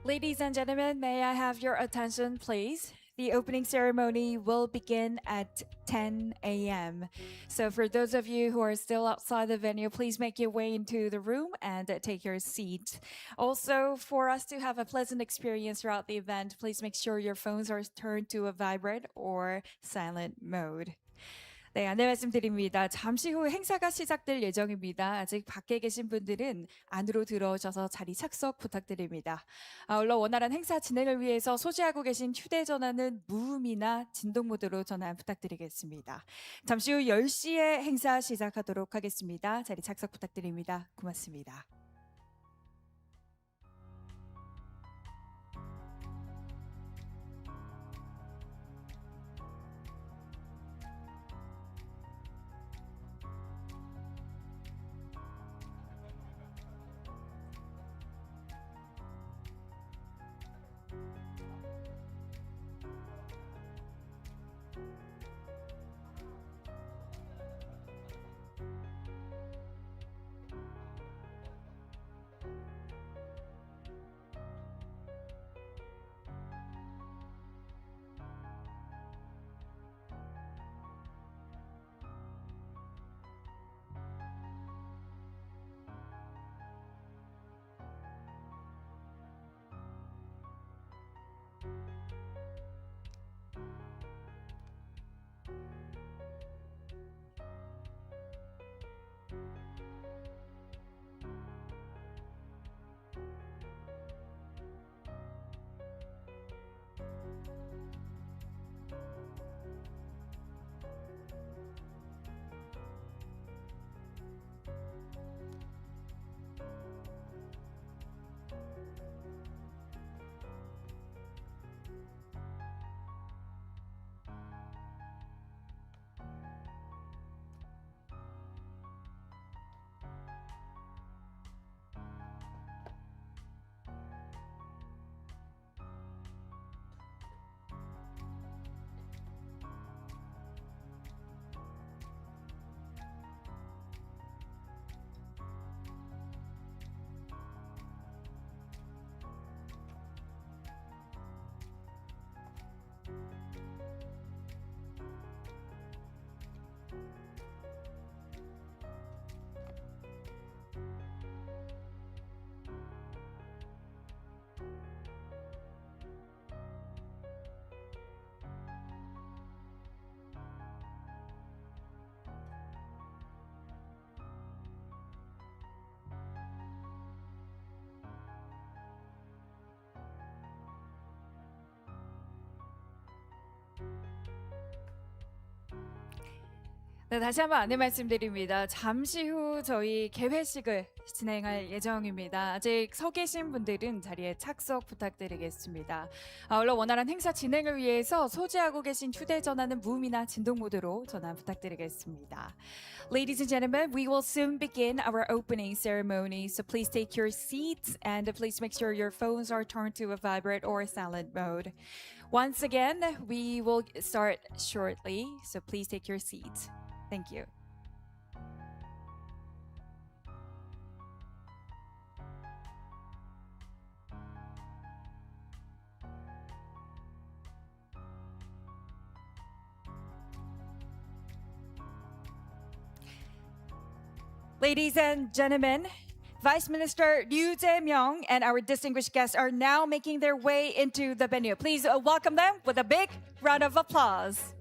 Ladies and gentlemen, may I have your attention, please? The opening ceremony will begin at 10 a.m. So for those of you who are still outside the venue, please make your way into the room and take your seat. Also, for us to have a pleasant experience throughout the event, please make sure your phones are turned to a vibrate or silent mode. 네, 안내 말씀드립니다. 잠시 후 행사가 시작될 예정입니다. 아직 밖에 계신 분들은 안으로 들어오셔서 자리 착석 부탁드립니다. 물론 원활한 행사 진행을 위해서 소지하고 계신 휴대전화는 무음이나 진동 모드로 전환 부탁드리겠습니다. 잠시 후 10시에 행사 시작하도록 하겠습니다. 자리 착석 부탁드립니다. 고맙습니다. 네, 다시 한번 안내 말씀드립니다. 잠시 후 저희 개회식을 진행할 예정입니다. 아직 서 계신 분들은 자리에 착석 부탁드리겠습니다. 물론 원활한 행사 진행을 위해서 소지하고 계신 휴대전화는 무음이나 진동 모드로 전환 부탁드리겠습니다. Ladies and gentlemen, we will soon begin our opening ceremony, so please take your seats and please make sure your phones are turned to a vibrate or silent mode. Once again, we will start shortly, so please take your seats. Thank you. Ladies and gentlemen, Vice Minister Ryu Jae-myung and our distinguished guests are now making their way into the venue. Please welcome them with a big round of applause.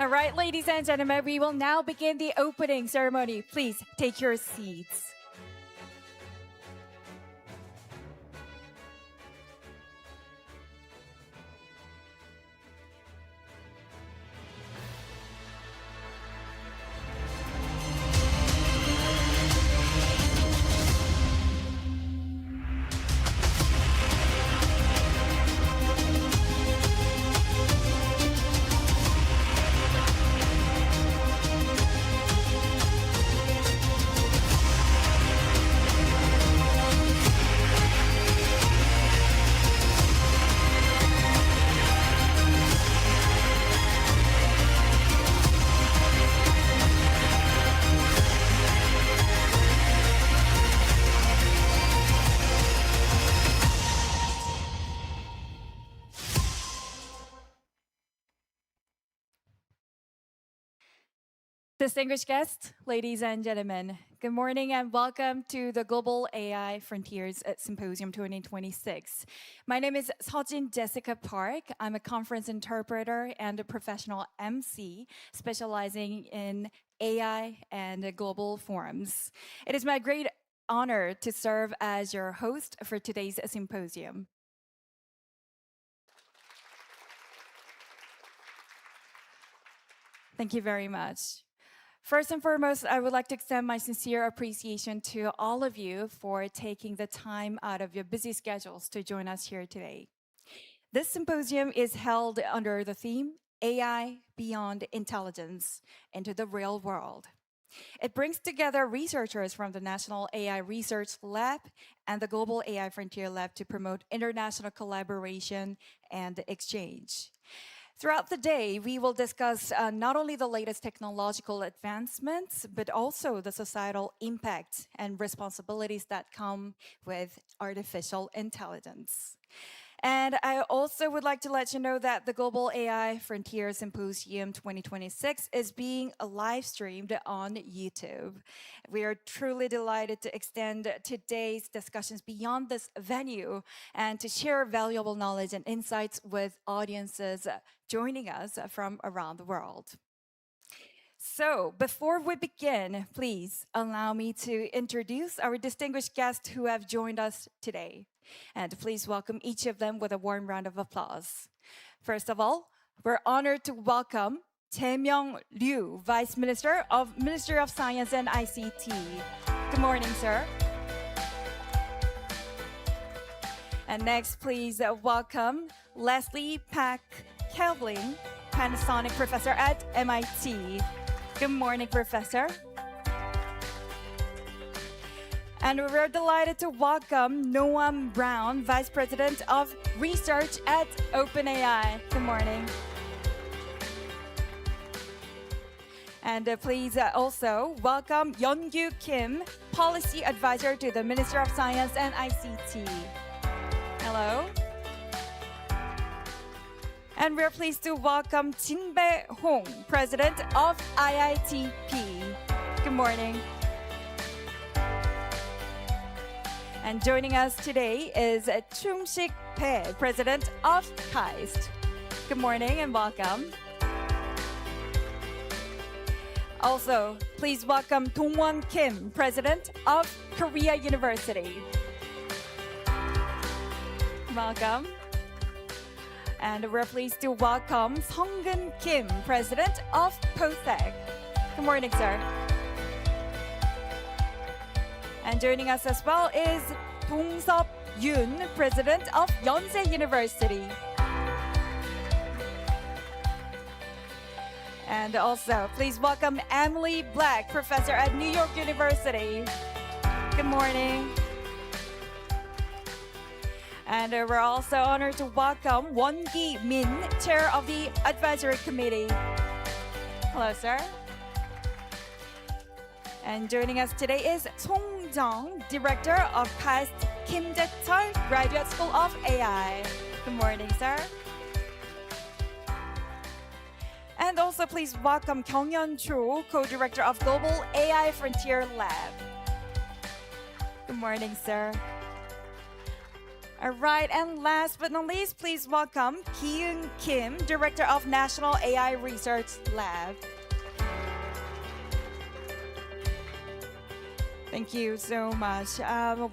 All right, ladies and gentlemen, we will now begin the opening ceremony. Please take your seats. Distinguished guests, ladies and gentlemen, good morning and welcome to the Global AI Frontiers at Symposium 2026. My name is Seojin Jessica Park. I'm a conference interpreter and a professional MC specializing in AI and global forums. It is my great honor to serve as your host for today's symposium. Thank you very much. First and foremost, I would like to extend my sincere appreciation to all of you for taking the time out of your busy schedules to join us here today. This symposium is held under the theme, AI Beyond Intelligence into the Real World. It brings together researchers from the National AI Research Lab and the Global AI Frontier Lab to promote international collaboration and exchange. Throughout the day, we will discuss not only the latest technological advancements, but also the societal impact and responsibilities that come with artificial intelligence. And I also would like to let you know that the Global AI Frontier Symposium 2026 is being live streamed on YouTube. We are truly delighted to extend today's discussions beyond this venue and to share valuable knowledge and insights with audiences joining us from around the world. So, before we begin, please allow me to introduce our distinguished guests who have joined us today. And please welcome each of them with a warm round of applause. First of all, we're honored to welcome Jae-myung Ryu, Vice Minister of Ministry of Science and ICT. Good morning, sir. And next, please welcome Leslie Pak Kaelbling, Panasonic Professor at MIT. Good morning, Professor. And we're delighted to welcome Noam Brown, Vice President of Research at OpenAI. Good morning. And please also welcome Yeon-gyu Kim, Policy Advisor to the Minister of Science and ICT. Hello. And we're pleased to welcome Jin-bae Hong, President of IITP. Good morning. And joining us today is Chung-sik Bae, President of KAIST. Good morning and welcome. Also, please welcome Dong-won Kim, President of Korea University. Welcome. And we're pleased to welcome Sung-geun Kim, President of POSEC. Good morning, sir. And joining us as well is Dong-seop Yoon, President of Yonsei University. And also, please welcome Emily Black, Professor at New York University. Good morning. And we're also honored to welcome Won-gi Min, Chair of the Advisory Committee. Hello, sir. And joining us today is Song Jung, Director of KAIST Kim Jae-chol Graduate School of AI. Good morning, sir. And also please welcome Kyung-yeon Cho, Co-Director of Global AI Frontier Lab. Good morning, sir. All right, and last but not least, please welcome Ki-eun Kim, Director of National AI Research Lab. Thank you so much.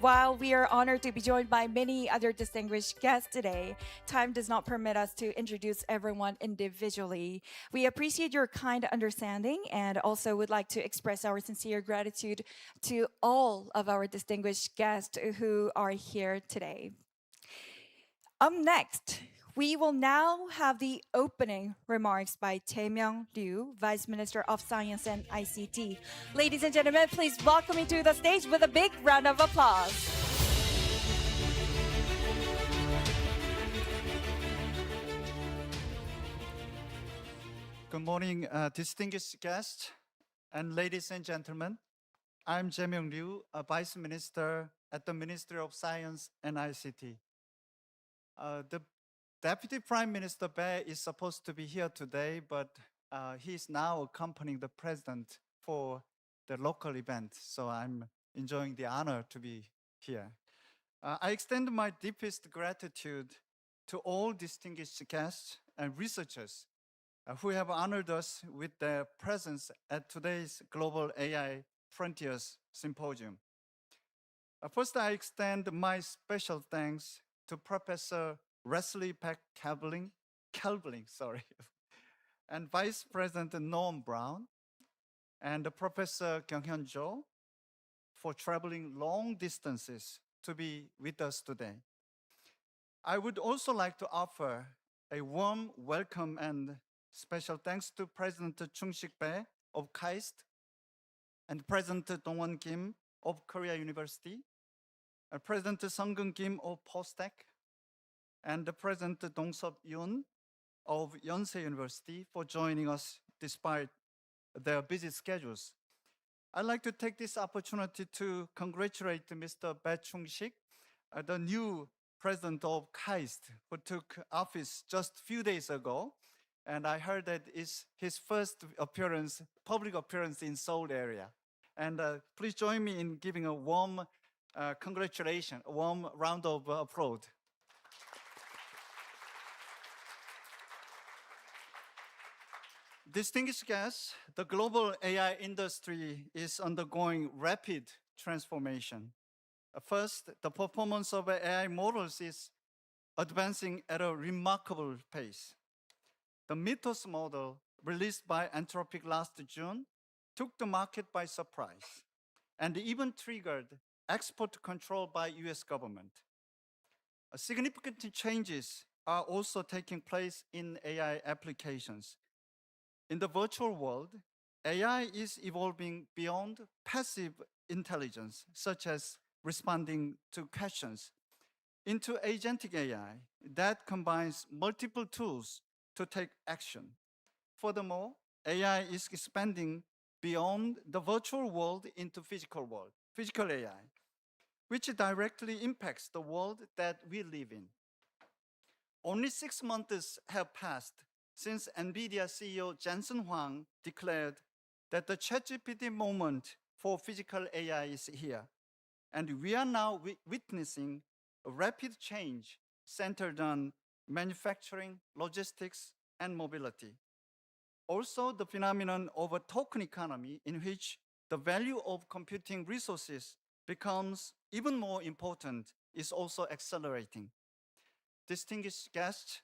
While we are honored to be joined by many other distinguished guests today, time does not permit us to introduce everyone individually. We appreciate your kind understanding and also would like to express our sincere gratitude to all of our distinguished guests who are here today. Up next, we will now have the opening remarks by Jae-myung Ryu, Vice Minister of Science and ICT. Ladies and gentlemen, please welcome me to the stage with a big round of applause. Good morning, distinguished guests and ladies and gentlemen. I'm Jae-myung Ryu, a Vice Minister at the Ministry of Science and ICT. The Deputy Prime Minister Bae is supposed to be here today, but he is now accompanying the President for the local event, so I'm enjoying the honor to be here. I extend my deepest gratitude to all distinguished guests and researchers who have honored us with their presence at today's Global AI Frontiers Symposium. First, I extend my special thanks to Professor Wesley Peck Kaelbling, and Vice President Noam Brown, and Professor Kyung-hyun Jo for traveling long distances to be with us today. I would also like to offer a warm welcome and special thanks to President Chung-sik Bae of KAIST and President Dong-won Kim of Korea University, President Sung-geun Kim of Postec, and President Dong-seop Yoon of Yonsei University for joining us despite their busy schedules. I'd like to take this opportunity to congratulate Mr. Bae Chung-sik, the new president of KAIST, who took office just a few days ago. And I heard that it's his first public appearance in Seoul area. And please join me in giving a warm congratulations, a warm round of applause. Distinguished guests, the global AI industry is undergoing rapid transformation. First, the performance of AI models is advancing at a remarkable pace. The Mythos model, released by Anthropic last June, took the market by surprise and even triggered export control by US government. Significant changes are also taking place in AI applications. In the virtual world, AI is evolving beyond passive intelligence, such as responding to questions, into agentic AI that combines multiple tools to take action. Furthermore, AI is expanding beyond the virtual world into physical AI, which directly impacts the world that we live in. Only 6 months have passed since NVIDIA CEO Jensen Huang declared that the ChatGPT moment for physical AI is here. And we are now witnessing a rapid change centered on manufacturing, logistics, and mobility. Also, the phenomenon of a token economy in which the value of computing resources becomes even more important is also accelerating. Distinguished guests,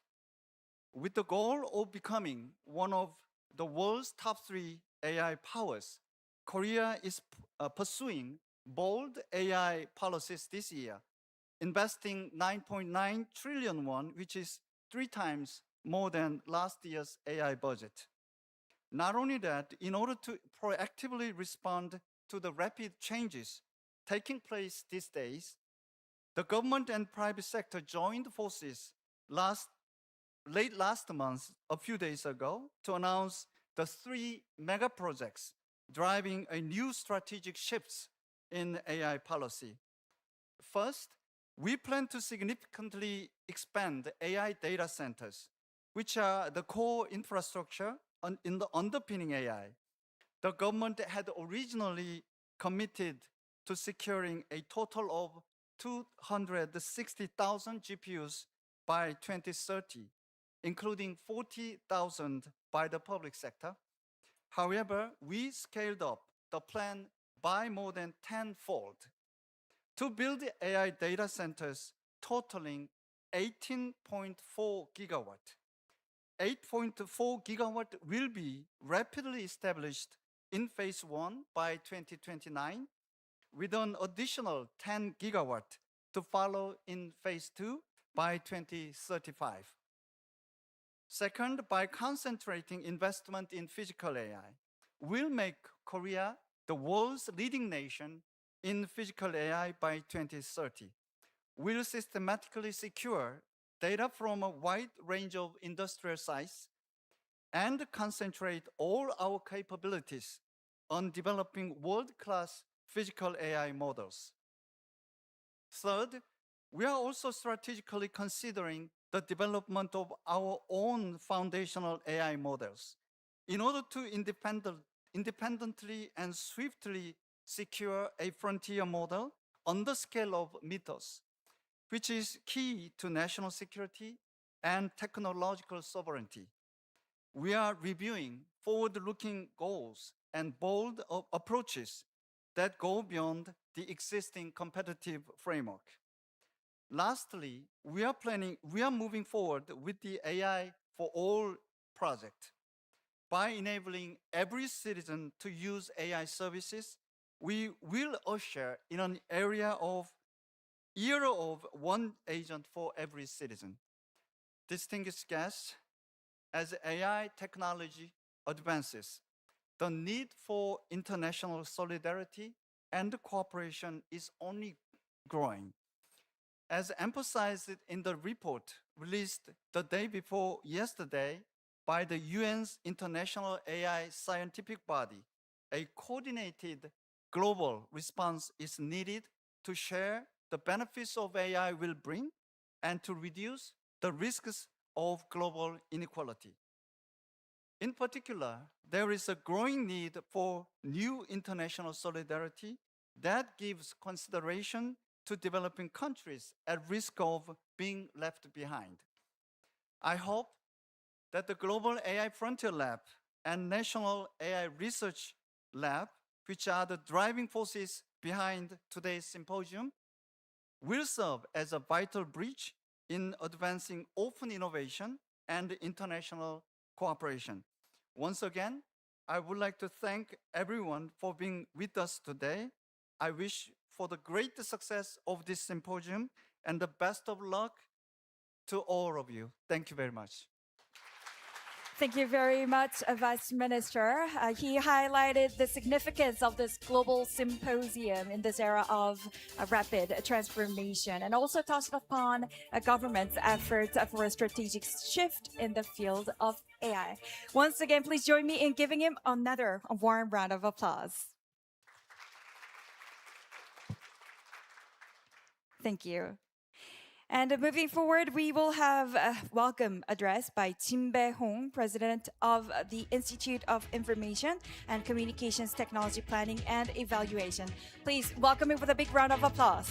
with the goal of becoming one of the world's top 3 AI powers, Korea is pursuing bold AI policies this year, investing 9.9 trillion won, which is 3 times more than last year's AI budget. Not only that, in order to proactively respond to the rapid changes taking place these days, the government and private sector joined forces late last month, a few days ago, to announce the 3 mega projects driving a new strategic shifts in AI policy. First, we plan to significantly expand AI data centers, which are the core infrastructure in the underpinning AI. The government had originally committed to securing a total of 260,000 GPUs by 2030, including 40,000 by the public sector. However, we scaled up the plan by more than tenfold to build AI data centers totaling 18.4 gigawatt. 8.4 gigawatt will be rapidly established in phase 1 by 2029, with an additional 10 gigawatt to follow in phase 2 by 2035. Second, by concentrating investment in physical AI, we'll make Korea the world's leading nation in physical AI by 2030. We'll systematically secure data from a wide range of industrial sites and concentrate all our capabilities on developing world-class physical AI models. Third, we are also strategically considering the development of our own foundational AI models in order to independently and swiftly secure a frontier model on the scale of meters, which is key to national security and technological sovereignty. We are reviewing forward-looking goals and bold approaches that go beyond the existing competitive framework. Lastly, we are moving forward with the AI for All project. By enabling every citizen to use AI services, we will usher in an era of one agent for every citizen. Distinguished guests, as AI technology advances, the need for international solidarity and cooperation is only growing. As emphasized in the report released the day before yesterday by the UN's International AI Scientific Body, a coordinated global response is needed to share the benefits of AI will bring and to reduce the risks of global inequality. In particular, there is a growing need for new international solidarity that gives consideration to developing countries at risk of being left behind. I hope that the Global AI Frontier Lab and National AI Research Lab, which are the driving forces behind today's symposium, will serve as a vital bridge in advancing open innovation and international cooperation. Once again, I would like to thank everyone for being with us today. I wish for the great success of this symposium and the best of luck to all of you. Thank you very much. Thank you very much, Vice Minister. He highlighted the significance of this global symposium in this era of rapid transformation and also touched upon a government's efforts for a strategic shift in the field of AI. Once again, please join me in giving him another warm round of applause. Thank you. And moving forward, we will have a welcome address by Jin Bae-hong, President of the Institute of Information and Communications Technology Planning and Evaluation. Please welcome him with a big round of applause.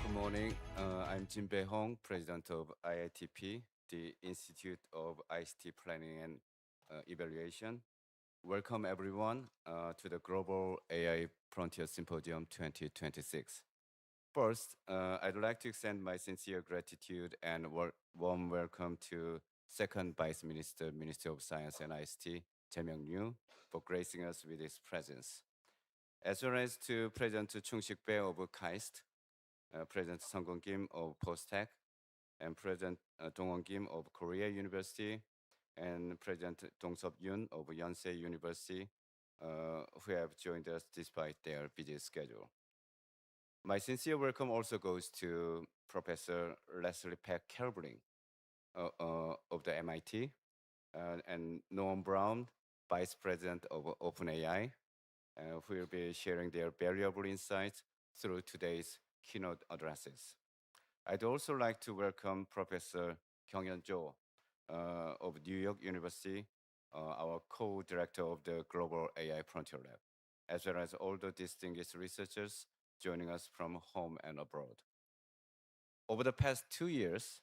Good morning. I'm Jin Bae-hong, President of IITP, the Institute of ICT Planning and Evaluation. Welcome everyone to the Global AI Frontier Symposium 2026. First, I'd like to extend my sincere gratitude and warm welcome to Second Vice Minister, Minister of Science and ICT, Jae-myung for gracing us with his presence, as well as to President Chung-sik Bae of KAIST, President Sung-gun Kim of Post-Tech, and President Dong-won Kim of Korea University, and President Dong-seop Yoon of Yonsei University, who have joined us despite their busy schedule. My sincere welcome also goes to Professor Leslie Peck Kaelbling of the MIT, and Noam Brown, Vice President of OpenAI, who will be sharing their valuable insights through today's keynote addresses. I'd also like to welcome Professor Kyung-yeon Jo of New York University, our co-director of the Global AI Frontier Lab, as well as all the distinguished researchers joining us from home and abroad. Over the past 2 years,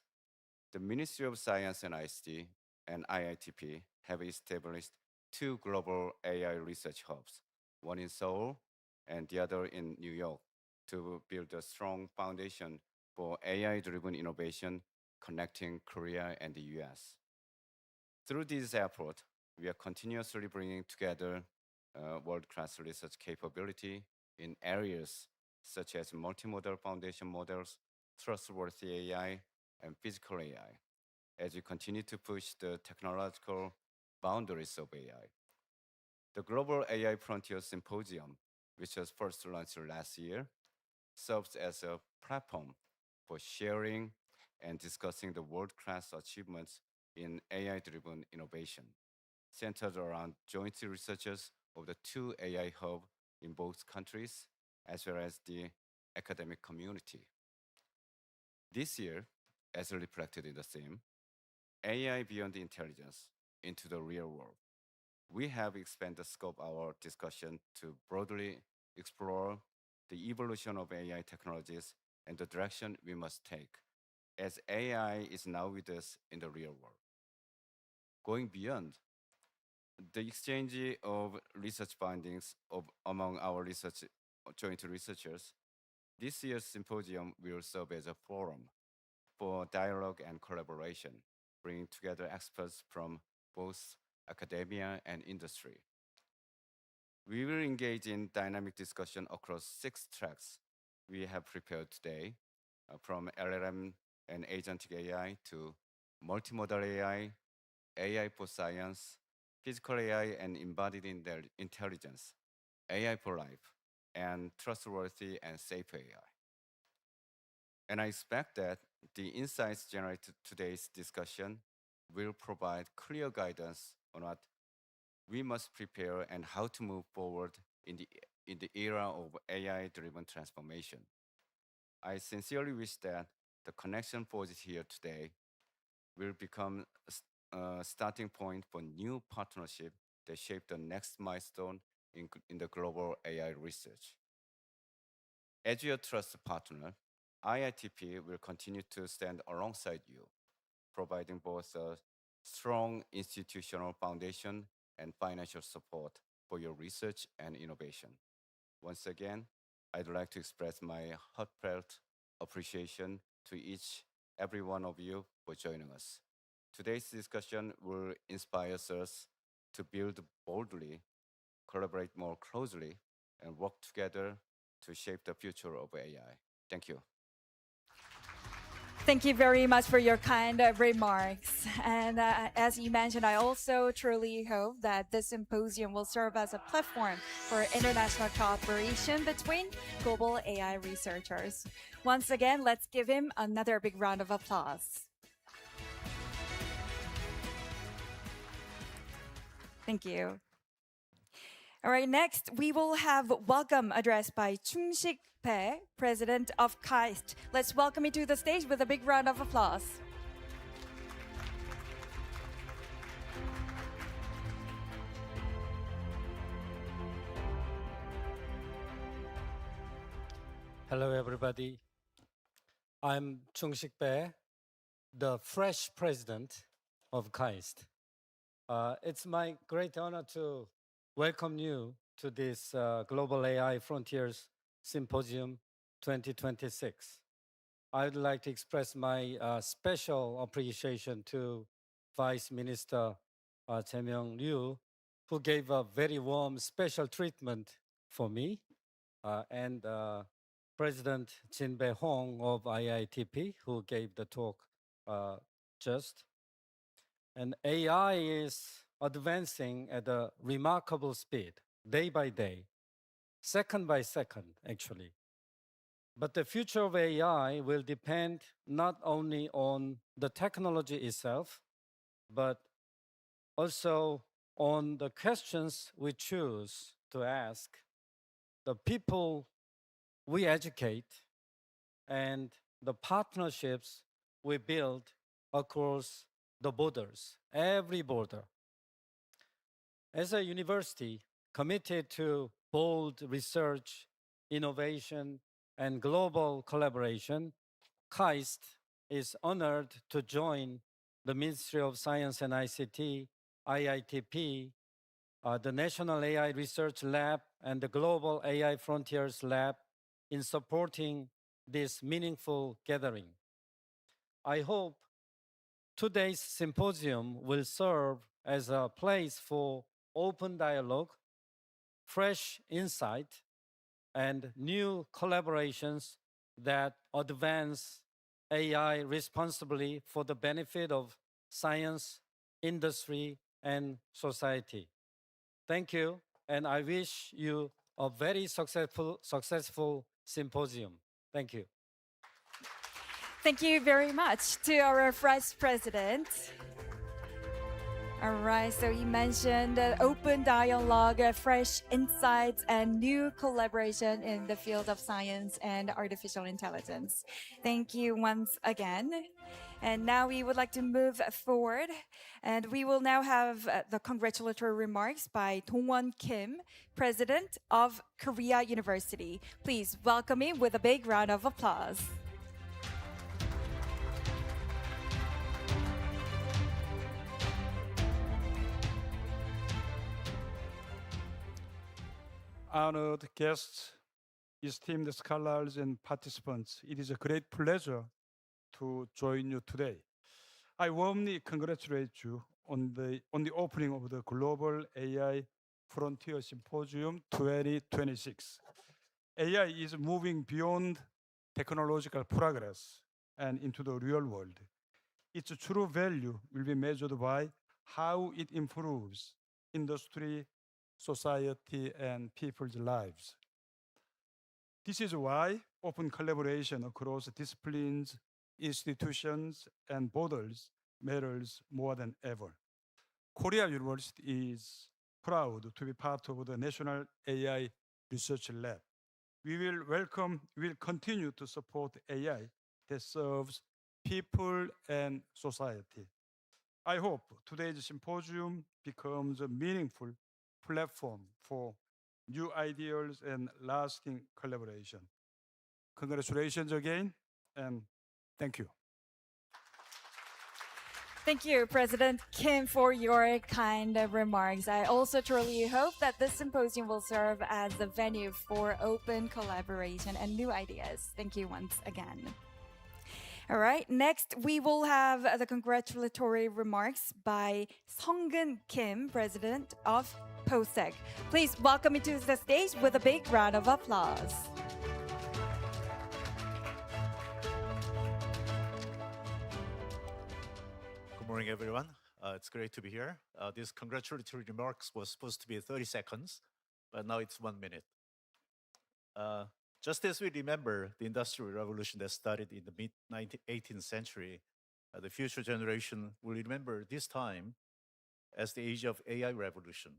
the Ministry of Science and ICT and IITP have established 2 global AI research hubs, one in Seoul and the other in New York, to build a strong foundation for AI-driven innovation connecting Korea and the US. Through this effort, we are continuously bringing together world-class research capability in areas such as multimodal foundation models, trustworthy AI, and physical AI, as we continue to push the technological boundaries of AI. The Global AI Frontier Symposium, which was first launched last year, serves as a platform for sharing and discussing the world-class achievements in AI-driven innovation, centered around joint researchers of the 2 AI hubs in both countries, as well as the academic community. This year, as reflected in the theme, AI beyond intelligence into the real world, we have expanded the scope of our discussion to broadly explore the evolution of AI technologies and the direction we must take, as AI is now with us in the real world. Going beyond the exchange of research findings among our joint researchers, this year's symposium will serve as a forum for dialogue and collaboration, bringing together experts from both academia and industry. We will engage in dynamic discussion across 6 tracks we have prepared today, from LLM and agentic AI to multimodal AI, AI for science, physical AI and embodied intelligence, AI for life, and trustworthy and safe AI. And I expect that the insights generated today's discussion will provide clear guidance on what we must prepare and how to move forward in the era of AI-driven transformation. I sincerely wish that the connection forged here today will become a starting point for new partnership that shape the next milestone in the global AI research. As your trusted partner, IITP will continue to stand alongside you, providing both a strong institutional foundation and financial support for your research and innovation. Once again, I'd like to express my heartfelt appreciation to every one of you for joining us. Today's discussion will inspire us to build boldly, collaborate more closely, and work together to shape the future of AI. Thank you. Thank you very much for your kind remarks. And as you mentioned, I also truly hope that this symposium will serve as a platform for international cooperation between global AI researchers. Once again, let's give him another big round of applause. Thank you. All right, next we will have welcome address by Chung-sik Bae, President of KAIST. Let's welcome him to the stage with a big round of applause. Hello, everybody. I'm Chung-sik Bae, the fresh president of KAIST. It's my great honor to welcome you to this Global AI Frontiers Symposium 2026. I'd like to express my special appreciation to Vice Minister Jae-myung Ryu, who gave a very warm special treatment for me, and President Jin-Bae Hong of IITP, who gave the talk just. And AI is advancing at a remarkable speed, day by day, second by second, actually. But the future of AI will depend not only on the technology itself, but also on the questions we choose to ask, the people we educate, and the partnerships we build across the borders, every border. As a university committed to bold research, innovation, and global collaboration, KAIST is honored to join the Ministry of Science and ICT, IITP, the National AI Research Lab, and the Global AI Frontiers Lab in supporting this meaningful gathering. I hope today's symposium will serve as a place for open dialogue, fresh insight, and new collaborations that advance AI responsibly for the benefit of science, industry, and society. Thank you, and I wish you a very successful symposium. Thank you. Thank you very much to our Vice President. All right, so you mentioned open dialogue, fresh insights, and new collaboration in the field of science and artificial intelligence. Thank you once again. And now we would like to move forward, and we will now have the congratulatory remarks by Dong-won Kim, President of Korea University. Please welcome him with a big round of applause. Honored guests, esteemed scholars and participants, it is a great pleasure to join you today. I warmly congratulate you on the opening of the Global AI Frontier Symposium 2026. AI is moving beyond technological progress and into the real world. Its true value will be measured by how it improves industry, society, and people's lives. This is why open collaboration across disciplines, institutions, and borders matters more than ever. Korea University is proud to be part of the National AI Research Lab. We will continue to support AI that serves people and society. I hope today's symposium becomes a meaningful platform for new ideas and lasting collaboration. Congratulations again, and thank you. Thank you, President Kim, for your kind remarks. I also truly hope that this symposium will serve as the venue for open collaboration and new ideas. Thank you once again. All right, next we will have the congratulatory remarks by Sung-geun Kim, President of POSEC. Please welcome me to the stage with a big round of applause. Good morning, everyone. It's great to be here. This congratulatory remarks was supposed to be 30 seconds, but now it's 1 minute. Just as we remember the Industrial Revolution that started in the mid-18th century, the future generation will remember this time as the age of AI revolution.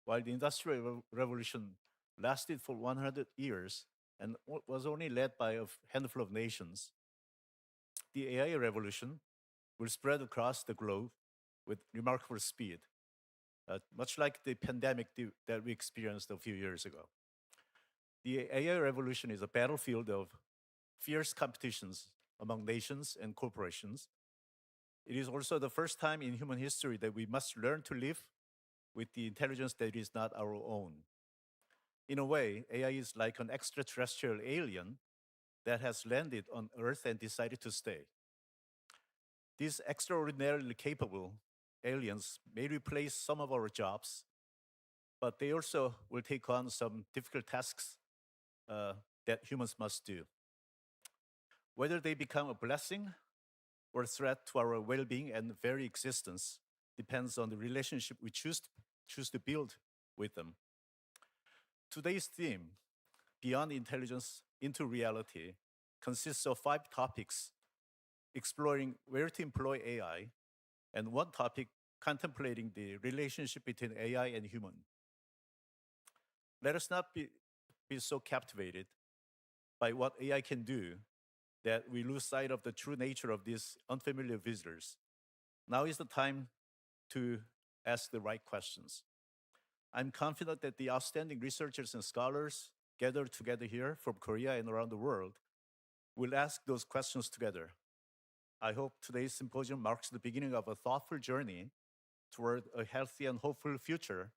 While the Industrial Revolution lasted for 100 years and was only led by a handful of nations, the AI revolution will spread across the globe with remarkable speed, much like the pandemic that we experienced a few years ago. The AI revolution is a battlefield of fierce competitions among nations and corporations. It is also the first time in human history that we must learn to live with the intelligence that is not our own. In a way, AI is like an extraterrestrial alien that has landed on Earth and decided to stay. These extraordinarily capable aliens may replace some of our jobs, but they also will take on some difficult tasks that humans must do. Whether they become a blessing or a threat to our well-being and very existence depends on the relationship we choose to build with them. Today's theme, Beyond Intelligence into Reality, consists of 5 topics, exploring where to employ AI, and 1 topic contemplating the relationship between AI and human. Let us not be so captivated by what AI can do that we lose sight of the true nature of these unfamiliar visitors. Now is the time to ask the right questions. I'm confident that the outstanding researchers and scholars gathered together here from Korea and around the world will ask those questions together. I hope today's symposium marks the beginning of a thoughtful journey toward a healthy and hopeful future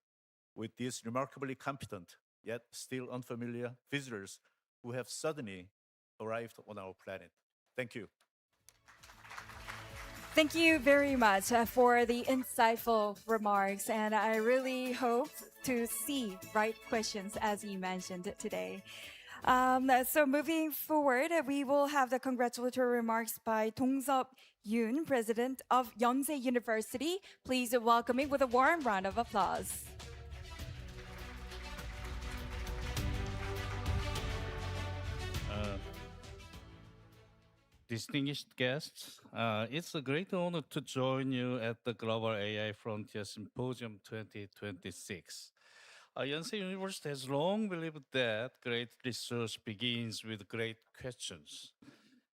with these remarkably competent, yet still unfamiliar visitors who have suddenly arrived on our planet. Thank you. Thank you very much for the insightful remarks, and I really hope to see right questions as you mentioned today. So moving forward, we will have the congratulatory remarks by Dong-seop Yoon, President of Yonsei University. Please welcome him with a warm round of applause. Distinguished guests, it's a great honor to join you at the Global AI Frontier Symposium 2026. Yonsei University has long believed that great research begins with great questions.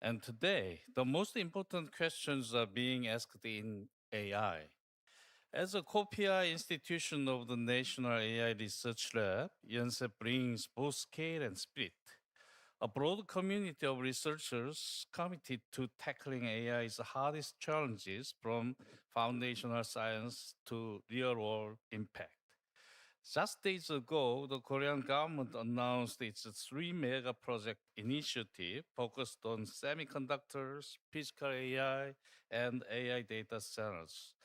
And today, the most important questions are being asked in AI. As a co-PI institution of the National AI Research Lab, Yonsei brings both scale and spirit. A broad community of researchers committed to tackling AI's hardest challenges from foundational science to real-world impact. Just days ago, the Korean government announced its 3-mega project initiative focused on semiconductors, physical AI, and AI data centers.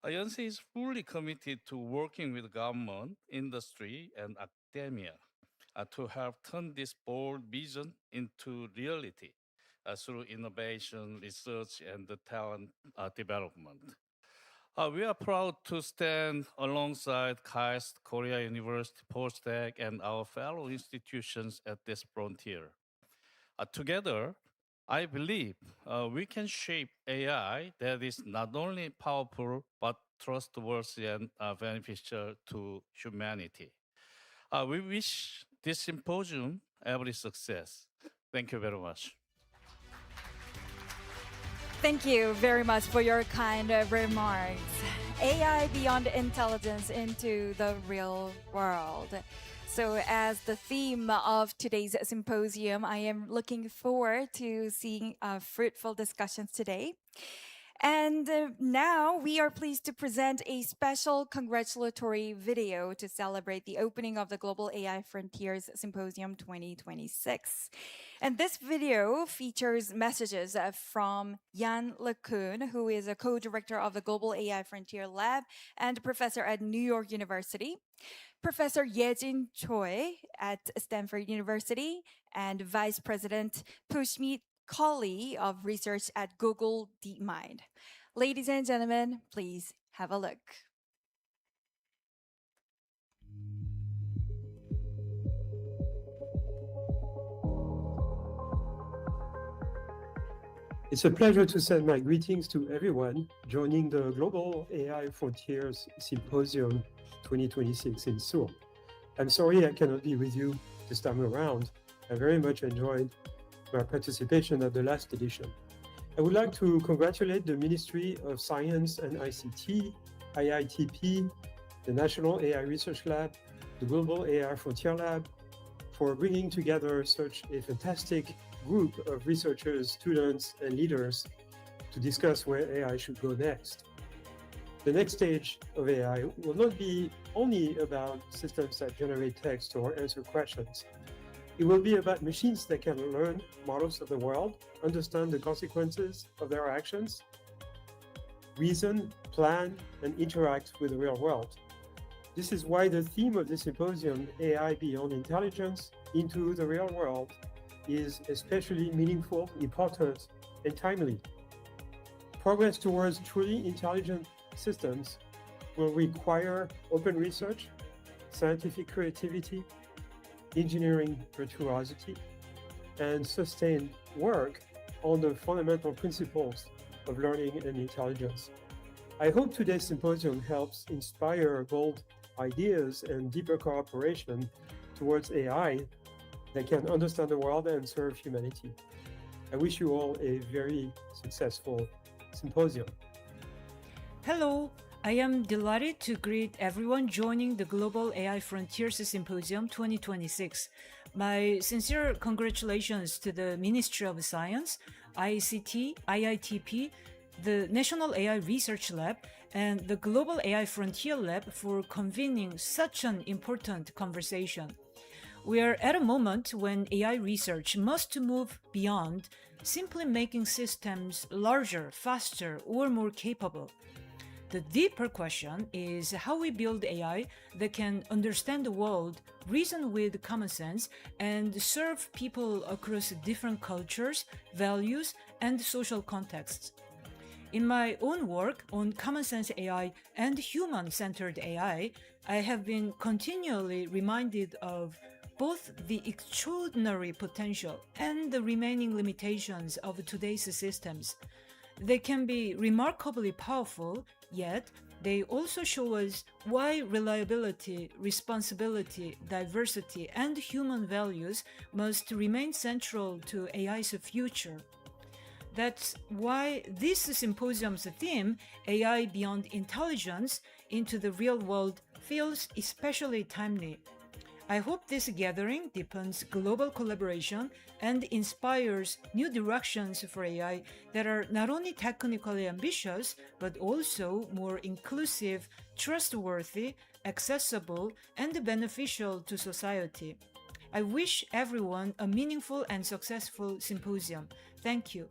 Yonsei is fully committed to working with government, industry, and academia to help turn this bold vision into reality through innovation, research, and the talent development. We are proud to stand alongside KAIST, Korea University, Postech, and our fellow institutions at this frontier. Together, I believe we can shape AI that is not only powerful, but trustworthy and beneficial to humanity. We wish this symposium every success. Thank you very much. Thank you very much for your kind remarks. AI beyond intelligence into the real world. So as the theme of today's symposium, I am looking forward to seeing fruitful discussions today. And now we are pleased to present a special congratulatory video to celebrate the opening of the Global AI Frontiers Symposium 2026. And this video features messages from Jan LeCun, who is a co-director of the Global AI Frontier Lab and professor at New York University, Professor Yejin Choi at Stanford University, and Vice President Pushmeet Kohli of research at Google DeepMind. Ladies and gentlemen, please have a look. It's a pleasure to send my greetings to everyone joining the Global AI Frontiers Symposium 2026 in Seoul. I'm sorry I cannot be with you this time around. I very much enjoyed my participation at the last edition. I would like to congratulate the Ministry of Science and ICT, IITP, the National AI Research Lab, the Global AI Frontier Lab, for bringing together such a fantastic group of researchers, students, and leaders to discuss where AI should go next. The next stage of AI will not be only about systems that generate text or answer questions. It will be about machines that can learn models of the world, understand the consequences of their actions, reason, plan, and interact with the real world. This is why the theme of this symposium, AI Beyond Intelligence into the Real World, is especially meaningful, important, and timely. Progress towards truly intelligent systems will require open research, scientific creativity, engineering virtuosity, and sustained work on the fundamental principles of learning and intelligence. I hope today's symposium helps inspire bold ideas and deeper cooperation towards AI that can understand the world and serve humanity. I wish you all a very successful symposium. Hello, I am delighted to greet everyone joining the Global AI Frontiers Symposium 2026. My sincere congratulations to the Ministry of Science, ICT, IITP, the National AI Research Lab, and the Global AI Frontier Lab for convening such an important conversation. We are at a moment when AI research must move beyond simply making systems larger, faster, or more capable. The deeper question is how we build AI that can understand the world, reason with common sense, and serve people across different cultures, values, and social contexts. In my own work on common sense AI and human-centered AI, I have been continually reminded of both the extraordinary potential and the remaining limitations of today's systems. They can be remarkably powerful, yet they also show us why reliability, responsibility, diversity, and human values must remain central to AI's future. That's why this symposium's theme, AI Beyond Intelligence into the Real World, feels especially timely. I hope this gathering deepens global collaboration and inspires new directions for AI that are not only technically ambitious, but also more inclusive, trustworthy, accessible, and beneficial to society. I wish everyone a meaningful and successful symposium. Thank you.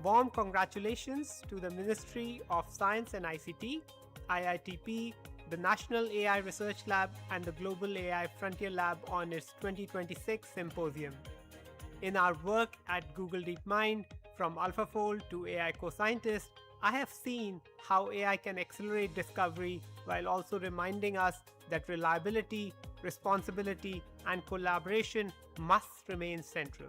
Warm congratulations to the Ministry of Science and ICT, IITP, the National AI Research Lab, and the Global AI Frontier Lab on its 2026 symposium. In our work at Google DeepMind, from AlphaFold to AI co-scientist, I have seen how AI can accelerate discovery while also reminding us that reliability, responsibility, and collaboration must remain central.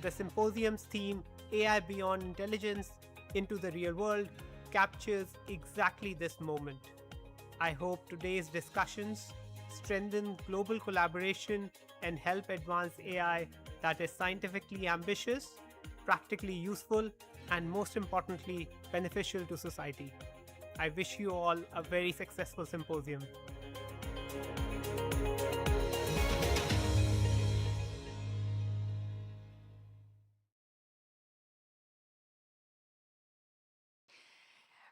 The symposium's theme, AI Beyond Intelligence into the Real World, captures exactly this moment. I hope today's discussions strengthen global collaboration and help advance AI that is scientifically ambitious, practically useful, and most importantly, beneficial to society. I wish you all a very successful symposium.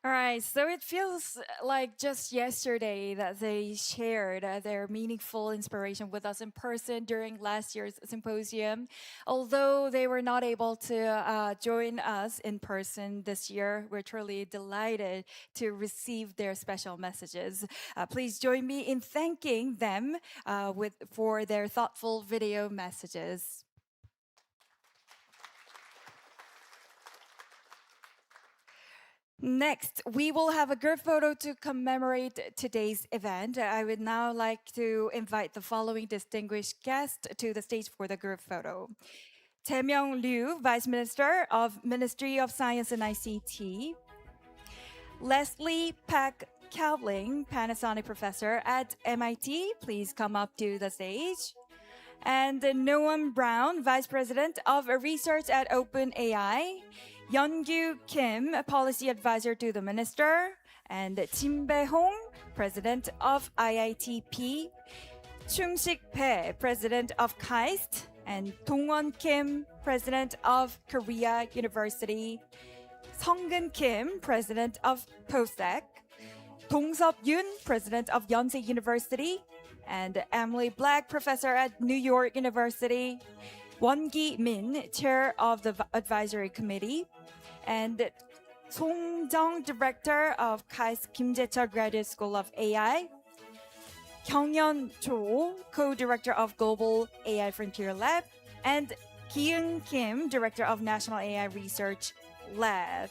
All right, so it feels like just yesterday that they shared their meaningful inspiration with us in person during last year's symposium. Although they were not able to join us in person this year, we're truly delighted to receive their special messages. Please join me in thanking them for their thoughtful video messages. Next, we will have a group photo to commemorate today's event. I would now like to invite the following distinguished guests to the stage for the group photo. Tae-myung Liu, Vice Minister of Ministry of Science and ICT. Leslie Pak Kaelbling, Panasonic Professor at MIT, please come up to the stage. And Noam Brown, Vice President of Research at OpenAI. Yeon-gyu Kim, Policy Advisor to the Minister, and Jin Hong, President of IITP, Chung-sik Bae, President of KAIST, and Dong-won Kim, President of Korea University, Sung-geun Kim, President of POSEC, Dong-seop Yoon, President of Yonsei University, and Emily Black, Professor at New York University, Won-gi Min, Chair of the Advisory Committee, and Song Jung, Director of KAIST Kim Jae-chul Graduate School of AI, Kyung-yeon Cho, Co-Director of Global AI Frontier Lab, and Ki-eun Kim, Director of National AI Research Lab.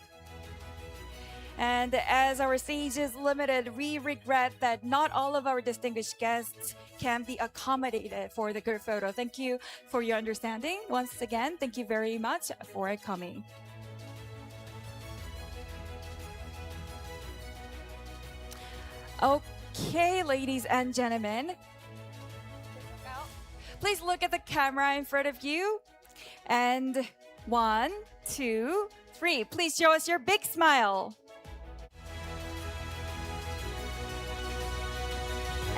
And as our stage is limited, we regret that not all of our distinguished guests can be accommodated for the group photo. Thank you for your understanding. Once again, thank you very much for coming. Okay, ladies and gentlemen. Please look at the camera in front of you. And 1, 2, 3. Please show us your big smile.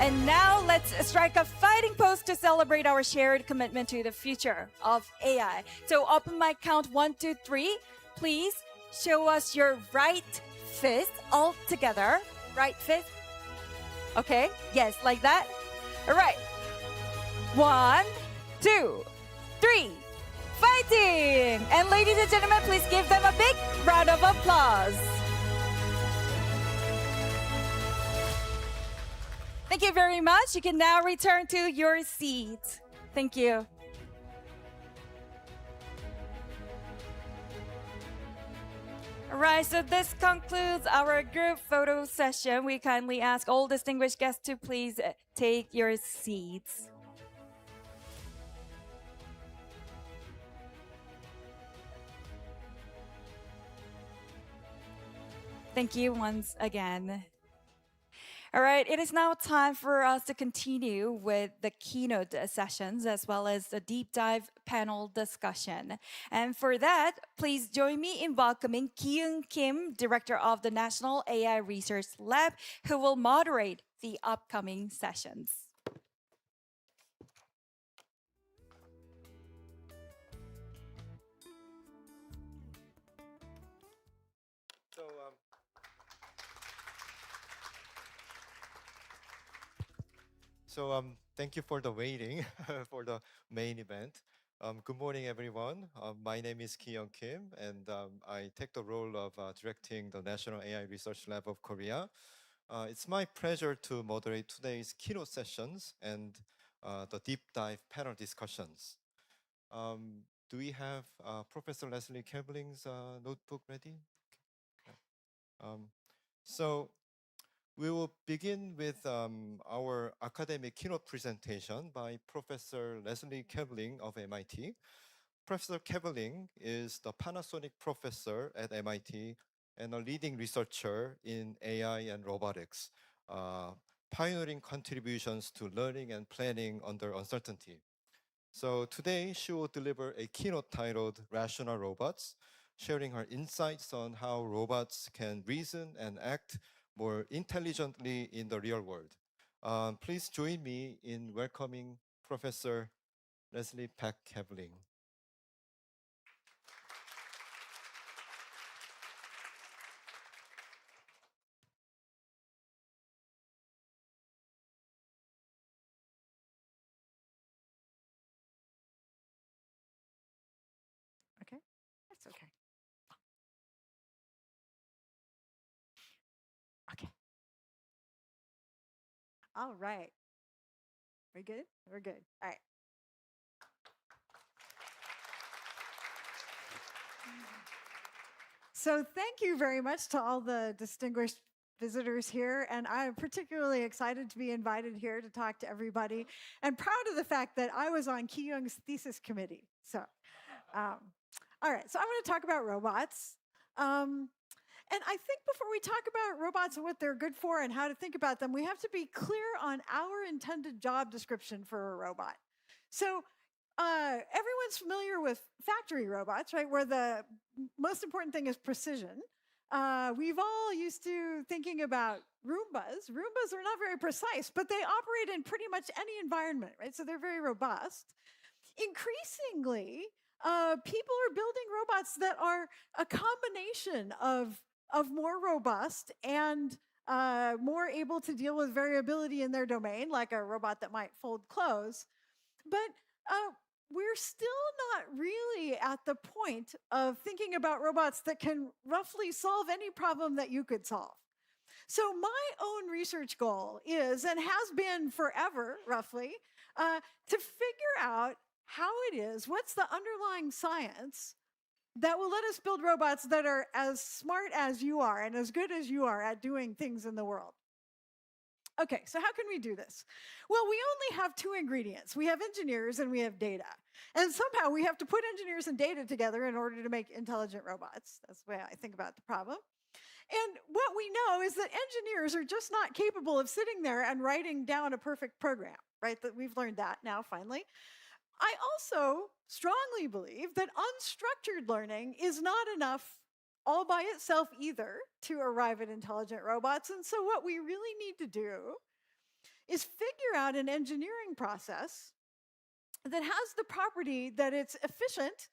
And now let's strike a fighting pose to celebrate our shared commitment to the future of AI. So open my count 1, 2, 3. Please show us your right fist all together. Right fist. Okay, yes, like that. All right. 1, 2, 3. Fighting! And ladies and gentlemen, please give them a big round of applause. Thank you very much. You can now return to your seat. Thank you. All right, so this concludes our group photo session. We kindly ask all distinguished guests to please take your seats. Thank you once again. All right, it is now time for us to continue with the keynote sessions as well as the deep dive panel discussion. And for that, please join me in welcoming Ki-eun Kim, Director of the National AI Research Lab, who will moderate the upcoming sessions. Thank you for the waiting for the main event. Good morning, everyone. My name is Ki-eun Kim, and I take the role of directing the National AI Research Lab of Korea. It's my pleasure to moderate today's keynote sessions and the deep dive panel discussions. Do we have Professor Leslie Kaelbling's notebook ready? We will begin with our academic keynote presentation by Professor Leslie Kaelbling of MIT. Professor Kaelbling is the Panasonic professor at MIT and a leading researcher in AI and robotics, pioneering contributions to learning and planning under uncertainty. So today she will deliver a keynote titled Rational Robots, sharing her insights on how robots can reason and act more intelligently in the real world. Please join me in welcoming Professor Leslie Kaelbling. Okay, that's okay. Okay. All right. We good? We're good. All right. So thank you very much to all the distinguished visitors here, and I'm particularly excited to be invited here to talk to everybody, and proud of the fact that I was on Ki-young's thesis committee. So, all right, so I'm going to talk about robots. And I think before we talk about robots and what they're good for and how to think about them, we have to be clear on our intended job description for a robot. So everyone's familiar with factory robots, right, where the most important thing is precision. We've all used to thinking about Roombas. Roombas are not very precise, but they operate in pretty much any environment, right? So they're very robust. Increasingly, people are building robots that are a combination of more robust and more able to deal with variability in their domain, like a robot that might fold clothes. But we're still not really at the point of thinking about robots that can roughly solve any problem that you could solve. So my own research goal is, and has been forever, roughly, to figure out how it is, what's the underlying science that will let us build robots that are as smart as you are and as good as you are at doing things in the world. Okay, so how can we do this? Well, we only have two ingredients. We have engineers and we have data. And somehow we have to put engineers and data together in order to make intelligent robots. That's the way I think about the problem. And what we know is that engineers are just not capable of sitting there and writing down a perfect program, right? That we've learned that now, finally. I also strongly believe that unstructured learning is not enough all by itself either to arrive at intelligent robots. And so what we really need to do is figure out an engineering process that has the property that it's efficient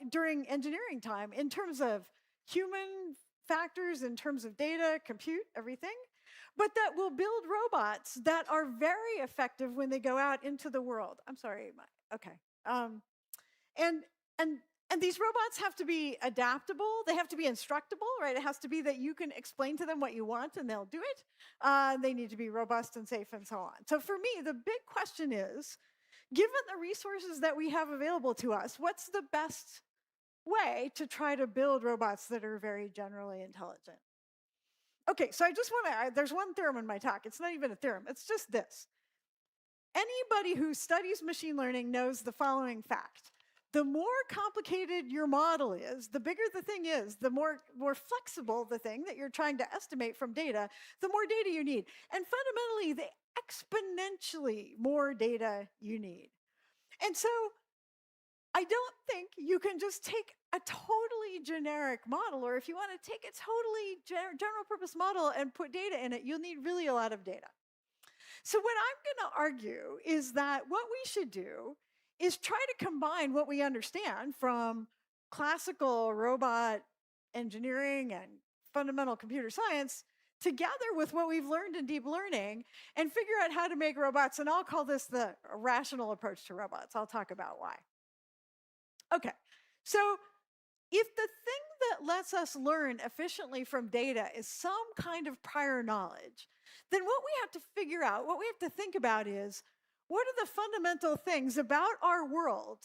during engineering time in terms of human factors, in terms of data, compute, everything, but that will build robots that are very effective when they go out into the world. I'm sorry, okay. And these robots have to be adaptable. They have to be instructable, right? It has to be that you can explain to them what you want and they'll do it. They need to be robust and safe and so on. So for me, the big question is, given the resources that we have available to us, what's the best way to try to build robots that are very generally intelligent? Okay, so I just want to, there's one theorem in my talk. It's not even a theorem. It's just this. Anybody who studies machine learning knows the following fact. The more complicated your model is, the bigger the thing is, the more flexible the thing that you're trying to estimate from data, the more data you need. And fundamentally, the exponentially more data you need. And so I don't think you can just take a totally generic model, or if you want to take a totally general purpose model and put data in it, you'll need really a lot of data. So what I'm going to argue is that what we should do is try to combine what we understand from classical robot engineering and fundamental computer science together with what we've learned in deep learning and figure out how to make robots. And I'll call this the rational approach to robots. I'll talk about why. Okay, so if the thing that lets us learn efficiently from data is some kind of prior knowledge, then what we have to figure out, what we have to think about is, what are the fundamental things about our world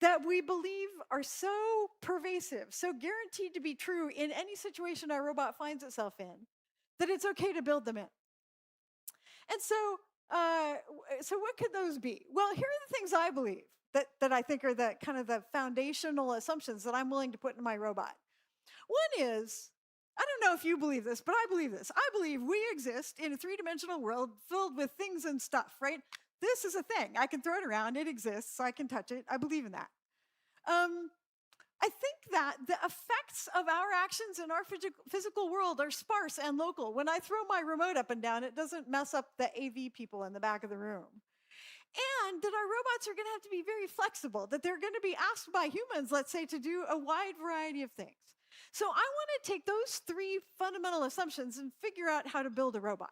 that we believe are so pervasive, so guaranteed to be true in any situation our robot finds itself in, that it's okay to build them in? And so what could those be? Well, here are the things I believe that I think are the kind of the foundational assumptions that I'm willing to put in my robot. One is, I don't know if you believe this, but I believe this. I believe we exist in a three-dimensional world filled with things and stuff, right? This is a thing. I can throw it around. It exists. I can touch it. I believe in that. I think that the effects of our actions in our physical world are sparse and local. When I throw my remote up and down, it doesn't mess up the AV people in the back of the room. And that our robots are going to have to be very flexible, that they're going to be asked by humans, let's say, to do a wide variety of things. So I want to take those three fundamental assumptions and figure out how to build a robot.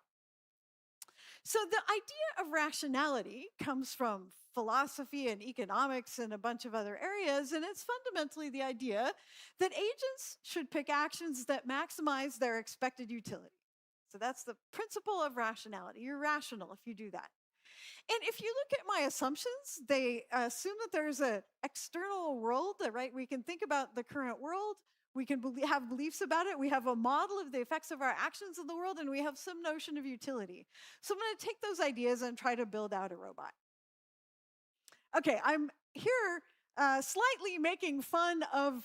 So the idea of rationality comes from philosophy and economics and a bunch of other areas, and it's fundamentally the idea that agents should pick actions that maximize their expected utility. So that's the principle of rationality. You're rational if you do that. And if you look at my assumptions, they assume that there's an external world, right? We can think about the current world. We can have beliefs about it. We have a model of the effects of our actions in the world, and we have some notion of utility. So I'm going to take those ideas and try to build out a robot. Okay, I'm here slightly making fun of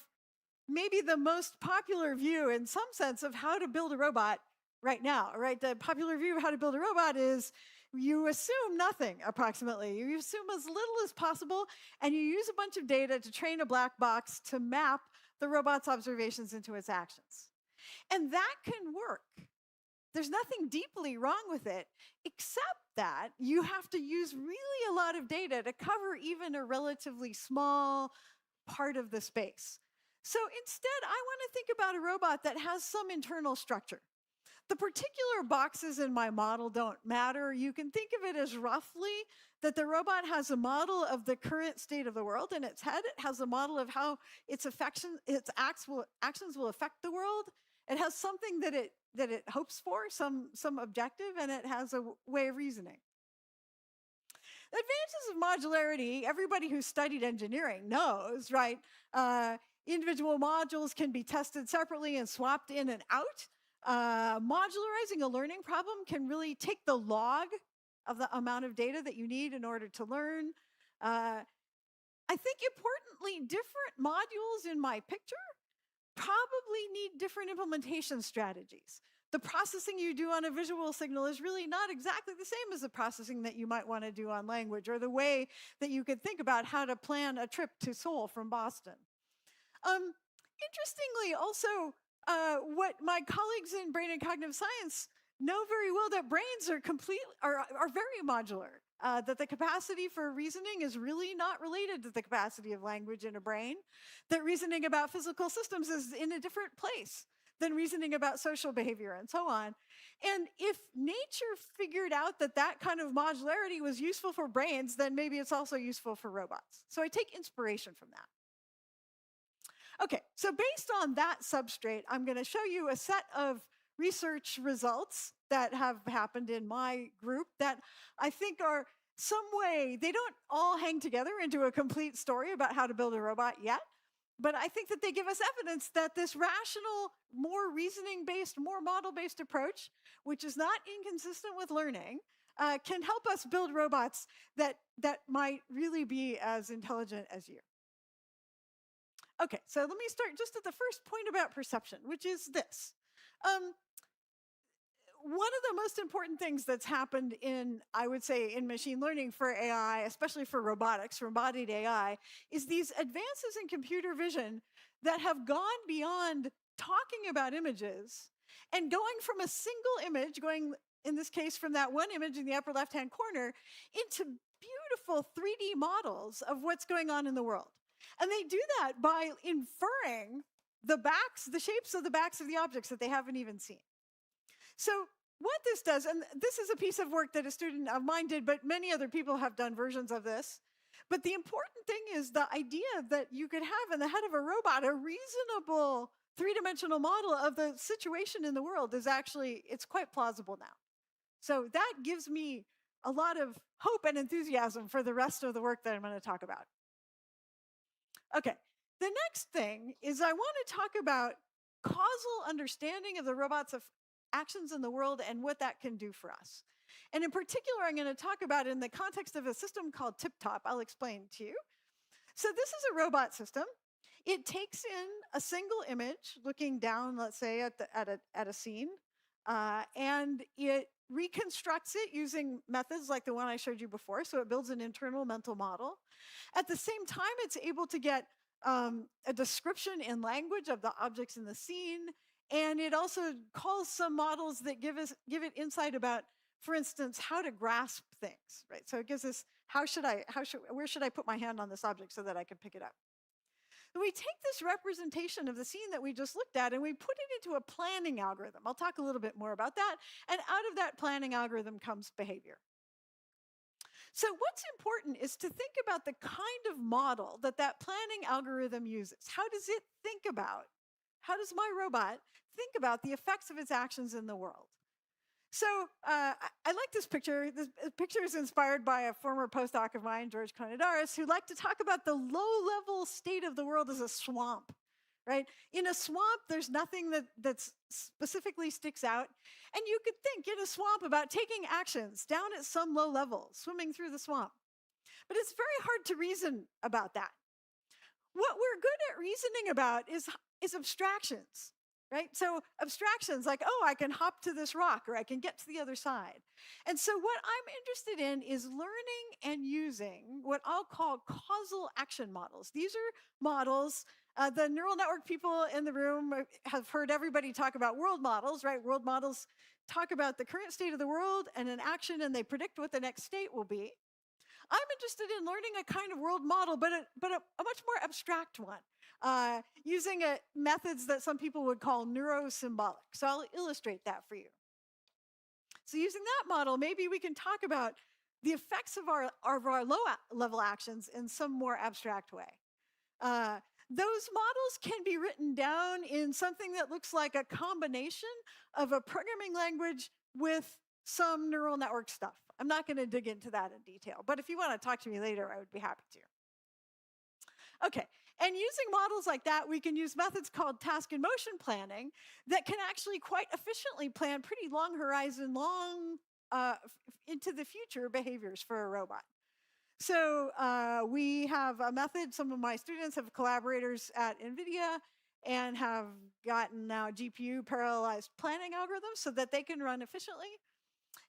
maybe the most popular view in some sense of how to build a robot right now, right? The popular view of how to build a robot is you assume nothing, approximately. You assume as little as possible, and you use a bunch of data to train a black box to map the robot's observations into its actions. And that can work. There's nothing deeply wrong with it, except that you have to use really a lot of data to cover even a relatively small part of the space. So instead, I want to think about a robot that has some internal structure. The particular boxes in my model don't matter. You can think of it as roughly that the robot has a model of the current state of the world in its head. It has a model of how its actions will affect the world. It has something that it hopes for, some objective, and it has a way of reasoning. The advantages of modularity, everybody who's studied engineering knows, right? Individual modules can be tested separately and swapped in and out. Modularizing a learning problem can really take the log of the amount of data that you need in order to learn. I think importantly, different modules in my picture probably need different implementation strategies. The processing you do on a visual signal is really not exactly the same as the processing that you might want to do on language, or the way that you could think about how to plan a trip to Seoul from Boston. Interestingly, also, what my colleagues in brain and cognitive science know very well that brains are very modular, that the capacity for reasoning is really not related to the capacity of language in a brain, that reasoning about physical systems is in a different place than reasoning about social behavior and so on. And if nature figured out that that kind of modularity was useful for brains, then maybe it's also useful for robots. So I take inspiration from that. Okay, so based on that substrate, I'm going to show you a set of research results that have happened in my group that I think are some way, they don't all hang together into a complete story about how to build a robot yet, but I think that they give us evidence that this rational, more reasoning-based, more model-based approach, which is not inconsistent with learning, can help us build robots that might really be as intelligent as you. Okay, so let me start just at the first point about perception, which is this. One of the most important things that's happened in, I would say, in machine learning for AI, especially for robotics, for embodied AI, is these advances in computer vision that have gone beyond talking about images and going from a single image, going, in this case, from that one image in the upper left-hand corner, into beautiful 3D models of what's going on in the world. And they do that by inferring the shapes of the backs of the objects that they haven't even seen. So what this does, and this is a piece of work that a student of mine did, but many other people have done versions of this. But the important thing is the idea that you could have in the head of a robot a reasonable three-dimensional model of the situation in the world is actually, it's quite plausible now. So that gives me a lot of hope and enthusiasm for the rest of the work that I'm going to talk about. Okay, the next thing is I want to talk about causal understanding of the robot's actions in the world and what that can do for us. And in particular, I'm going to talk about it in the context of a system called TipTop. I'll explain to you. So this is a robot system. It takes in a single image looking down, let's say, at a scene, and it reconstructs it using methods like the one I showed you before. So it builds an internal mental model. At the same time, it's able to get a description in language of the objects in the scene. And it also calls some models that give it insight about, for instance, how to grasp things, right? So it gives us, where should I put my hand on this object so that I can pick it up? And we take this representation of the scene that we just looked at and we put it into a planning algorithm. I'll talk a little bit more about that. And out of that planning algorithm comes behavior. So what's important is to think about the kind of model that planning algorithm uses. How does it think about, how does my robot think about the effects of its actions in the world? So I like this picture. This picture is inspired by a former postdoc of mine, George Konadaris, who liked to talk about the low-level state of the world as a swamp, right? In a swamp, there's nothing that specifically sticks out. And you could think in a swamp about taking actions down at some low level, swimming through the swamp. But it's very hard to reason about that. What we're good at reasoning about is abstractions. Right? So abstractions like, oh, I can hop to this rock or I can get to the other side. And so what I'm interested in is learning and using what I'll call causal action models. These are models, the neural network people in the room have heard everybody talk about world models, right? World models talk about the current state of the world and an action and they predict what the next state will be. I'm interested in learning a kind of world model, but a much more abstract one, using methods that some people would call neurosymbolic. So I'll illustrate that for you. So using that model, maybe we can talk about the effects of our low-level actions in some more abstract way. Those models can be written down in something that looks like a combination of a programming language with some neural network stuff. I'm not going to dig into that in detail, but if you want to talk to me later, I would be happy to. Okay, and using models like that, we can use methods called task and motion planning that can actually quite efficiently plan pretty long horizon, into the future behaviors for a robot. So we have a method, some of my students have collaborators at NVIDIA and have gotten now GPU parallelized planning algorithms so that they can run efficiently.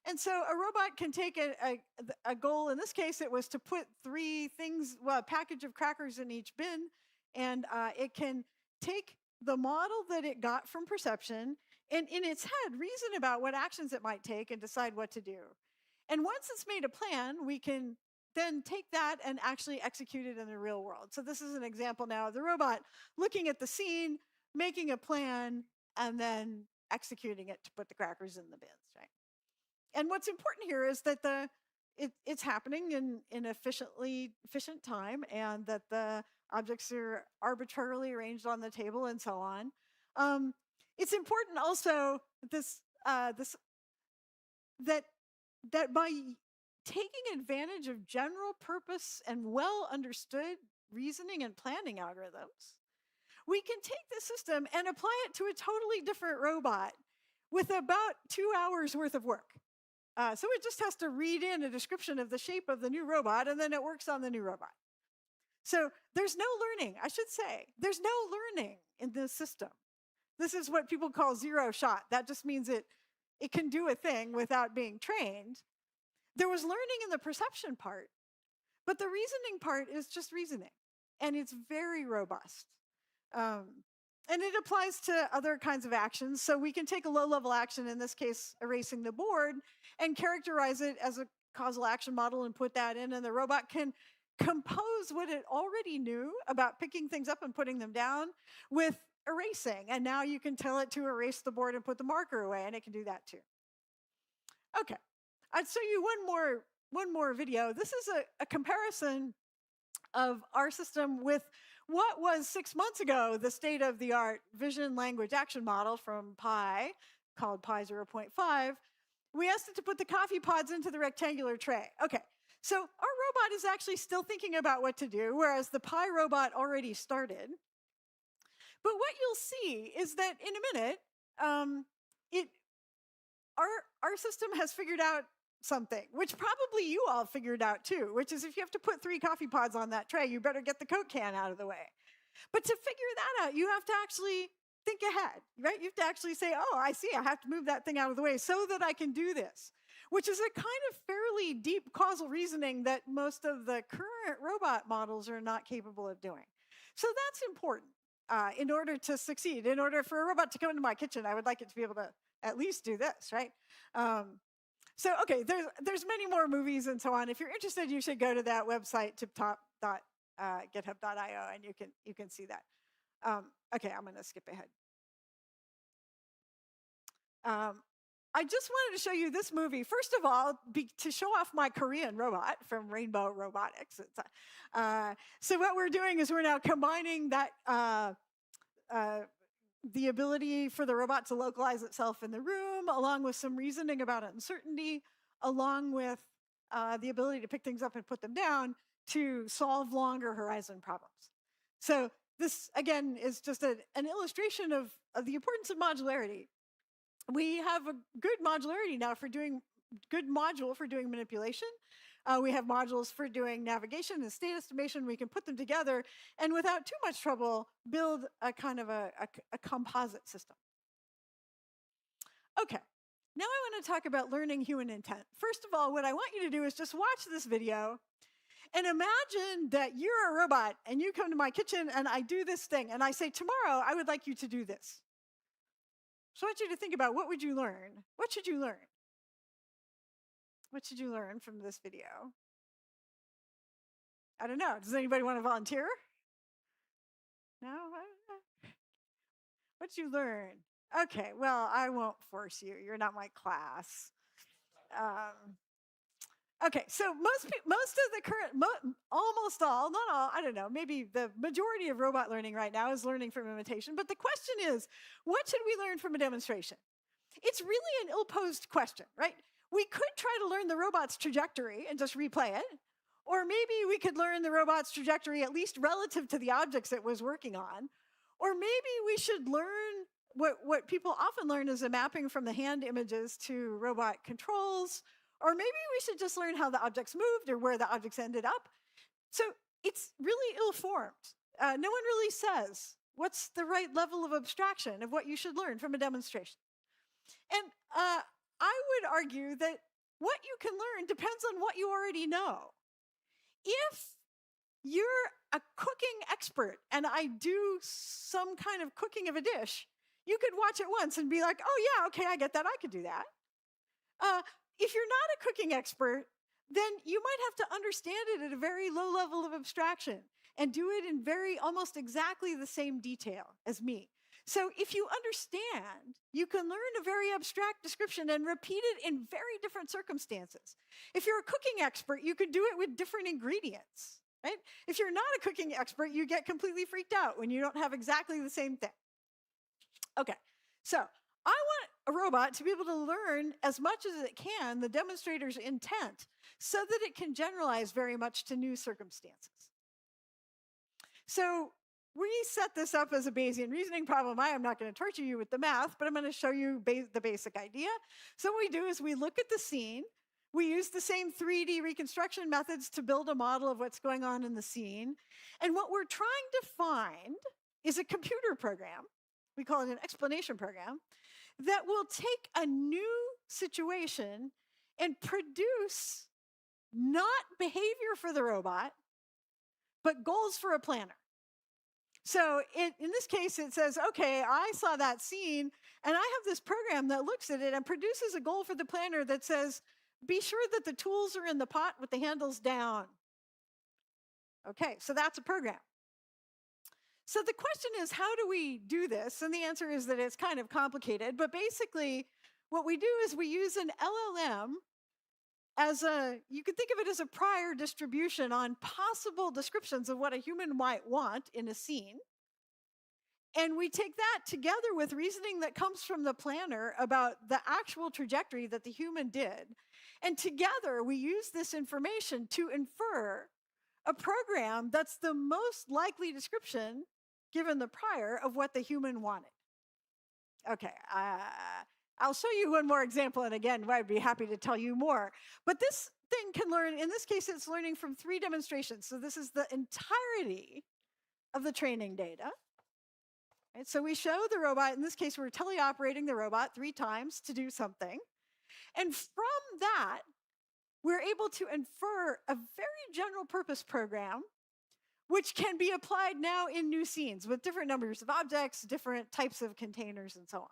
And so a robot can take a goal. In this case, it was to put 3 things, well, a package of crackers in each bin. And it can take the model that it got from perception and in its head reason about what actions it might take and decide what to do. And once it's made a plan, we can then take that and actually execute it in the real world. So this is an example now of the robot looking at the scene, making a plan, and then executing it to put the crackers in the bins, right? And what's important here is that it's happening in efficient time, and that the objects are arbitrarily arranged on the table and so on. It's important also that by taking advantage of general purpose and well understood reasoning and planning algorithms, we can take the system and apply it to a totally different robot with about 2 hours worth of work. So it just has to read in a description of the shape of the new robot, and then it works on the new robot. So there's no learning, I should say. There's no learning in this system. This is what people call zero shot. That just means it can do a thing without being trained. There was learning in the perception part, but the reasoning part is just reasoning, and it's very robust. And it applies to other kinds of actions. So we can take a low-level action, in this case, erasing the board, and characterize it as a causal action model and put that in, and the robot can compose what it already knew about picking things up and putting them down with erasing. And now you can tell it to erase the board and put the marker away, and it can do that too. Okay, I'd show you one more video. This is a comparison of our system with what was 6 months ago the state-of-the-art vision language action model from Pi, called Pi 0.5. We asked it to put the coffee pods into the rectangular tray. Okay, so our robot is actually still thinking about what to do, whereas the Pi robot already started. But what you'll see is that in a minute, our system has figured out something, which probably you all figured out too, which is if you have to put 3 coffee pods on that tray, you better get the Coke can out of the way. But to figure that out, you have to actually think ahead, right? You have to actually say, oh, I see, I have to move that thing out of the way so that I can do this, which is a kind of fairly deep causal reasoning that most of the current robot models are not capable of doing. So that's important in order to succeed. In order for a robot to come into my kitchen, I would like it to be able to at least do this, right? So, okay, there's many more movies and so on. If you're interested, you should go to that website, tiptop.github.io, and you can see that. Okay, I'm going to skip ahead. I just wanted to show you this movie. First of all, to show off my Korean robot from Rainbow Robotics. So what we're doing is we're now combining that the ability for the robot to localize itself in the room, along with some reasoning about uncertainty, along with the ability to pick things up and put them down to solve longer horizon problems. So this, again, is just an illustration of the importance of modularity. We have a good modularity now for doing good module for doing manipulation. We have modules for doing navigation and state estimation. We can put them together and without too much trouble build a kind of a composite system. Okay, now I want to talk about learning human intent. First of all, what I want you to do is just watch this video and imagine that you're a robot and you come to my kitchen and I do this thing and I say, tomorrow I would like you to do this. So I want you to think about, what would you learn? What should you learn? What should you learn from this video? I don't know. Does anybody want to volunteer? No? What did you learn? Okay, well, I won't force you. You're not my class. Okay, so most of the current, almost all, not all, I don't know, maybe the majority of robot learning right now is learning from imitation. But the question is, what should we learn from a demonstration? It's really an ill-posed question, right? We could try to learn the robot's trajectory and just replay it. Or maybe we could learn the robot's trajectory at least relative to the objects it was working on. Or maybe we should learn what people often learn is a mapping from the hand images to robot controls. Or maybe we should just learn how the objects moved or where the objects ended up. So it's really ill-formed. No one really says what's the right level of abstraction of what you should learn from a demonstration. And I would argue that what you can learn depends on what you already know. If you're a cooking expert and I do some kind of cooking of a dish, you could watch it once and be like, oh yeah, okay, I get that, I could do that. If you're not a cooking expert, then you might have to understand it at a very low level of abstraction and do it in almost exactly the same detail as me. So if you understand, you can learn a very abstract description and repeat it in very different circumstances. If you're a cooking expert, you could do it with different ingredients, right? If you're not a cooking expert, you get completely freaked out when you don't have exactly the same thing. Okay, so I want a robot to be able to learn as much as it can the demonstrator's intent so that it can generalize very much to new circumstances. So we set this up as a Bayesian reasoning problem. I am not going to torture you with the math, but I'm going to show you the basic idea. So what we do is we look at the scene. We use the same 3D reconstruction methods to build a model of what's going on in the scene. And what we're trying to find is a computer program, we call it an explanation program, that will take a new situation and produce not behavior for the robot, but goals for a planner. So in this case, it says, okay, I saw that scene, and I have this program that looks at it and produces a goal for the planner that says, be sure that the tools are in the pot with the handles down. Okay, so that's a program. So the question is, how do we do this? And the answer is that it's kind of complicated, but basically what we do is we use an LLM as you could think of it as a prior distribution on possible descriptions of what a human might want in a scene. And we take that together with reasoning that comes from the planner about the actual trajectory that the human did. And together we use this information to infer a program that's the most likely description, given the prior, of what the human wanted. Okay, I'll show you one more example, and again, I'd be happy to tell you more. But this thing can learn, in this case, it's learning from 3 demonstrations. So this is the entirety of the training data. Right, so we show the robot, in this case, we're teleoperating the robot 3 times to do something. And from that, we're able to infer a very general purpose program, which can be applied now in new scenes with different numbers of objects, different types of containers, and so on.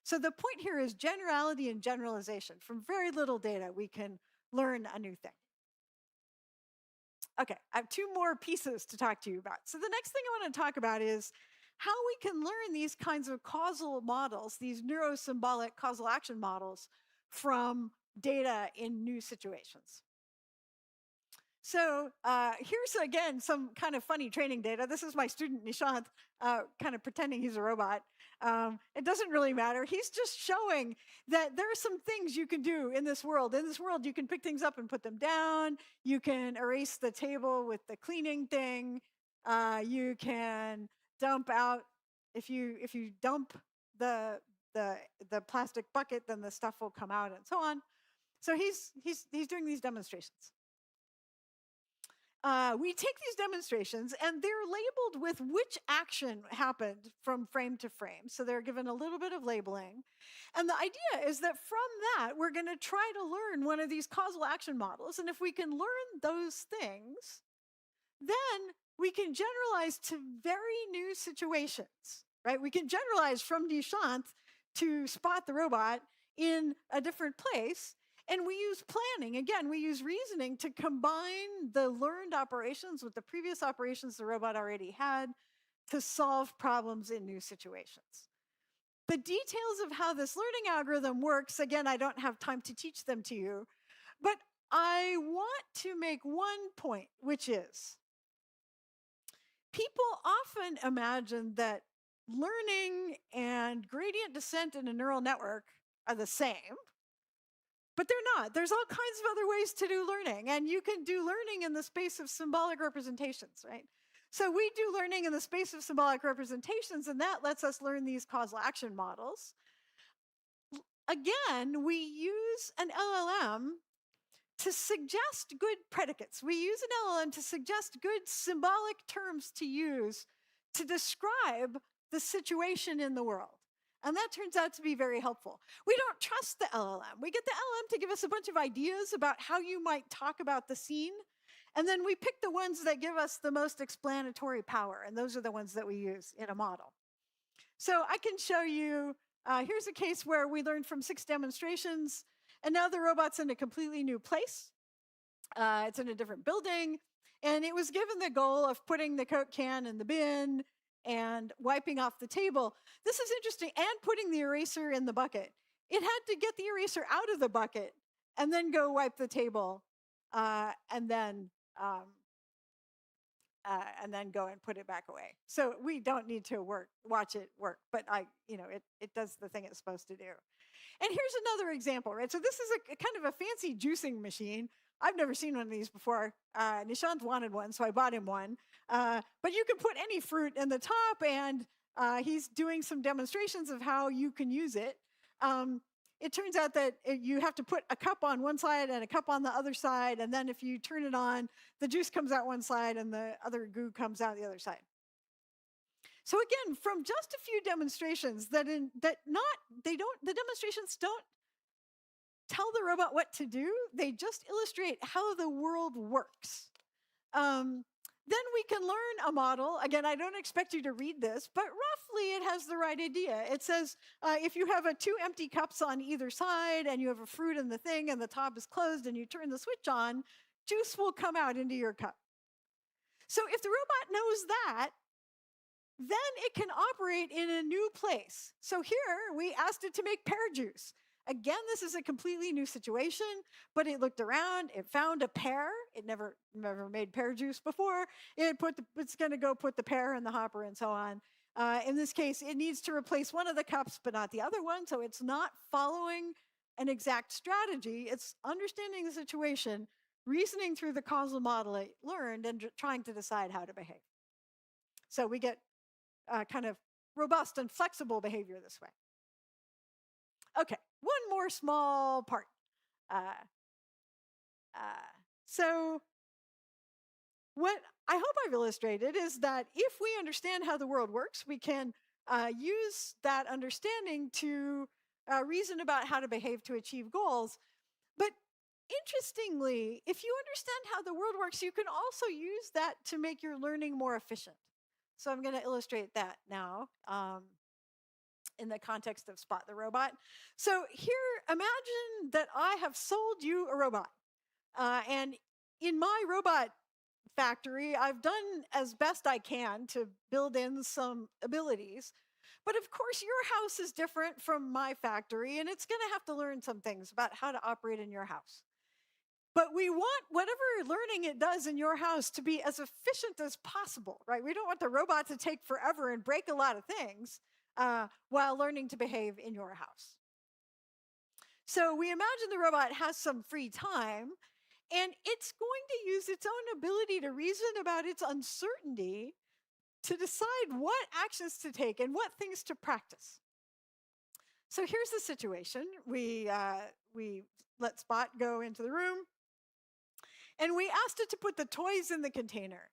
So the point here is generality and generalization. From very little data, we can learn a new thing. Okay, I have 2 more pieces to talk to you about. So the next thing I want to talk about is how we can learn these kinds of causal models, these neurosymbolic causal action models, from data in new situations. So here's, again, some kind of funny training data. This is my student, Nishant, kind of pretending he's a robot. It doesn't really matter. He's just showing that there are some things you can do in this world. In this world, you can pick things up and put them down. You can erase the table with the cleaning thing. You can dump out, if you dump the plastic bucket, then the stuff will come out and so on. So he's doing these demonstrations. We take these demonstrations and they're labeled with which action happened from frame to frame. So they're given a little bit of labeling. And the idea is that from that, we're going to try to learn one of these causal action models. And if we can learn those things, then we can generalize to very new situations, right? We can generalize from Nishant to spot the robot in a different place. And we use planning. Again, we use reasoning to combine the learned operations with the previous operations the robot already had to solve problems in new situations. The details of how this learning algorithm works, again, I don't have time to teach them to you, but I want to make one point, which is people often imagine that learning and gradient descent in a neural network are the same. But they're not. There's all kinds of other ways to do learning, and you can do learning in the space of symbolic representations, right? So we do learning in the space of symbolic representations, and that lets us learn these causal action models. Again, we use an LLM to suggest good predicates. We use an LLM to suggest good symbolic terms to use to describe the situation in the world. And that turns out to be very helpful. We don't trust the LLM. We get the LLM to give us a bunch of ideas about how you might talk about the scene. And then we pick the ones that give us the most explanatory power. And those are the ones that we use in a model. So I can show you, here's a case where we learned from 6 demonstrations, and now the robot's in a completely new place. It's in a different building, and it was given the goal of putting the Coke can in the bin and wiping off the table. This is interesting, and putting the eraser in the bucket. It had to get the eraser out of the bucket and then go wipe the table, and then go and put it back away. So we don't need to watch it work, but it does the thing it's supposed to do. And here's another example, right? So this is a kind of a fancy juicing machine. I've never seen one of these before. Nishant wanted one, so I bought him one. But you can put any fruit in the top, and he's doing some demonstrations of how you can use it. It turns out that you have to put a cup on one side and a cup on the other side, and then if you turn it on, the juice comes out one side and the other goo comes out the other side. So again, from just a few demonstrations, the demonstrations don't tell the robot what to do. They just illustrate how the world works. Then we can learn a model. Again, I don't expect you to read this, but roughly it has the right idea. It says if you have 2 empty cups on either side and you have a fruit in the thing and the top is closed and you turn the switch on, juice will come out into your cup. So if the robot knows that, then it can operate in a new place. So here we asked it to make pear juice. Again, this is a completely new situation, but it looked around, it found a pear. It never made pear juice before. It's going to go put the pear in the hopper and so on. In this case, it needs to replace one of the cups, but not the other one. So it's not following an exact strategy. It's understanding the situation, reasoning through the causal model it learned, and trying to decide how to behave. So we get kind of robust and flexible behavior this way. Okay, one more small part. So what I hope I've illustrated is that if we understand how the world works, we can use that understanding to reason about how to behave to achieve goals. But interestingly, if you understand how the world works, you can also use that to make your learning more efficient. So I'm going to illustrate that now. In the context of Spot the Robot. So here, imagine that I have sold you a robot. And in my robot factory, I've done as best I can to build in some abilities. But of course, your house is different from my factory, and it's going to have to learn some things about how to operate in your house. But we want whatever learning it does in your house to be as efficient as possible, right? We don't want the robot to take forever and break a lot of things while learning to behave in your house. So we imagine the robot has some free time, and it's going to use its own ability to reason about its uncertainty to decide what actions to take and what things to practice. So here's the situation. We let Spot go into the room, and we asked it to put the toys in the container.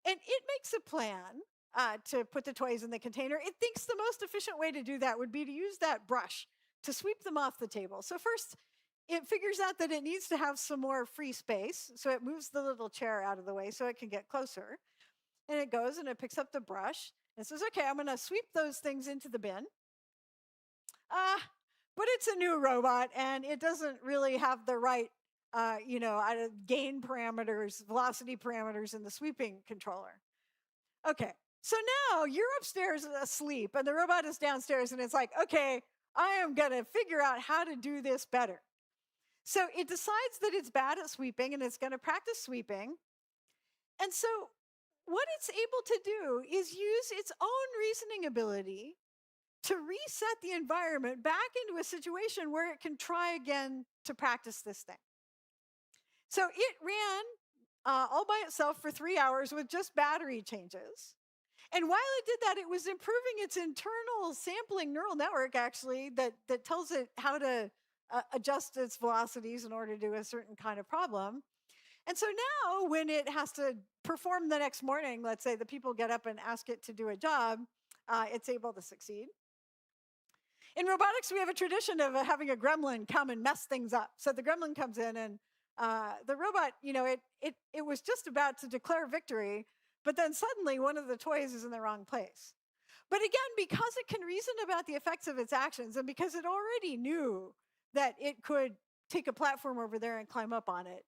And it makes a plan to put the toys in the container. It thinks the most efficient way to do that would be to use that brush to sweep them off the table. So first, it figures out that it needs to have some more free space. So it moves the little chair out of the way so it can get closer. And it goes and it picks up the brush and says, okay, I'm going to sweep those things into the bin. But it's a new robot and it doesn't really have the right gain parameters, velocity parameters in the sweeping controller. Okay. So now you're upstairs asleep and the robot is downstairs and it's like, okay, I am going to figure out how to do this better. So it decides that it's bad at sweeping and it's going to practice sweeping. And so what it's able to do is use its own reasoning ability to reset the environment back into a situation where it can try again to practice this thing. So it ran all by itself for 3 hours with just battery changes. And while it did that, it was improving its internal sampling neural network, actually, that tells it how to adjust its velocities in order to do a certain kind of problem. And so now when it has to perform the next morning, let's say the people get up and ask it to do a job, it's able to succeed. In robotics, we have a tradition of having a gremlin come and mess things up. So the gremlin comes in and the robot, it was just about to declare victory, but then suddenly one of the toys is in the wrong place. But again, because it can reason about the effects of its actions, and because it already knew that it could take a platform over there and climb up on it,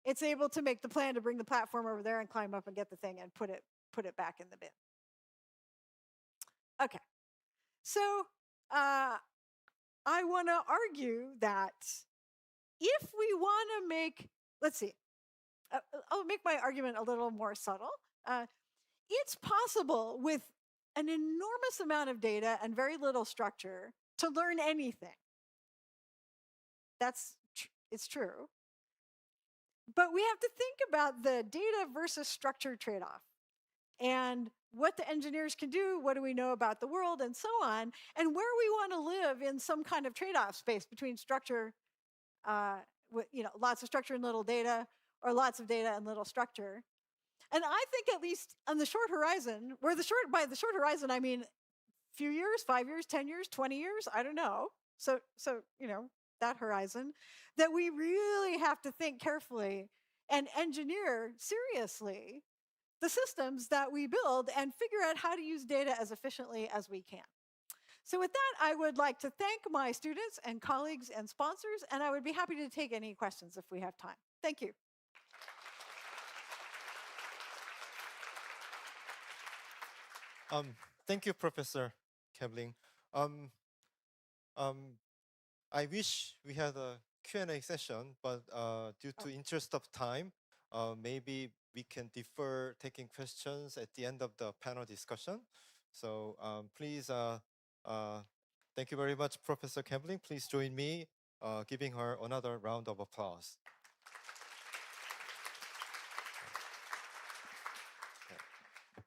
it's able to make the plan to bring the platform over there and climb up and get the thing and put it back in the bin. Okay, so I want to argue that if we want to make, let's see, I'll make my argument a little more subtle. It's possible with an enormous amount of data and very little structure to learn anything. It's true. But we have to think about the data versus structure trade-off and what the engineers can do, what do we know about the world, and so on, and where we want to live in some kind of trade-off space between structure, lots of structure and little data, or lots of data and little structure. And I think at least on the short horizon, by the short horizon, I mean few years, 5 years, 10 years, 20 years, I don't know. So that horizon, that we really have to think carefully and engineer seriously the systems that we build and figure out how to use data as efficiently as we can. So with that, I would like to thank my students and colleagues and sponsors, and I would be happy to take any questions if we have time. Thank you. Thank you, Professor Kaelbling. I wish we had a Q&A session, but due to interest of time, maybe we can defer taking questions at the end of the panel discussion. So please, thank you very much, Professor Kaelbling. Please join me giving her another round of applause.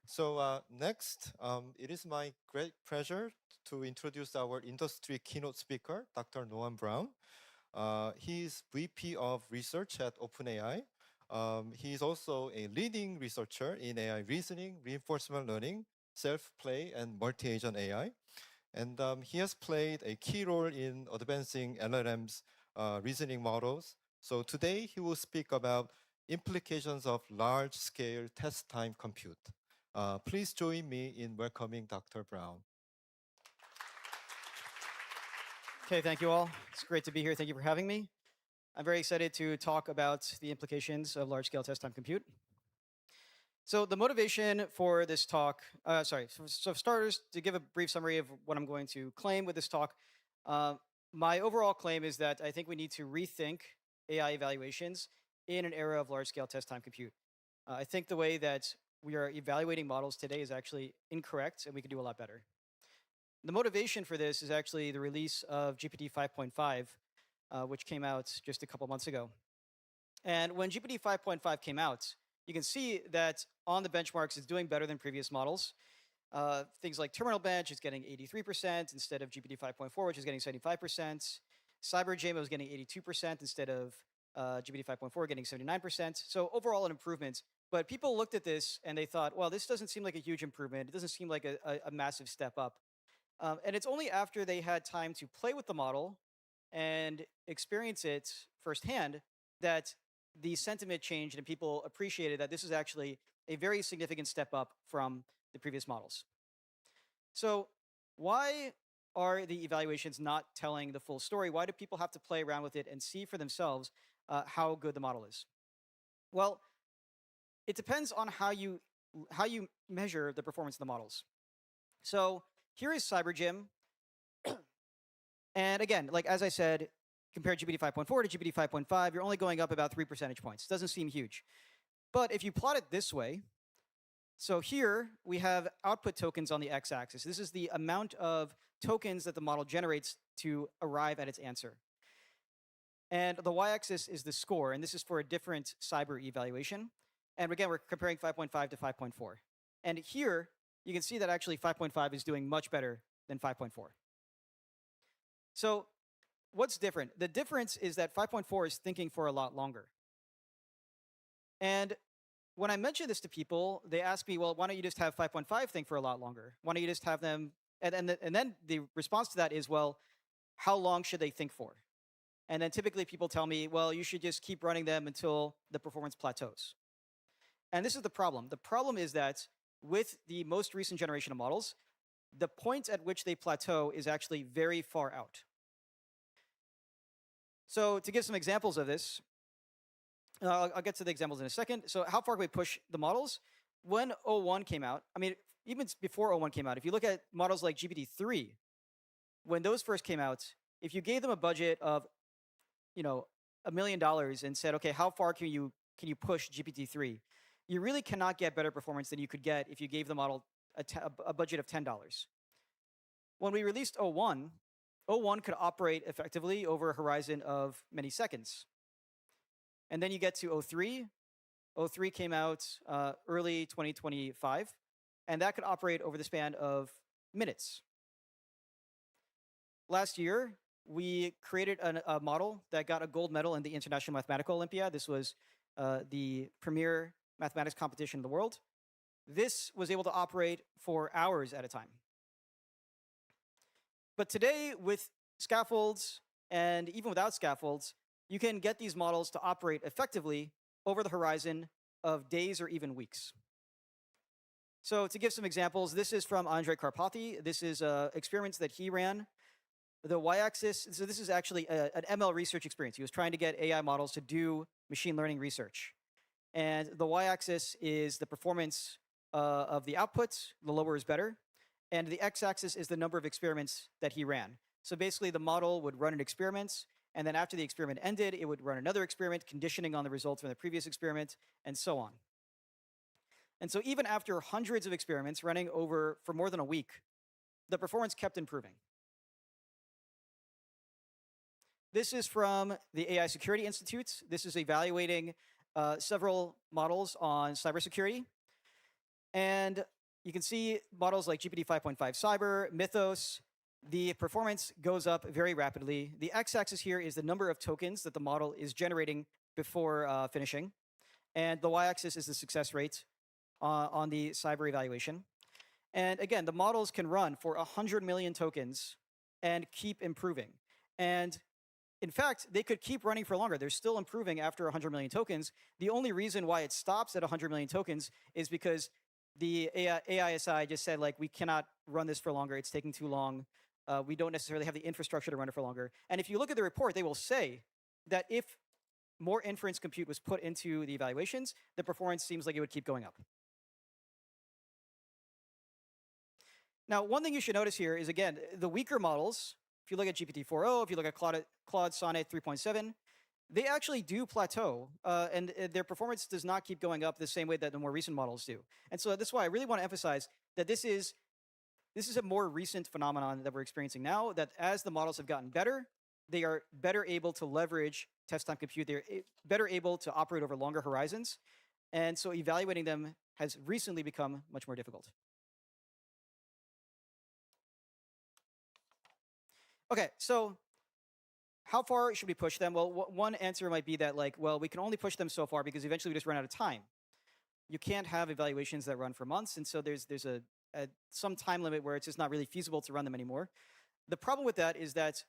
So next, it is my great pleasure to introduce our industry keynote speaker, Dr. Noam Brown. He is VP of Research at OpenAI. He is also a leading researcher in AI reasoning, reinforcement learning, self-play, and multi-agent AI. And he has played a key role in advancing LLM's reasoning models. So today he will speak about implications of large-scale test time compute. Please join me in welcoming Dr. Brown. Okay, thank you all. It's great to be here. Thank you for having me. I'm very excited to talk about the implications of large-scale test time compute. So the motivation for this talk, so for starters, to give a brief summary of what I'm going to claim with this talk, my overall claim is that I think we need to rethink AI evaluations in an era of large-scale test time compute. I think the way that we are evaluating models today is actually incorrect, and we can do a lot better. The motivation for this is actually the release of GPT 5.5, which came out just a couple months ago. And when GPT 5.5 came out, you can see that on the benchmarks, it's doing better than previous models. Things like Terminal Bench is getting 83% instead of GPT 5.4, which is getting 75%. CyberJMO is getting 82% instead of GPT 5.4 getting 79%. So overall an improvement. But people looked at this and they thought, well, this doesn't seem like a huge improvement. It doesn't seem like a massive step up. And it's only after they had time to play with the model and experience it firsthand that the sentiment changed and people appreciated that this is actually a very significant step up from the previous models. So why are the evaluations not telling the full story? Why do people have to play around with it and see for themselves how good the model is? Well, it depends on how you measure the performance of the models. So here is CyberGym. And again, like as I said, compare GPT 5.4 to GPT 5.5, you're only going up about 3 percentage points. Doesn't seem huge. But if you plot it this way, so here we have output tokens on the x-axis. This is the amount of tokens that the model generates to arrive at its answer. And the y-axis is the score, and this is for a different cyber evaluation. And again, we're comparing 5.5 to 5.4. And here, you can see that actually 5.5 is doing much better than 5.4. So what's different? The difference is that 5.4 is thinking for a lot longer. And when I mention this to people, they ask me, well, why don't you just have 5.5 think for a lot longer? Why don't you just have them, and then the response to that is, well, how long should they think for? And then typically people tell me, well, you should just keep running them until the performance plateaus. And this is the problem. The problem is that with the most recent generation of models, the point at which they plateau is actually very far out. So to give some examples of this, I'll get to the examples in a second. So how far can we push the models? When O1 came out, I mean, even before O1 came out, if you look at models like GPT-3, when those first came out, if you gave them a budget of, $1 million and said, okay, how far can you push GPT-3? You really cannot get better performance than you could get if you gave the model a budget of $10. When we released O1, O1 could operate effectively over a horizon of many seconds. And then you get to O3. O3 came out early 2025, and that could operate over the span of minutes. Last year, we created a model that got a gold medal in the International Mathematical Olympiad. This was the premier mathematics competition in the world. This was able to operate for hours at a time. But today, with scaffolds, and even without scaffolds, you can get these models to operate effectively over the horizon of days or even weeks. So to give some examples, this is from Andrei Karpathy. This is experiments that he ran. The y-axis, so this is actually an ML research experience. He was trying to get AI models to do machine learning research. And the y-axis is the performance of the output. The lower is better. And the x-axis is the number of experiments that he ran. So basically, the model would run an experiment, and then after the experiment ended, it would run another experiment, conditioning on the results from the previous experiment, and so on. And so even after hundreds of experiments running over for more than a week, the performance kept improving. This is from the AI Security Institute. This is evaluating several models on cybersecurity. And you can see models like GPT 5.5 Cyber, Mythos. The performance goes up very rapidly. The x-axis here is the number of tokens that the model is generating before finishing. And the y-axis is the success rate on the cyber evaluation. And again, the models can run for 100 million tokens and keep improving. And in fact, they could keep running for longer. They're still improving after 100 million tokens. The only reason why it stops at 100 million tokens is because the AISI just said, like, we cannot run this for longer. It's taking too long. We don't necessarily have the infrastructure to run it for longer. And if you look at the report, they will say that if more inference compute was put into the evaluations, the performance seems like it would keep going up. Now, one thing you should notice here is, again, the weaker models, if you look at GPT-4o, if you look at Claude Sonnet 3.7, they actually do plateau, and their performance does not keep going up the same way that the more recent models do. And so that's why I really want to emphasize that this is a more recent phenomenon that we're experiencing now, that as the models have gotten better, they are better able to leverage test time compute. They're better able to operate over longer horizons. And so evaluating them has recently become much more difficult. Okay, so how far should we push them? Well, one answer might be that, like, well, we can only push them so far because eventually we just run out of time. You can't have evaluations that run for months, and so there's some time limit where it's just not really feasible to run them anymore. The problem with that is that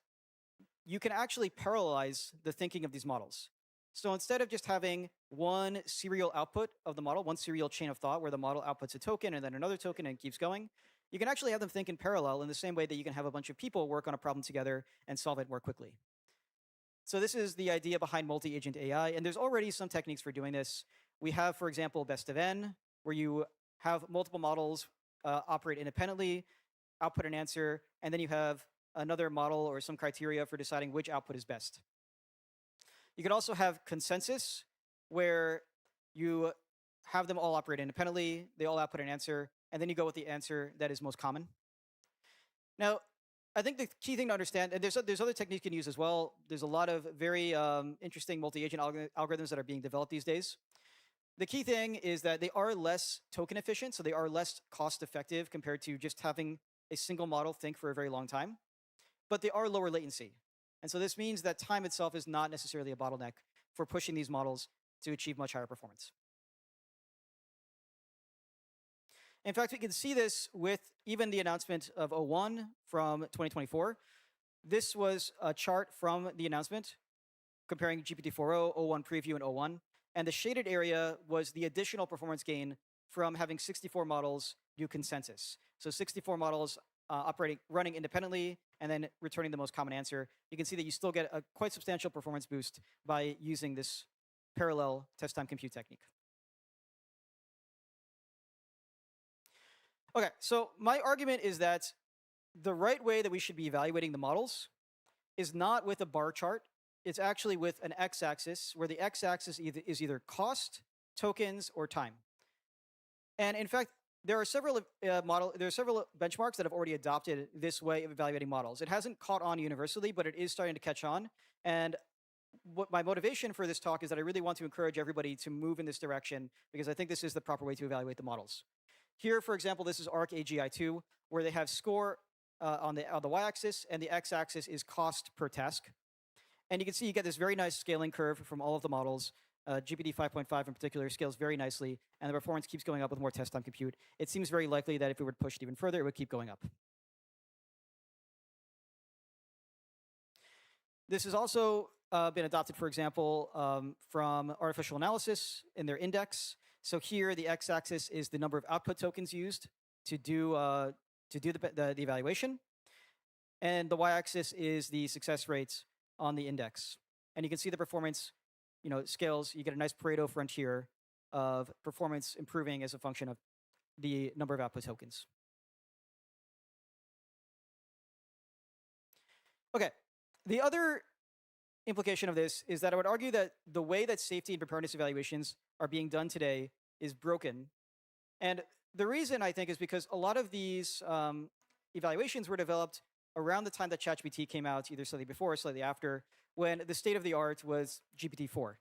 you can actually parallelize the thinking of these models. So instead of just having one serial output of the model, one serial chain of thought where the model outputs a token and then another token and keeps going, you can actually have them think in parallel in the same way that you can have a bunch of people work on a problem together and solve it more quickly. So this is the idea behind multi-agent AI, and there's already some techniques for doing this. We have, for example, best of n, where you have multiple models operate independently, output an answer, and then you have another model or some criteria for deciding which output is best. You could also have consensus, where you have them all operate independently, they all output an answer, and then you go with the answer that is most common. Now, I think the key thing to understand, and there's other techniques you can use as well. There's a lot of very interesting multi-agent algorithms that are being developed these days. The key thing is that they are less token efficient, so they are less cost effective compared to just having a single model think for a very long time. But they are lower latency. And so this means that time itself is not necessarily a bottleneck for pushing these models to achieve much higher performance. In fact, we can see this with even the announcement of O1 from 2024. This was a chart from the announcement comparing GPT-4o, O1 preview, and O1. And the shaded area was the additional performance gain from having 64 models do consensus. So 64 models running independently, and then returning the most common answer, you can see that you still get a quite substantial performance boost by using this parallel test time compute technique. Okay, so my argument is that the right way that we should be evaluating the models is not with a bar chart. It's actually with an x-axis, where the x-axis is either cost, tokens, or time. And in fact, there are several benchmarks that have already adopted this way of evaluating models. It hasn't caught on universally, but it is starting to catch on. And what my motivation for this talk is that I really want to encourage everybody to move in this direction, because I think this is the proper way to evaluate the models. Here, for example, this is ARC AGI2, where they have score on the y-axis, and the x-axis is cost per task. And you can see you get this very nice scaling curve from all of the models. GPT 5.5 in particular scales very nicely, and the performance keeps going up with more test time compute. It seems very likely that if we were to push it even further, it would keep going up. This has also been adopted, for example, from artificial analysis in their index. So here, the x-axis is the number of output tokens used to do the evaluation, and the y-axis is the success rates on the index. And you can see the performance, scales. You get a nice Pareto frontier of performance improving as a function of the number of output tokens. Okay, the other implication of this is that I would argue that the way that safety and preparedness evaluations are being done today is broken. And the reason, I think, is because a lot of these evaluations were developed around the time that ChatGPT came out, either slightly before or slightly after, when the state of the art was GPT-4.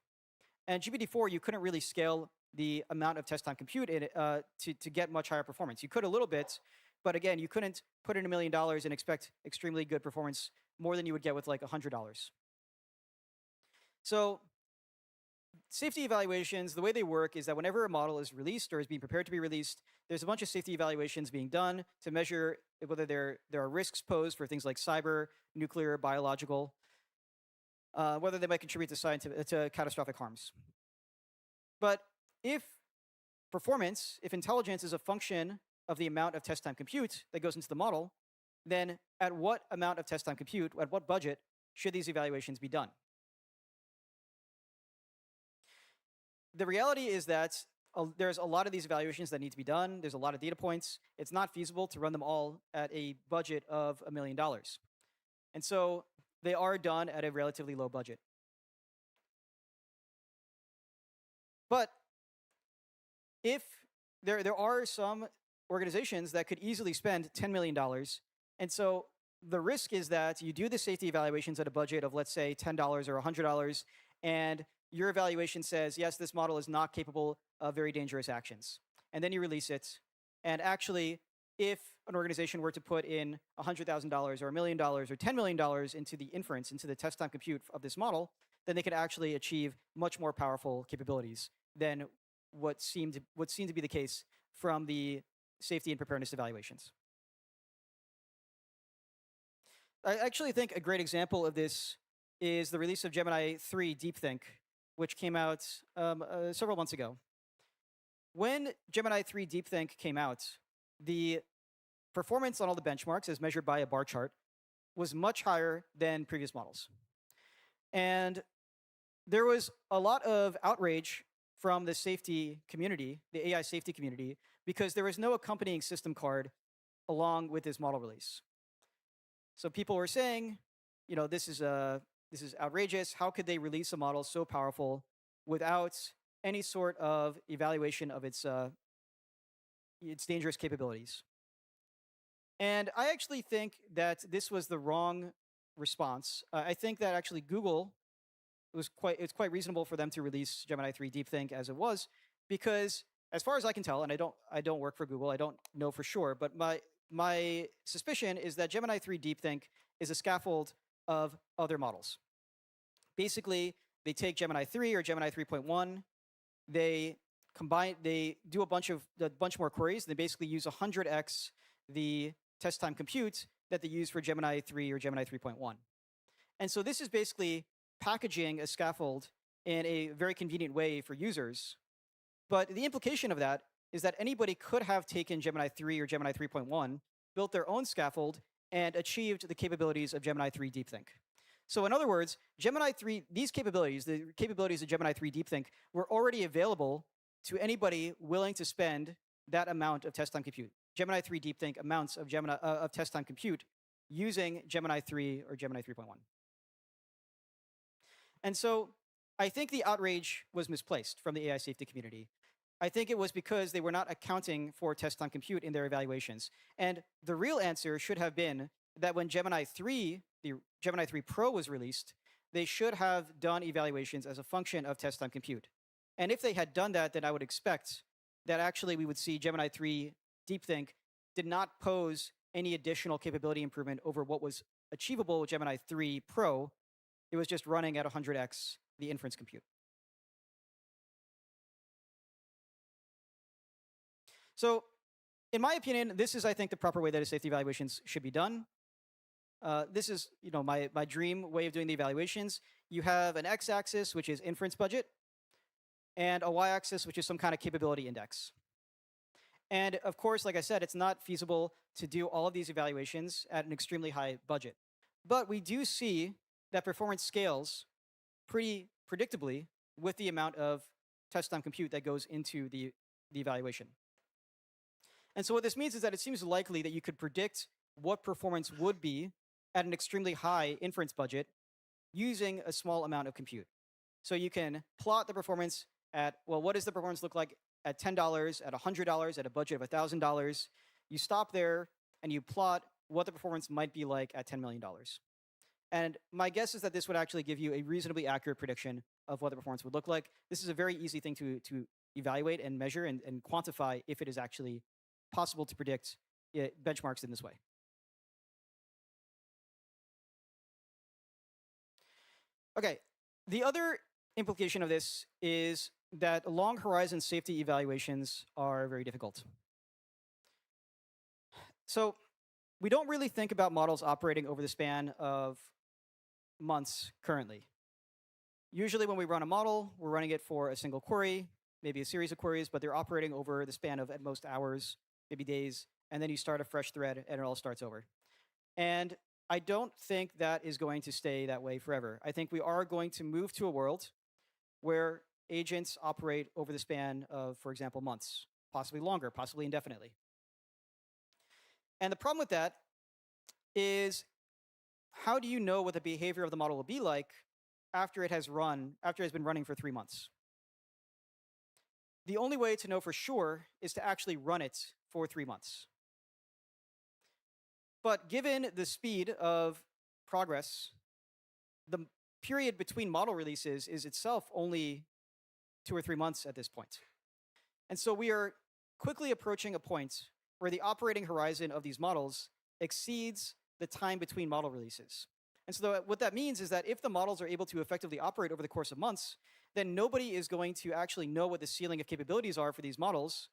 And GPT-4, you couldn't really scale the amount of test time compute in it, to get much higher performance. You could a little bit, but again, you couldn't put in $1 million and expect extremely good performance, more than you would get with like $100. So safety evaluations, the way they work is that whenever a model is released or is being prepared to be released, there's a bunch of safety evaluations being done to measure whether there are risks posed for things like cyber, nuclear, biological, whether they might contribute to catastrophic harms. But if intelligence is a function of the amount of test time compute that goes into the model, then at what amount of test time compute, at what budget, should these evaluations be done? The reality is that there's a lot of these evaluations that need to be done. There's a lot of data points. It's not feasible to run them all at a budget of $1 million. And so they are done at a relatively low budget. But if there are some organizations that could easily spend $10 million, and so the risk is that you do the safety evaluations at a budget of, let's say, $10 or $100, and your evaluation says, yes, this model is not capable of very dangerous actions. And then you release it. And actually, if an organization were to put in $100,000 or $1 million or $10 million into the inference, into the test time compute of this model, then they could actually achieve much more powerful capabilities than what seemed to be the case from the safety and preparedness evaluations. I actually think a great example of this is the release of Gemini 3 DeepThink, which came out several months ago. When Gemini 3 DeepThink came out, the performance on all the benchmarks, as measured by a bar chart, was much higher than previous models. And there was a lot of outrage from the safety community, the AI safety community, because there was no accompanying system card along with this model release. So people were saying, this is outrageous. How could they release a model so powerful without any sort of evaluation of its dangerous capabilities? And I actually think that this was the wrong response. I think that actually Google, it's quite reasonable for them to release Gemini 3 DeepThink as it was, because as far as I can tell, and I don't work for Google, I don't know for sure, but my suspicion is that Gemini 3 DeepThink is a scaffold of other models. Basically, they take Gemini 3 or Gemini 3.1, they do a bunch more queries, and they basically use 100x the test time compute that they use for Gemini 3 or Gemini 3.1. And so this is basically packaging a scaffold in a very convenient way for users. But the implication of that is that anybody could have taken Gemini 3 or Gemini 3.1 built their own scaffold and achieved the capabilities of Gemini 3 DeepThink. So in other words, Gemini 3, these capabilities, the capabilities of Gemini 3 DeepThink, were already available to anybody willing to spend that amount of test time compute. Gemini 3 DeepThink amounts of of test time compute using Gemini 3 or Gemini 3.1. And so I think the outrage was misplaced from the AI safety community. I think it was because they were not accounting for test time compute in their evaluations. And the real answer should have been that when Gemini 3, the Gemini 3 Pro was released, they should have done evaluations as a function of test time compute. And if they had done that, then I would expect that actually we would see Gemini 3 DeepThink did not pose any additional capability improvement over what was achievable with Gemini 3 Pro. It was just running at 100x the inference compute. So in my opinion, this is, I think, the proper way that safety evaluations should be done. This is, my dream way of doing the evaluations. You have an x-axis, which is inference budget, and a y-axis, which is some kind of capability index. And of course, like I said, it's not feasible to do all of these evaluations at an extremely high budget. But we do see that performance scales pretty predictably with the amount of test time compute that goes into the evaluation. And so what this means is that it seems likely that you could predict what performance would be at an extremely high inference budget using a small amount of compute. So you can plot the performance at, well, what does the performance look like at $10, at $100, at a budget of $1,000? You stop there and you plot what the performance might be like at $10 million. And my guess is that this would actually give you a reasonably accurate prediction of what the performance would look like. This is a very easy thing to evaluate and measure and quantify if it is actually possible to predict benchmarks in this way. Okay, the other implication of this is that long horizon safety evaluations are very difficult. So we don't really think about models operating over the span of months currently. Usually when we run a model, we're running it for a single query, maybe a series of queries, but they're operating over the span of at most hours, maybe days, and then you start a fresh thread and it all starts over. And I don't think that is going to stay that way forever. I think we are going to move to a world where agents operate over the span of, for example, months, possibly longer, possibly indefinitely. And the problem with that is, how do you know what the behavior of the model will be like after it has been running for 3 months? The only way to know for sure is to actually run it for 3 months. But given the speed of progress, the period between model releases is itself only 2 or 3 months at this point. And so we are quickly approaching a point where the operating horizon of these models exceeds the time between model releases. And so what that means is that if the models are able to effectively operate over the course of months, then nobody is going to actually know what the ceiling of capabilities are for these models,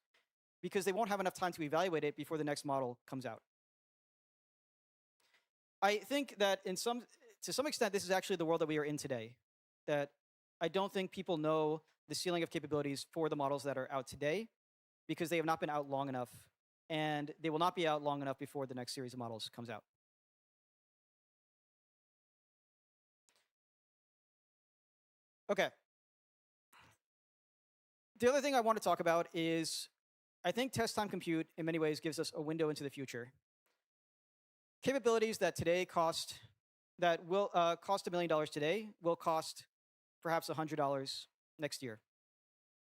because they won't have enough time to evaluate it before the next model comes out. I think that to some extent, this is actually the world that we are in today. That I don't think people know the ceiling of capabilities for the models that are out today, because they have not been out long enough, and they will not be out long enough before the next series of models comes out. Okay. The other thing I want to talk about is, I think test time compute in many ways gives us a window into the future. Capabilities that today will cost $1 million today will cost perhaps $100 next year.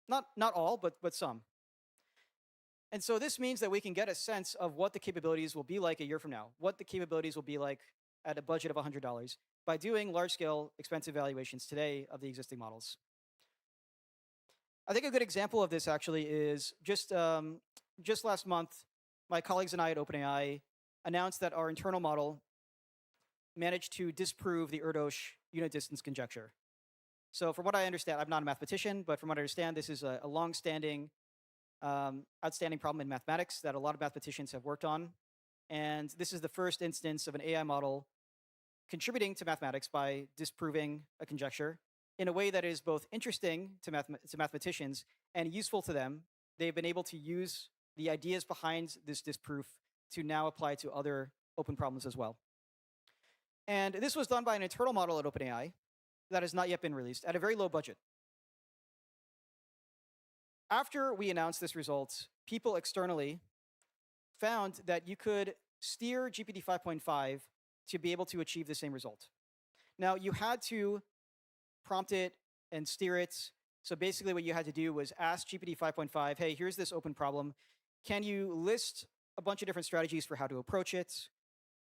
Not all, but some. And so this means that we can get a sense of what the capabilities will be like a year from now, what the capabilities will be like at a budget of $100 by doing large-scale expensive evaluations today of the existing models. I think a good example of this actually is just last month, my colleagues and I at OpenAI announced that our internal model managed to disprove the Erdos unit distance conjecture. So from what I understand, I'm not a mathematician, but from what I understand, this is a long-standing, outstanding problem in mathematics that a lot of mathematicians have worked on. And this is the first instance of an AI model contributing to mathematics by disproving a conjecture in a way that is both interesting to mathematicians and useful to them. They've been able to use the ideas behind this disproof to now apply to other open problems as well. And this was done by an internal model at OpenAI that has not yet been released at a very low budget. After we announced this result, people externally found that you could steer GPT 5.5 to be able to achieve the same result. Now, you had to prompt it and steer it. So basically what you had to do was ask GPT 5.5, hey, here's this open problem. Can you list a bunch of different strategies for how to approach it?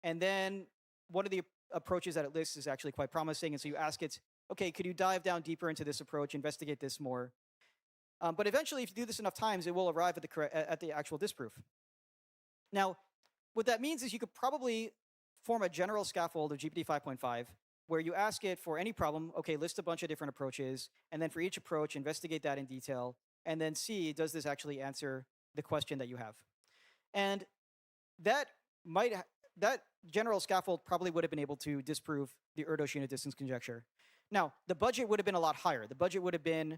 And then one of the approaches that it lists is actually quite promising. And so you ask it, okay, could you dive down deeper into this approach, investigate this more? But eventually, if you do this enough times, it will arrive at the actual disproof. Now, what that means is you could probably form a general scaffold of GPT 5.5 where you ask it for any problem, okay, list a bunch of different approaches, and then for each approach, investigate that in detail, and then see, does this actually answer the question that you have? And that general scaffold probably would have been able to disprove the Erdos unit distance conjecture. Now, the budget would have been a lot higher. The budget would have been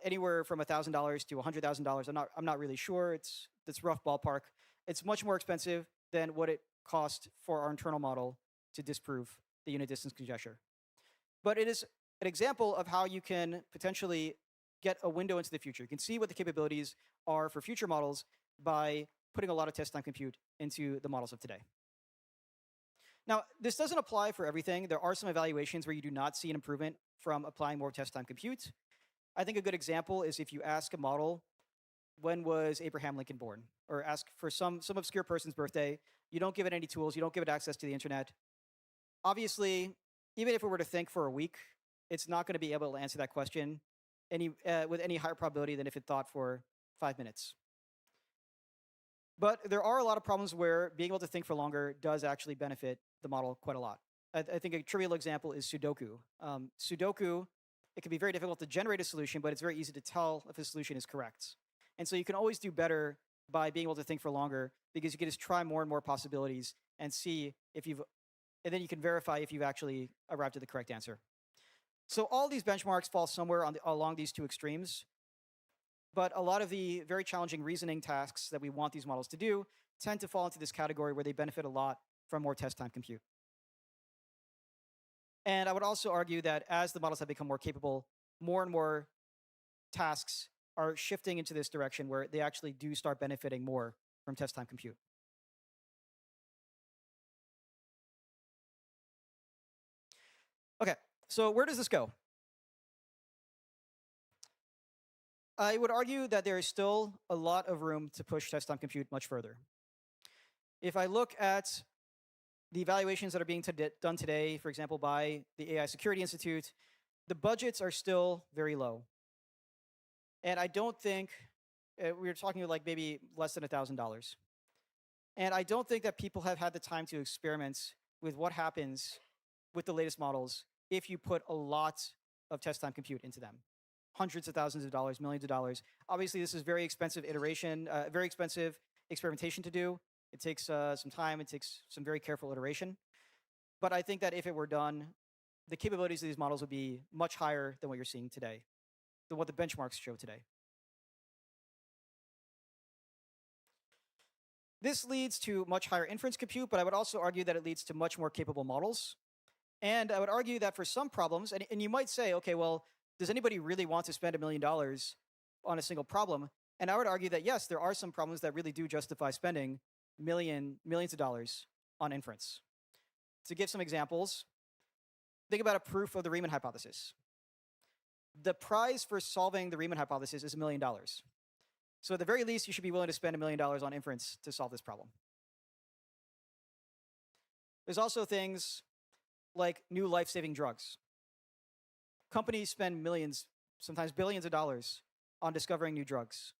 anywhere from $1,000 to $100,000. I'm not really sure. It's rough ballpark. It's much more expensive than what it cost for our internal model to disprove the unit distance conjecture. But it is an example of how you can potentially get a window into the future. You can see what the capabilities are for future models by putting a lot of test time compute into the models of today. Now, this doesn't apply for everything. There are some evaluations where you do not see an improvement from applying more test time compute. I think a good example is if you ask a model, when was Abraham Lincoln born? Or ask for some obscure person's birthday. You don't give it any tools. You don't give it access to the internet. Obviously, even if it were to think for a week, it's not going to be able to answer that question with any higher probability than if it thought for 5 minutes. But there are a lot of problems where being able to think for longer does actually benefit the model quite a lot. I think a trivial example is Sudoku. Sudoku, it can be very difficult to generate a solution, but it's very easy to tell if a solution is correct. And so you can always do better by being able to think for longer because you can just try more and more possibilities and see if and then you can verify if you've actually arrived at the correct answer. So all these benchmarks fall somewhere along these two extremes. But a lot of the very challenging reasoning tasks that we want these models to do tend to fall into this category where they benefit a lot from more test time compute. And I would also argue that as the models have become more capable, more and more tasks are shifting into this direction where they actually do start benefiting more from test time compute. Okay, so where does this go? I would argue that there is still a lot of room to push test time compute much further. If I look at the evaluations that are being done today, for example, by the AI Security Institute, the budgets are still very low. And I don't think, we're talking like maybe less than $1,000. And I don't think that people have had the time to experiment with what happens with the latest models if you put a lot of test time compute into them. Hundreds of thousands of dollars, millions of dollars. Obviously, this is very expensive very expensive experimentation to do. It takes some time. It takes some very careful iteration. But I think that if it were done, the capabilities of these models would be much higher than what you're seeing today, than what the benchmarks show today. This leads to much higher inference compute, but I would also argue that it leads to much more capable models. And I would argue that for some problems, and you might say, okay, well, does anybody really want to spend $1 million on a single problem? And I would argue that yes, there are some problems that really do justify spending millions of dollars on inference. To give some examples, think about a proof of the Riemann hypothesis. The prize for solving the Riemann hypothesis is $1 million. So at the very least, you should be willing to spend $1 million on inference to solve this problem. There's also things like new life-saving drugs. Companies spend millions, sometimes billions of dollars on discovering new drugs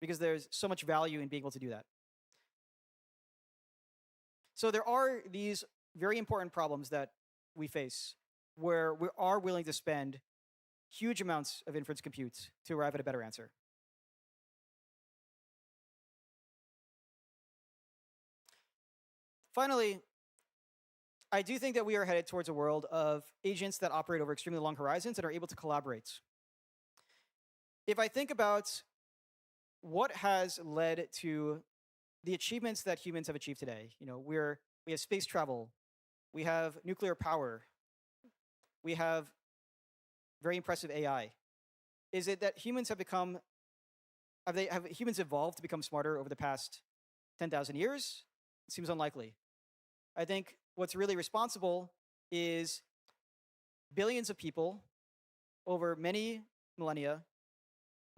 because there's so much value in being able to do that. So there are these very important problems that we face where we are willing to spend huge amounts of inference compute to arrive at a better answer. Finally, I do think that we are headed towards a world of agents that operate over extremely long horizons and are able to collaborate. If I think about what has led to the achievements that humans have achieved today, we have space travel, we have nuclear power, we have very impressive AI. Is it that humans have humans evolved to become smarter over the past 10,000 years? It seems unlikely. I think what's really responsible is billions of people over many millennia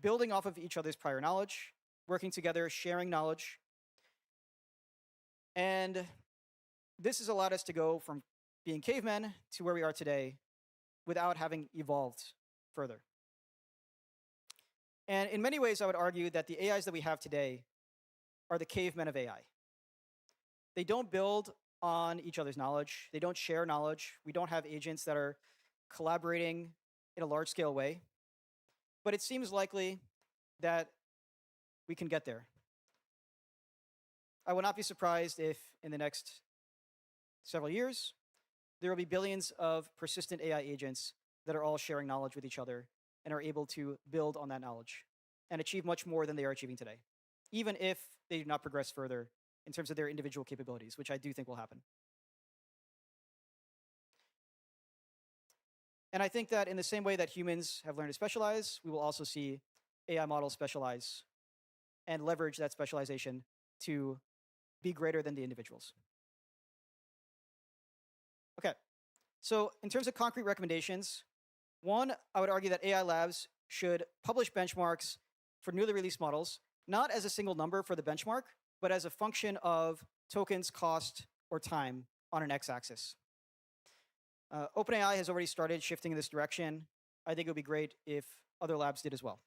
building off of each other's prior knowledge, working together, sharing knowledge. And this has allowed us to go from being cavemen to where we are today without having evolved further. And in many ways, I would argue that the AIs that we have today are the cavemen of AI. They don't build on each other's knowledge. They don't share knowledge. We don't have agents that are collaborating in a large-scale way. But it seems likely that we can get there. I would not be surprised if in the next several years, there will be billions of persistent AI agents that are all sharing knowledge with each other and are able to build on that knowledge and achieve much more than they are achieving today, even if they do not progress further in terms of their individual capabilities, which I do think will happen. And I think that in the same way that humans have learned to specialize, we will also see AI models specialize and leverage that specialization to be greater than the individuals. Okay, so in terms of concrete recommendations, one, I would argue that AI labs should publish benchmarks for newly released models, not as a single number for the benchmark, but as a function of tokens, cost, or time on an x-axis. OpenAI has already started shifting in this direction. I think it would be great if other labs did as well.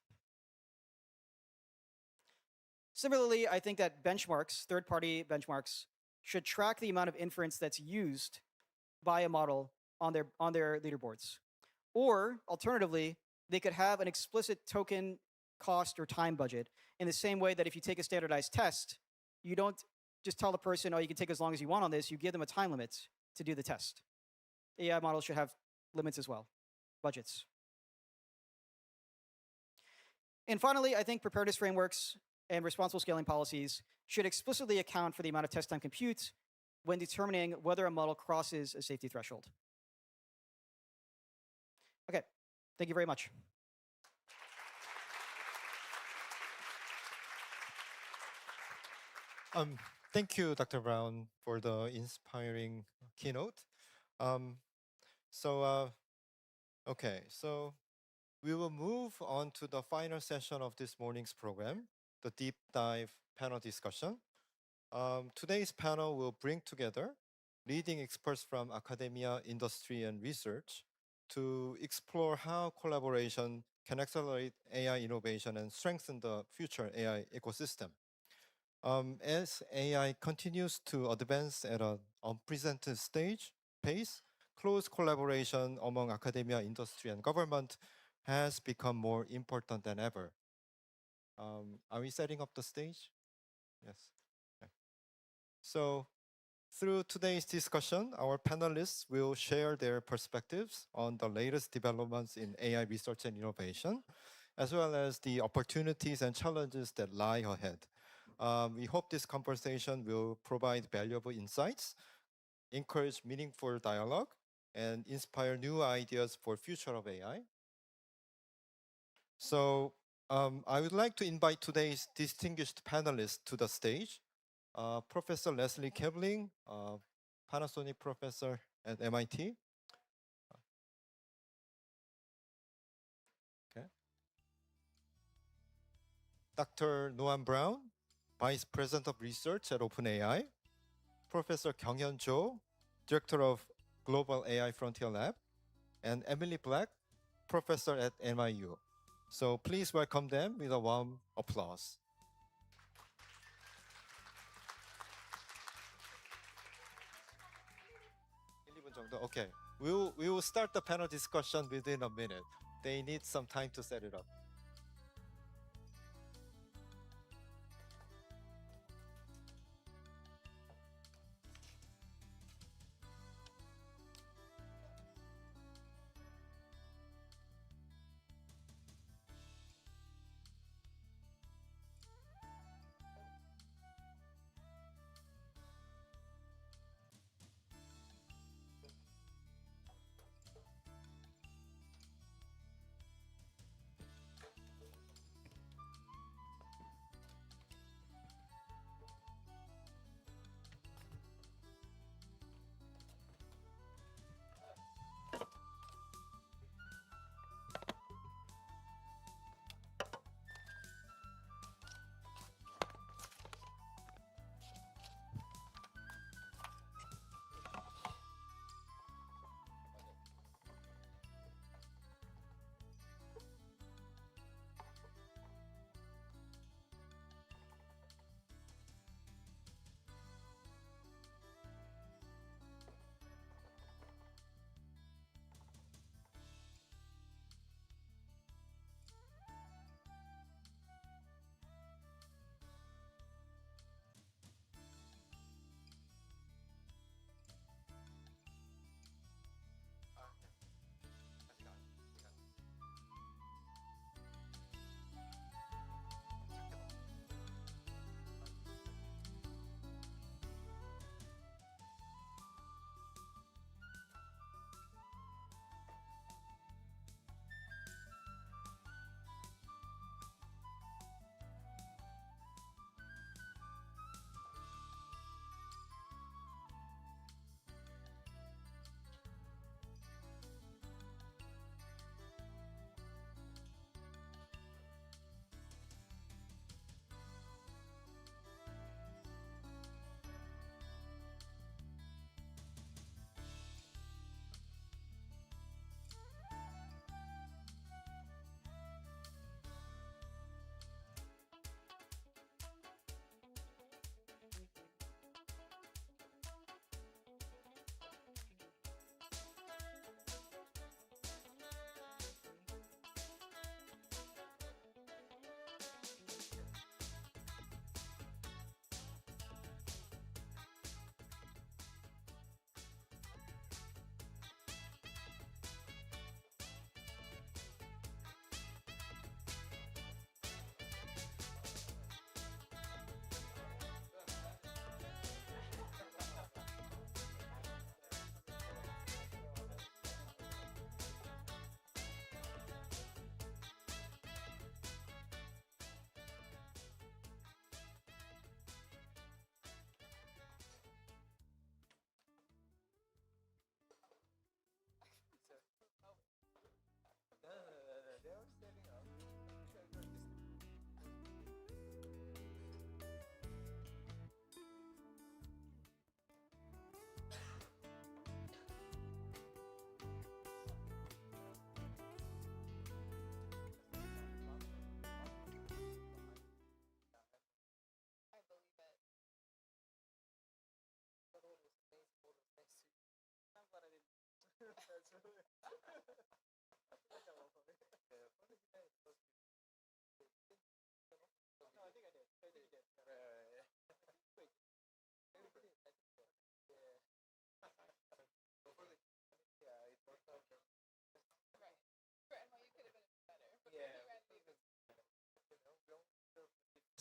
Similarly, I think that benchmarks, third-party benchmarks, should track the amount of inference that's used by a model on their leaderboards. Or, alternatively, they could have an explicit token cost or time budget in the same way that if you take a standardized test, you don't just tell the person, oh, you can take as long as you want on this, you give them a time limit to do the test. AI models should have limits as well, budgets. And finally, I think preparedness frameworks and responsible scaling policies should explicitly account for the amount of test time compute when determining whether a model crosses a safety threshold. Okay, thank you very much. Thank you, Dr. Brown, for the inspiring keynote. Okay, so we will move on to the final session of this morning's program, the deep dive panel discussion. Today's panel will bring together leading experts from academia, industry, and research to explore how collaboration can accelerate AI innovation and strengthen the future AI ecosystem. As AI continues to advance at an unprecedented pace, close collaboration among academia, industry, and government has become more important than ever. Are we setting up the stage? Yes. Okay. So, through today's discussion, our panelists will share their perspectives on the latest developments in AI research and innovation, as well as the opportunities and challenges that lie ahead. We hope this conversation will provide valuable insights, encourage meaningful dialogue, and inspire new ideas for future of AI. So I would like to invite today's distinguished panelists to the stage. Professor Leslie Kaelbling, Panasonic professor at MIT. Okay. Dr. Noam Brown, Vice President of Research at OpenAI. Professor Kyunghyun Jo, Director of Global AI Frontier Lab. And Emily Black, Professor at NYU. So please welcome them with a warm applause. Okay, we will start the panel discussion within a minute. They need some time to set it up.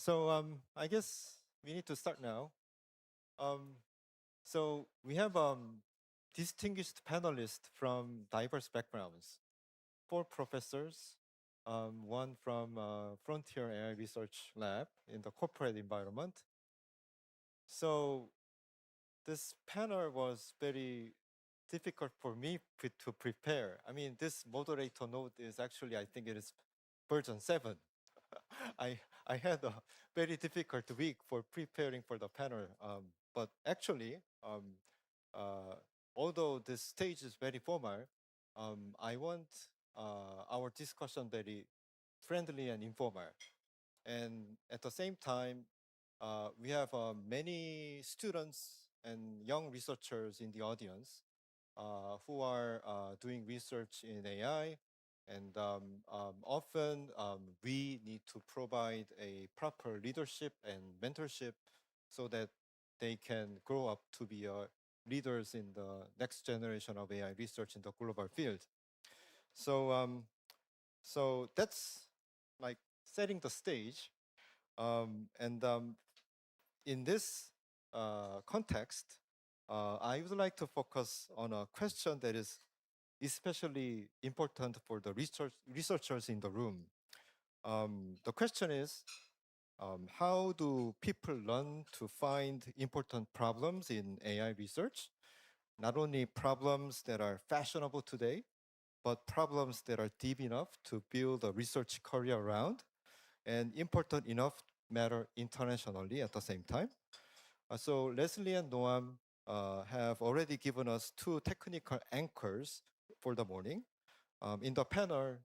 So I guess we need to start now. So we have distinguished panelists from diverse backgrounds. 4 professors, one from Frontier AI Research Lab in the corporate environment. So this panel was very difficult for me to prepare. I mean, this moderator note is actually, I think it is version 7. I had a very difficult week for preparing for the panel, but actually, although this stage is very formal, I want our discussion very friendly and informal. And at the same time, we have many students and young researchers in the audience who are doing research in AI. And often we need to provide a proper leadership and mentorship so that they can grow up to be leaders in the next generation of AI research in the global field. So, so that's like setting the stage. And in this context, I would like to focus on a question that is especially important for the researchers in the room. The question is, how do people learn to find important problems in AI research? Not only problems that are fashionable today, but problems that are deep enough to build a research career around and important enough to matter internationally at the same time. So Leslie and Noam have already given us 2 technical anchors for the morning. In the panel,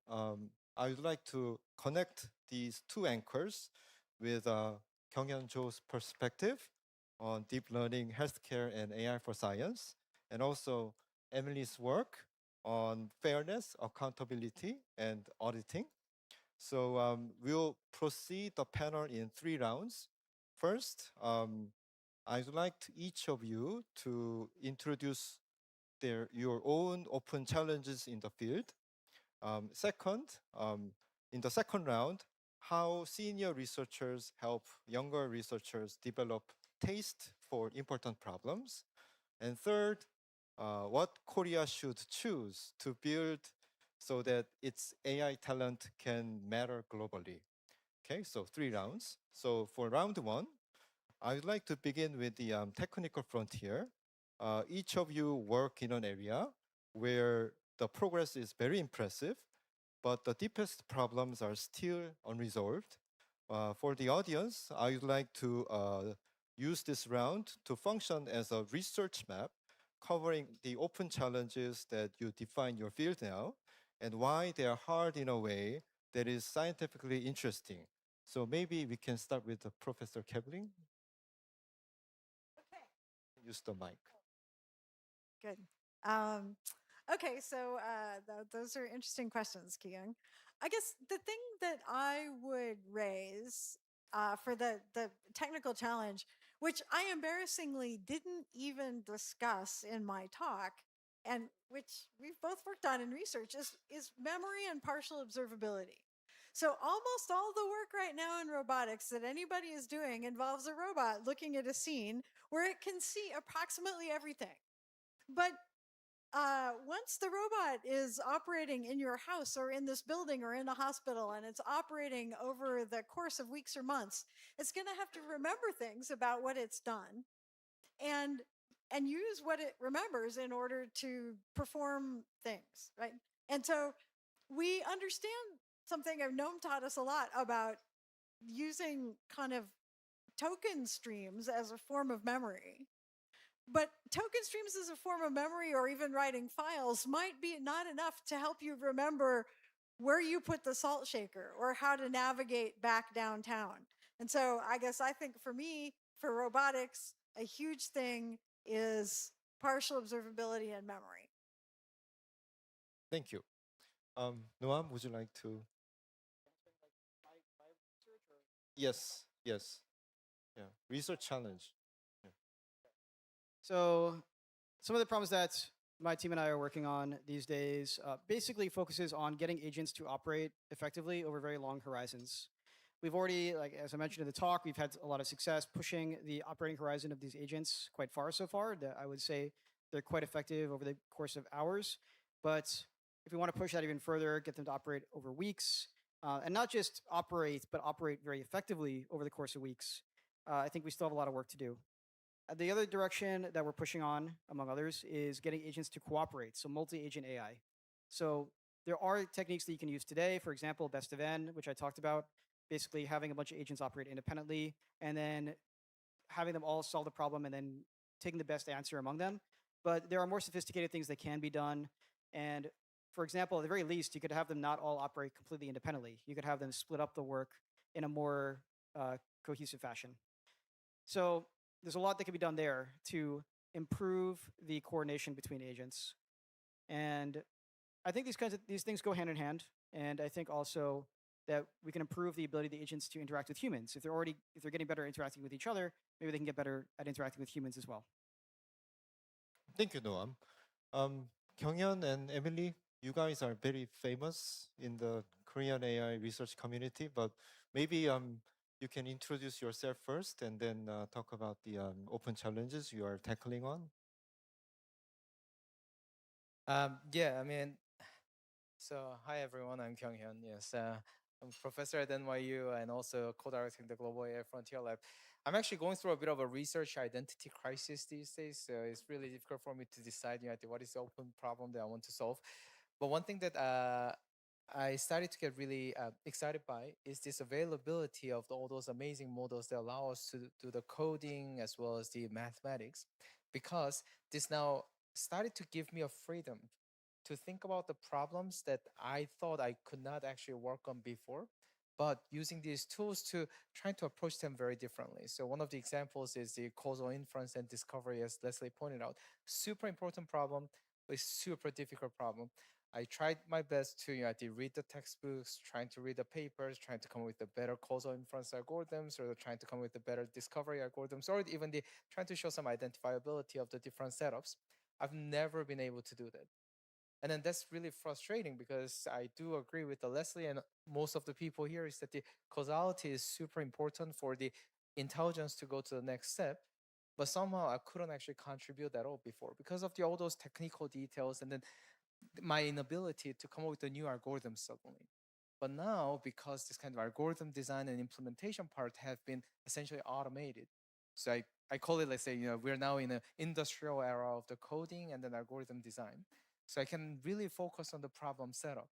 I would like to connect these 2 anchors with Kyunghyun Cho's perspective on deep learning, healthcare, and AI for science, and also Emily's work on fairness, accountability, and auditing. So we'll proceed the panel in 3 rounds. First, I would like each of you to introduce your own open challenges in the field. Second, in the second round, how senior researchers help younger researchers develop taste for important problems. And third, what Korea should choose to build so that its AI talent can matter globally. Okay, so 3 rounds. So for round 1, I would like to begin with the technical frontier. Each of you work in an area where the progress is very impressive, but the deepest problems are still unresolved. For the audience, I would like to use this round to function as a research map covering the open challenges that you define your field now and why they are hard in a way that is scientifically interesting. So maybe we can start with Professor Kaelbling. Okay. Use the mic. Good. Okay, so those are interesting questions, Kyung. I guess the thing that I would raise for the technical challenge, which I embarrassingly didn't even discuss in my talk, and which we've both worked on in research, is memory and partial observability. So almost all the work right now in robotics that anybody is doing involves a robot looking at a scene where it can see approximately everything. But once the robot is operating in your house or in this building or in a hospital and it's operating over the course of weeks or months, it's going to have to remember things about what it's done and use what it remembers in order to perform things, right? And so we understand something Noam taught us a lot about using kind of token streams as a form of memory. But token streams as a form of memory or even writing files might be not enough to help you remember where you put the salt shaker or how to navigate back downtown. And so I guess I think for me, for robotics, a huge thing is partial observability and memory. Thank you. Noam, would you like to? Yes, yes. Yeah, research challenge. Yeah. So some of the problems that my team and I are working on these days basically focuses on getting agents to operate effectively over very long horizons. we've already, like as I mentioned in the talk, we've had a lot of success pushing the operating horizon of these agents quite far so far. That I would say they're quite effective over the course of hours. But if we want to push that even further, get them to operate over weeks, and not just operate, but operate very effectively over the course of weeks, I think we still have a lot of work to do. The other direction that we're pushing on, among others, is getting agents to cooperate, so multi-agent AI. So there are techniques that you can use today, for example, best of n, which I talked about, basically having a bunch of agents operate independently, and then having them all solve the problem and then taking the best answer among them. But there are more sophisticated things that can be done. And for example, at the very least, you could have them not all operate completely independently. You could have them split up the work in a more cohesive fashion. So there's a lot that can be done there to improve the coordination between agents. And I think these things go hand in hand. And I think also that we can improve the ability of the agents to interact with humans. If they're getting better at interacting with each other, maybe they can get better at interacting with humans as well. Thank you, Noam. Kyunghyun and Emily, you guys are very famous in the Korean AI research community, but maybe you can introduce yourself first and then talk about the open challenges you are tackling on. Yeah, I mean, so hi everyone, I'm Kyunghyun. Yes, I'm a professor at NYU and also co-directing the Global AI Frontier Lab. I'm actually going through a bit of a research identity crisis these days, so it's really difficult for me to decide, what is the open problem that I want to solve. But one thing that I started to get really excited by is this availability of all those amazing models that allow us to do the coding as well as the mathematics, because this now started to give me a freedom to think about the problems that I thought I could not actually work on before, but using these tools to try to approach them very differently. So one of the examples is the causal inference and discovery, as Leslie pointed out. Super important problem, but super difficult problem. I tried my best to read the textbooks, trying to read the papers, trying to come up with the better causal inference algorithms, or trying to come up with the better discovery algorithms, or even trying to show some identifiability of the different setups. I've never been able to do that. And then that's really frustrating, because I do agree with Leslie and most of the people here is that the causality is super important for the intelligence to go to the next step. But somehow I couldn't actually contribute at all before because of all those technical details and then my inability to come up with a new algorithm suddenly. But now, because this kind of algorithm design and implementation part have been essentially automated, so I call it, let's say, we're now in an industrial era of the coding and then algorithm design. So I can really focus on the problem setup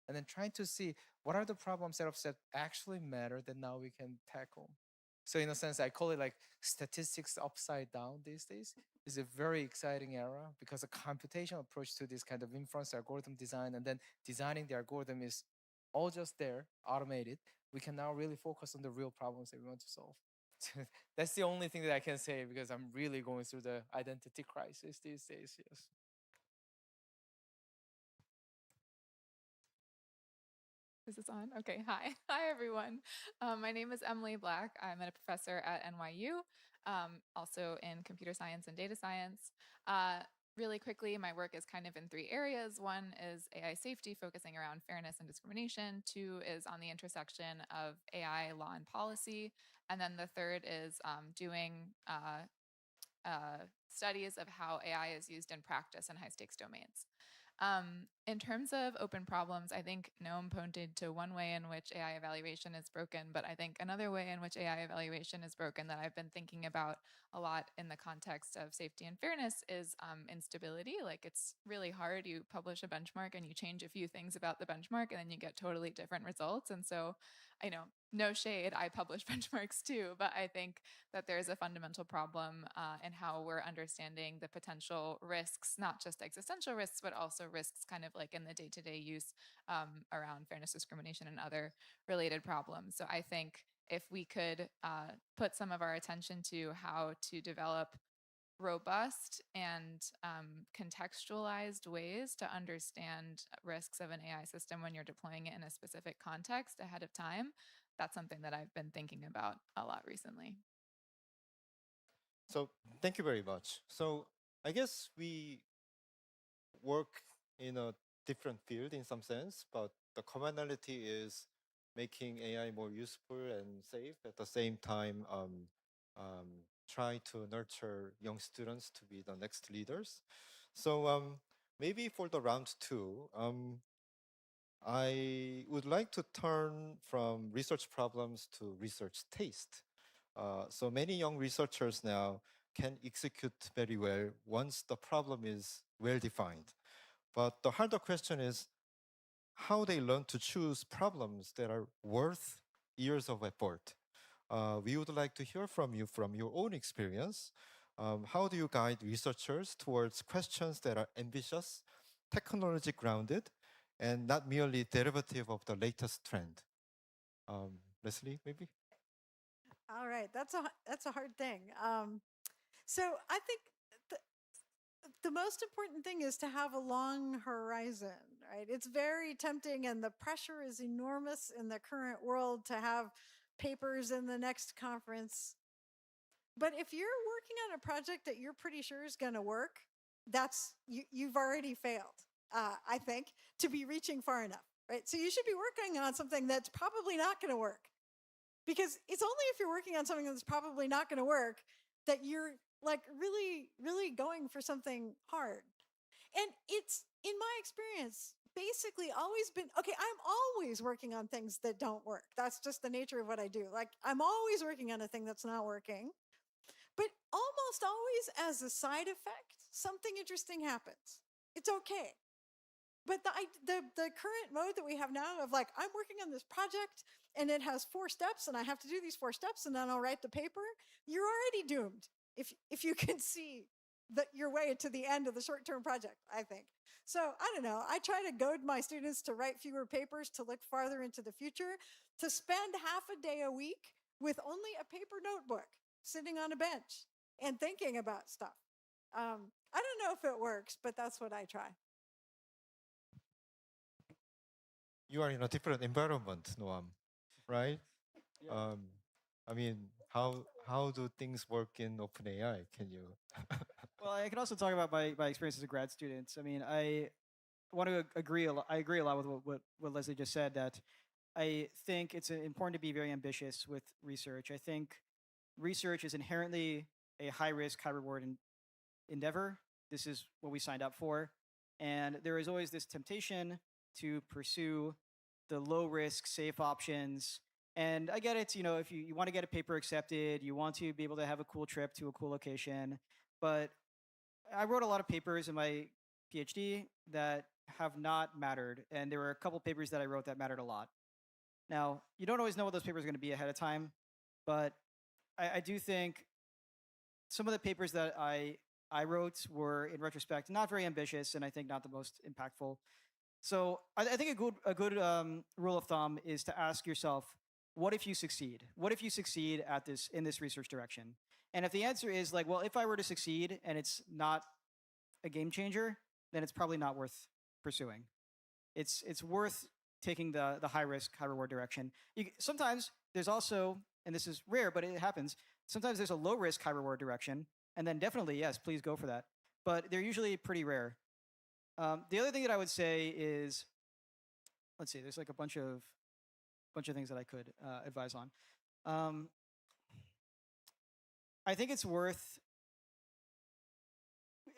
and then trying to see what are the problem setups that actually matter that now we can tackle. So in a sense, I call it like statistics upside down these days. It's a very exciting era because a computational approach to this kind of inference algorithm design and then designing the algorithm is all just there, automated. We can now really focus on the real problems that we want to solve. That's the only thing that I can say because I'm really going through the identity crisis these days, yes. Is this on? Okay, hi. Hi, everyone. My name is Emily Black. I'm a professor at NYU, also in computer science and data science. Really quickly, my work is kind of in three areas. One is AI safety, focusing around fairness and discrimination. Two is on the intersection of AI law and policy. And then the third is doing studies of how AI is used in practice in high stakes domains. In terms of open problems, I think Noam pointed to one way in which AI evaluation is broken, but I think another way in which AI evaluation is broken that I've been thinking about a lot in the context of safety and fairness is instability. Like, it's really hard. You publish a benchmark and you change a few things about the benchmark and then you get totally different results. And so, no shade, I publish benchmarks too, but I think that there's a fundamental problem in how we're understanding the potential risks, not just existential risks, but also risks kind of like in the day-to-day use around fairness, discrimination, and other related problems. So I think if we could put some of our attention to how to develop robust and contextualized ways to understand risks of an AI system when you're deploying it in a specific context ahead of time, that's something that I've been thinking about a lot recently. So thank you very much. So I guess we work in a different field in some sense, but the commonality is making AI more useful and safe. At the same time, try to nurture young students to be the next leaders. So maybe for the round two, I would like to turn from research problems to research taste. So many young researchers now can execute very well once the problem is well defined. But the harder question is how they learn to choose problems that are worth years of effort. We would like to hear from you from your own experience. How do you guide researchers towards questions that are ambitious, technology grounded, and not merely derivative of the latest trend? Leslie, maybe? All right, that's a hard thing. So I think the most important thing is to have a long horizon, right? It's very tempting, and the pressure is enormous in the current world to have papers in the next conference. But if you're working on a project that you're pretty sure is going to work, you've already failed, I think, to be reaching far enough, right? So you should be working on something that's probably not going to work, because it's only if you're working on something that's probably not going to work that you're like really, really going for something hard. And it's, in my experience, basically always been, okay, I'm always working on things that don't work. That's just the nature of what I do. Like, I'm always working on a thing that's not working. But almost always as a side effect, something interesting happens. It's okay. But the current mode that we have now of like, I'm working on this project and it has 4 steps and I have to do these 4 steps and then I'll write the paper, you're already doomed if you can see your way to the end of the short-term project, I think. So I don't know, I try to goad my students to write fewer papers, to look farther into the future, to spend half a day a week with only a paper notebook, sitting on a bench and thinking about stuff. I don't know if it works, but that's what I try. You are in a different environment, Noam, right? Yeah. I mean, how do things work in OpenAI? Can you? Well, I can also talk about my experience as a grad student. I mean, I want to agree. I agree a lot with what Leslie just said. That I think it's important to be very ambitious with research. I think research is inherently a high risk, high reward endeavor. This is what we signed up for, and there is always this temptation to pursue the low risk, safe options. And I get it, you know, if you want to get a paper accepted, you want to be able to have a cool trip to a cool location. But I wrote a lot of papers in my PhD that have not mattered. And there were a couple papers that I wrote that mattered a lot. Now, you don't always know what those papers are going to be ahead of time, but I do think some of the papers that I wrote were, in retrospect, not very ambitious and I think not the most impactful. So I think a good rule of thumb is to ask yourself, what if you succeed? What if you succeed in this research direction? And if the answer is like, well, if I were to succeed and it's not a game changer, then it's probably not worth pursuing. It's worth taking the high risk, high reward direction. Sometimes there's also, and this is rare, but it happens, sometimes there's a low risk, high reward direction. And then definitely, yes, please go for that. But they're usually pretty rare. The other thing that I would say is, let's see, there's like a bunch of things that I could advise on. I think it's worth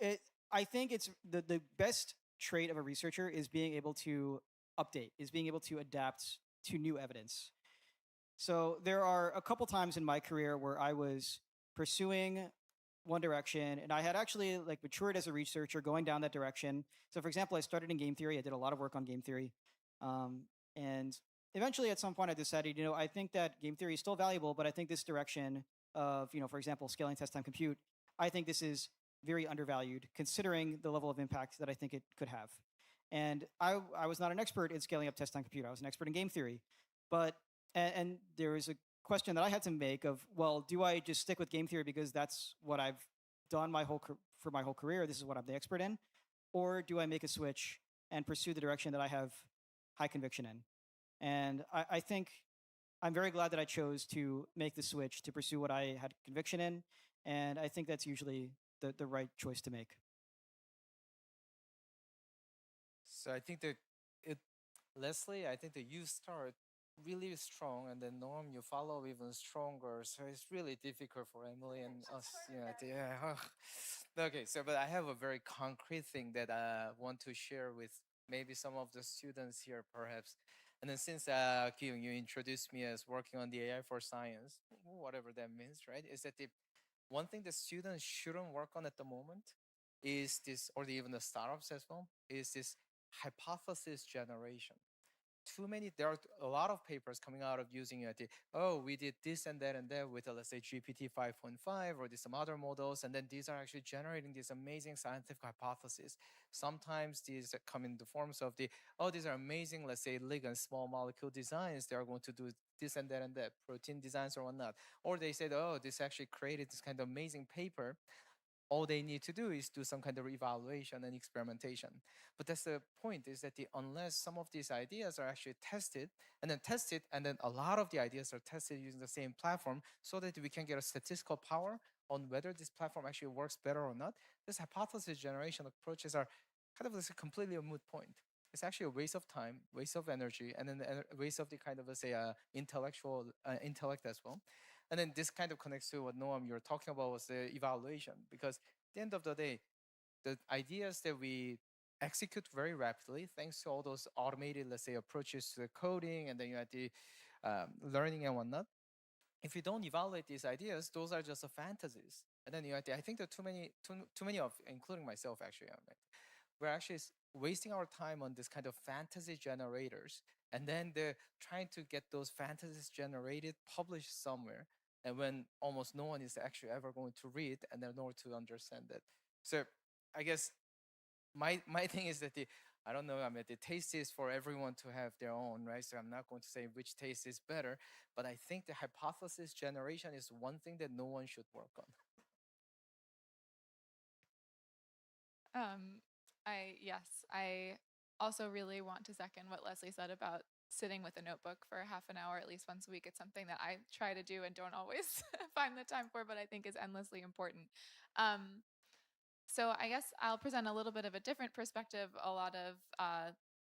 it. I think it's the best trait of a researcher is being able to update, is being able to adapt to new evidence. So there are a couple times in my career where I was pursuing one direction and I had actually like matured as a researcher going down that direction. So for example, I started in game theory. I did a lot of work on game theory. And eventually at some point I decided, you know, I think that game theory is still valuable, but I think this direction of, you know, for example, scaling test time compute, I think this is very undervalued considering the level of impact that I think it could have. And I was not an expert in scaling up test time compute. I was an expert in game theory. But, and there was a question that I had to make of, well, do I just stick with game theory because that's what I've done for my whole career, this is what I'm the expert in? Or do I make a switch and pursue the direction that I have high conviction in? And I think I'm very glad that I chose to make the switch to pursue what I had conviction in. And I think that's usually the right choice to make. So I think Leslie, I think that you start really strong, and then Noam, you follow even stronger. So it's really difficult for Emily and us. Yeah. Okay, so but I have a very concrete thing that I want to share with maybe some of the students here, perhaps. And then since Kyung, you introduced me as working on the AI for science, whatever that means, right? Is that the one thing that students shouldn't work on at the moment is this, or even the startups as well, is this hypothesis generation. There are a lot of papers coming out of using it. Oh, we did this and that with, let's say, GPT 5.5 or some other models, and then these are actually generating these amazing scientific hypotheses. Sometimes these come in the forms of these are amazing, let's say, ligand small molecule designs. They are going to do this and that, protein designs or whatnot. Or they said, oh, this actually created this kind of amazing paper. All they need to do is do some kind of evaluation and experimentation. But that's the point, is that unless some of these ideas are actually tested, and then a lot of the ideas are tested using the same platform so that we can get a statistical power on whether this platform actually works better or not, this hypothesis generation approaches are kind of like completely a moot point. It's actually a waste of time, waste of energy, and then a waste of the kind of, let's say, intellectual intellect as well. And then this kind of connects to what Noam you're talking about, was the evaluation, because at the end of the day, the ideas that we execute very rapidly, thanks to all those automated, let's say, approaches to the coding, and then you have the learning and whatnot. If you don't evaluate these ideas, those are just fantasies. And then I think there are too many of, including myself, actually, we're actually wasting our time on this kind of fantasy generators, and then they're trying to get those fantasies generated, published somewhere, and when almost no one is actually ever going to read and then nor to understand it. So I guess my thing is that I don't know, the taste is for everyone to have their own, right? So I'm not going to say which taste is better, but I think the hypothesis generation is one thing that no one should work on. I also really want to second what Leslie said about sitting with a notebook for half an hour at least once a week. It's something that I try to do and don't always find the time for, but I think is endlessly important. So I guess I'll present a little bit of a different perspective. A lot of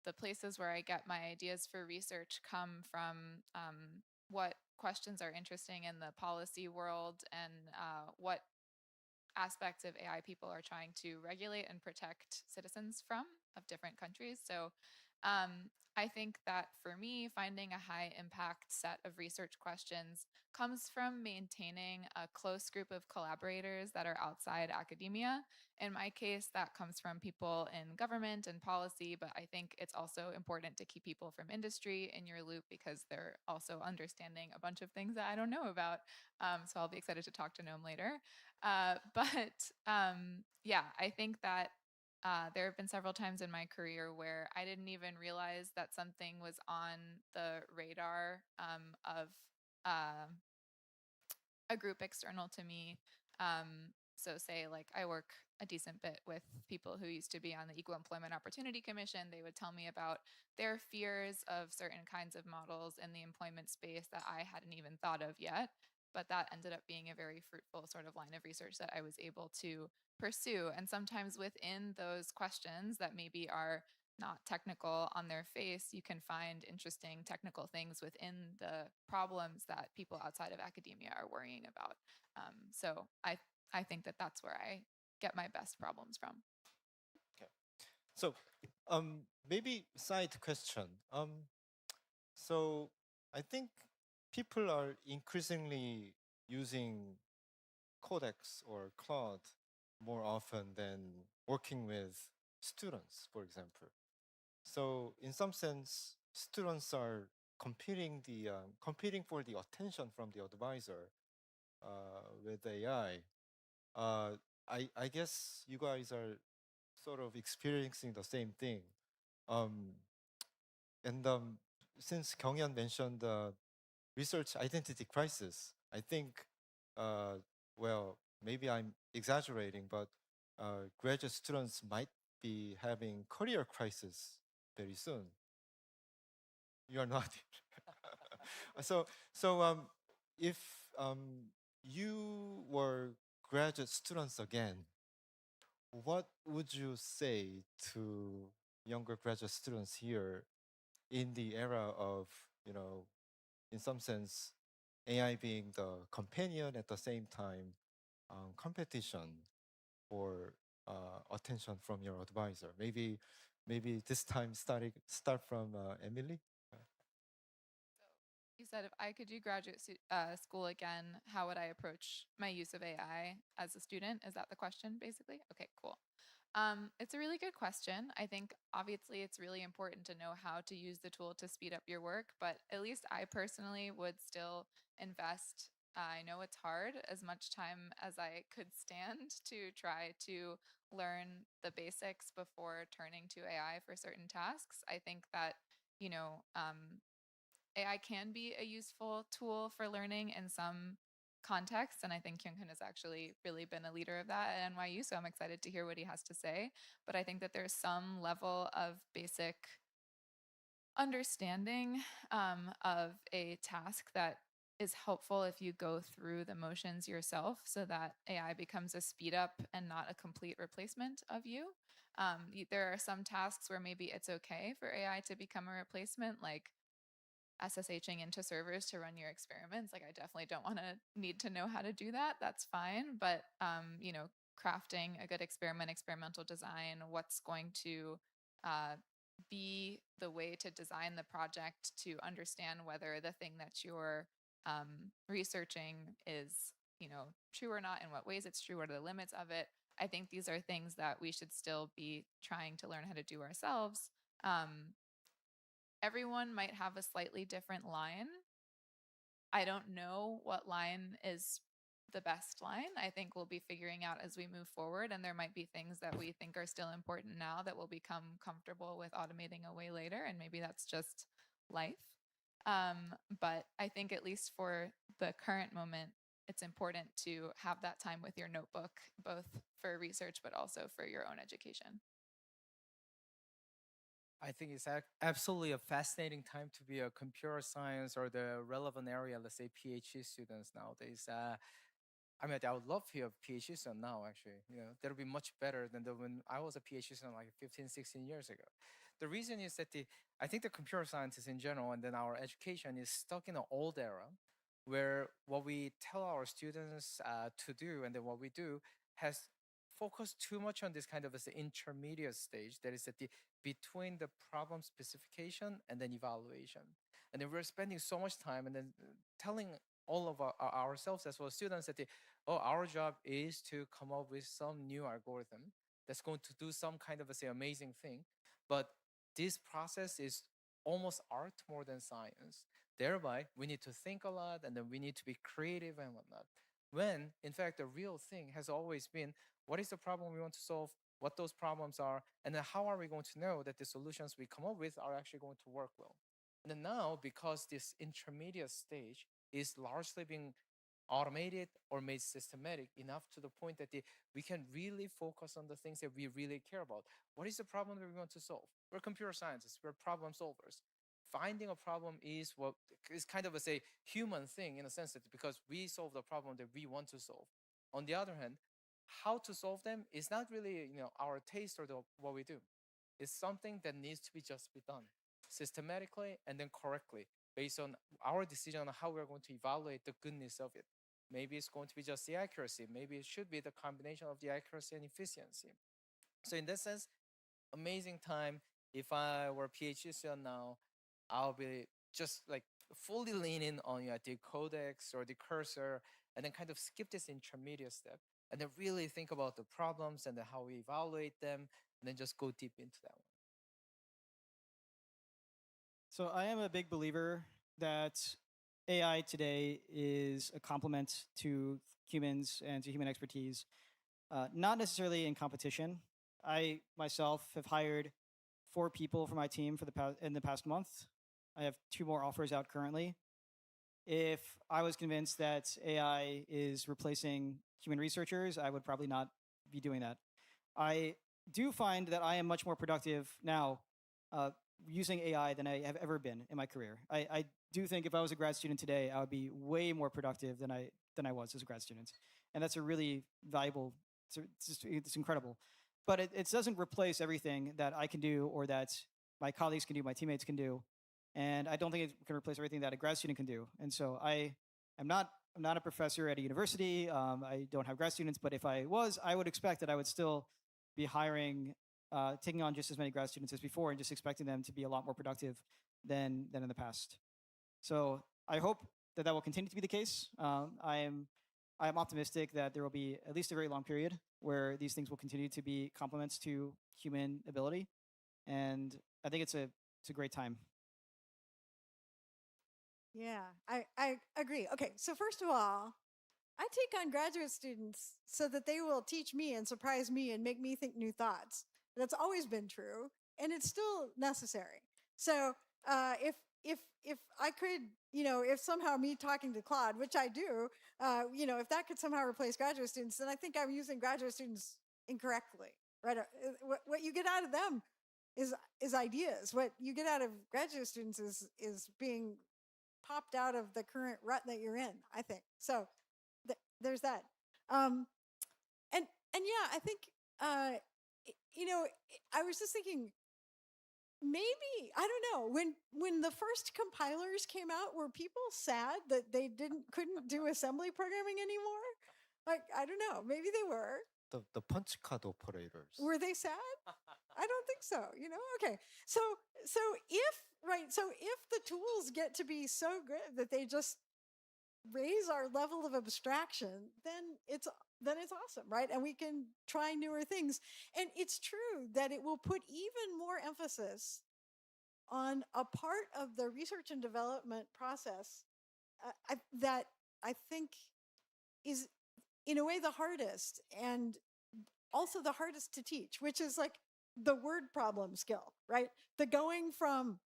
the places where I get my ideas for research come from what questions are interesting in the policy world, and what aspects of AI people are trying to regulate and protect citizens from, of different countries. So I think that for me, finding a high impact set of research questions comes from maintaining a close group of collaborators that are outside academia. In my case, that comes from people in government and policy, but I think it's also important to keep people from industry in your loop, because they're also understanding a bunch of things that I don't know about. So I'll be excited to talk to Noam later. Yeah, I think that there have been several times in my career where I didn't even realize that something was on the radar of a group external to me. So say like I work a decent bit with people who used to be on the Equal Employment Opportunity Commission. They would tell me about their fears of certain kinds of models in the employment space that I hadn't even thought of yet. But that ended up being a very fruitful sort of line of research that I was able to pursue. And sometimes within those questions that maybe are not technical on their face, you can find interesting technical things within the problems that people outside of academia are worrying about. So I think that that's where I get my best problems from. Okay. So maybe side question. So I think people are increasingly using Codex or Claude more often than working with students, for example. So in some sense, students are competing for the attention from the advisor with AI. I guess you guys are sort of experiencing the same thing. And since Kyunghyun mentioned the research identity crisis, I think, well, maybe I'm exaggerating, but graduate students might be having career crisis very soon. You are not. So if you were graduate students again, what would you say to younger graduate students here in the era of, in some sense, AI being the companion at the same time, competition for attention from your advisor. Maybe this time start from Emily. You said if I could do graduate school again, how would I approach my use of AI as a student? Is that the question, basically? Okay, cool. It's a really good question. I think obviously it's really important to know how to use the tool to speed up your work, but at least I personally would still invest. I know it's hard, as much time as I could stand to try to learn the basics before turning to AI for certain tasks. I think that, you know, AI can be a useful tool for learning in some contexts. And I think Kyung-Hun has actually really been a leader of that at NYU. So I'm excited to hear what he has to say. But I think that there's some level of basic understanding of a task that is helpful if you go through the motions yourself so that AI becomes a speed up and not a complete replacement of you. There are some tasks where maybe it's okay for AI to become a replacement, like SSHing into servers to run your experiments. Like I definitely don't want to need to know how to do that. That's fine. But, you know, crafting a good experimental design, what's going to be the way to design the project to understand whether the thing that you're researching is, you know, true or not, in what ways it's true, what are the limits of it. I think these are things that we should still be trying to learn how to do ourselves. Everyone might have a slightly different line. I don't know what line is the best line. I think we'll be figuring out as we move forward, and there might be things that we think are still important now that we'll become comfortable with automating away later, and maybe that's just life. But I think at least for the current moment, it's important to have that time with your notebook, both for research but also for your own education. I think it's absolutely a fascinating time to be a computer science or the relevant area, let's say PhD students nowadays. I mean, I would love to be a PhD student now, actually. You know, that'll be much better than when I was a PhD student like 15, 16 years ago. The reason is that I think the computer scientists in general and then our education is stuck in an old era where what we tell our students to do and then what we do has focused too much on this kind of as an intermediate stage that is at the between the problem specification and then evaluation. And then we're spending so much time and then telling all of ourselves as well as students that our job is to come up with some new algorithm that's going to do some kind of say amazing thing. But this process is almost art more than science. Thereby, we need to think a lot and then we need to be creative and whatnot. When in fact, the real thing has always been what is the problem we want to solve, what those problems are, and then how are we going to know that the solutions we come up with are actually going to work well. And then now, because this intermediate stage is largely being automated or made systematic enough to the point that we can really focus on the things that we really care about. What is the problem that we want to solve? We're computer scientists, we're problem solvers. Finding a problem is what is kind of a human thing in a sense that because we solve the problem that we want to solve. On the other hand, how to solve them is not really our taste or what we do. It's something that needs to be just be done systematically and then correctly based on our decision on how we're going to evaluate the goodness of it. Maybe it's going to be just the accuracy. Maybe it should be the combination of the accuracy and efficiency. So in that sense, amazing time. If I were a PhD student now, I'll be just like fully leaning on the codex or the cursor and then kind of skip this intermediate step and then really think about the problems and then how we evaluate them and then just go deep into that one. So I am a big believer that AI today is a complement to humans and to human expertise, not necessarily in competition. I myself have hired 4 people for my team in the past month. I have 2 more offers out currently. If I was convinced that AI is replacing human researchers, I would probably not be doing that. I do find that I am much more productive now using AI than I have ever been in my career. I do think if I was a grad student today, I would be way more productive than I was as a grad student. And that's a really valuable, it's incredible. But it doesn't replace everything that I can do or that my colleagues can do, my teammates can do. And I don't think it can replace everything that a grad student can do. And so I'm not a professor at a university. I don't have grad students, but if I was, I would expect that I would still be hiring, taking on just as many grad students as before, and just expecting them to be a lot more productive than in the past. So I hope that will continue to be the case. I am optimistic that there will be at least a very long period where these things will continue to be complements to human ability, and I think it's a great time. Yeah, I agree. Okay, so first of all, I take on graduate students so that they will teach me and surprise me and make me think new thoughts. That's always been true, and it's still necessary. So if I could, if somehow me talking to Claude, which I do, if that could somehow replace graduate students, then I think I'm using graduate students incorrectly, right? What you get out of them is ideas. What you get out of graduate students is being popped out of the current rut that you're in, I think. So there's that. And yeah, I think, I was just thinking, maybe, I don't know, when the first compilers came out, were people sad that they couldn't do assembly programming anymore? Like, I don't know, maybe they were. The punch card operators. Were they sad? I don't think so, Okay. So if the tools get to be so good that they just raise our level of abstraction, then it's awesome, right? And we can try newer things. And it's true that it will put even more emphasis on a part of the research and development process that I think is, in a way, the hardest, and also the hardest to teach, which is like the word problem skill, right? The going from,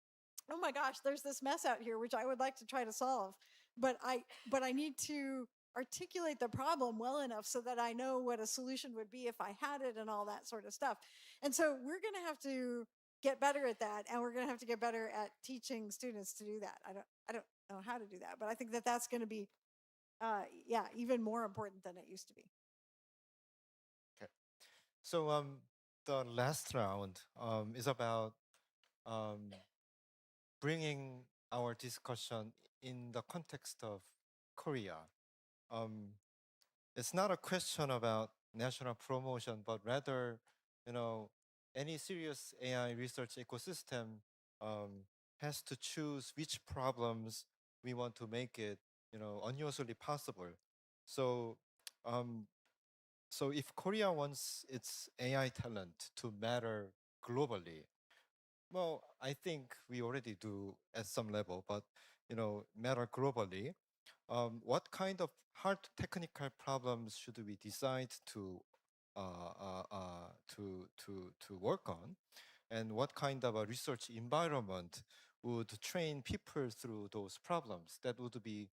oh my gosh, there's this mess out here, which I would like to try to solve, but I need to articulate the problem well enough so that I know what a solution would be if I had it, and all that sort of stuff. And so we're going to have to get better at that, and we're going to have to get better at teaching students to do that. I don't know how to do that, but I think that that's going to be even more important than it used to be. Okay. So the last round is about bringing our discussion in the context of Korea. It's not a question about national promotion, but rather, any serious AI research ecosystem has to choose which problems we want to make it, unusually possible. So, so if Korea wants its AI talent to matter globally, well, I think we already do at some level, but matter globally. What kind of hard technical problems should we decide to work on, and what kind of a research environment would train people through those problems? That would be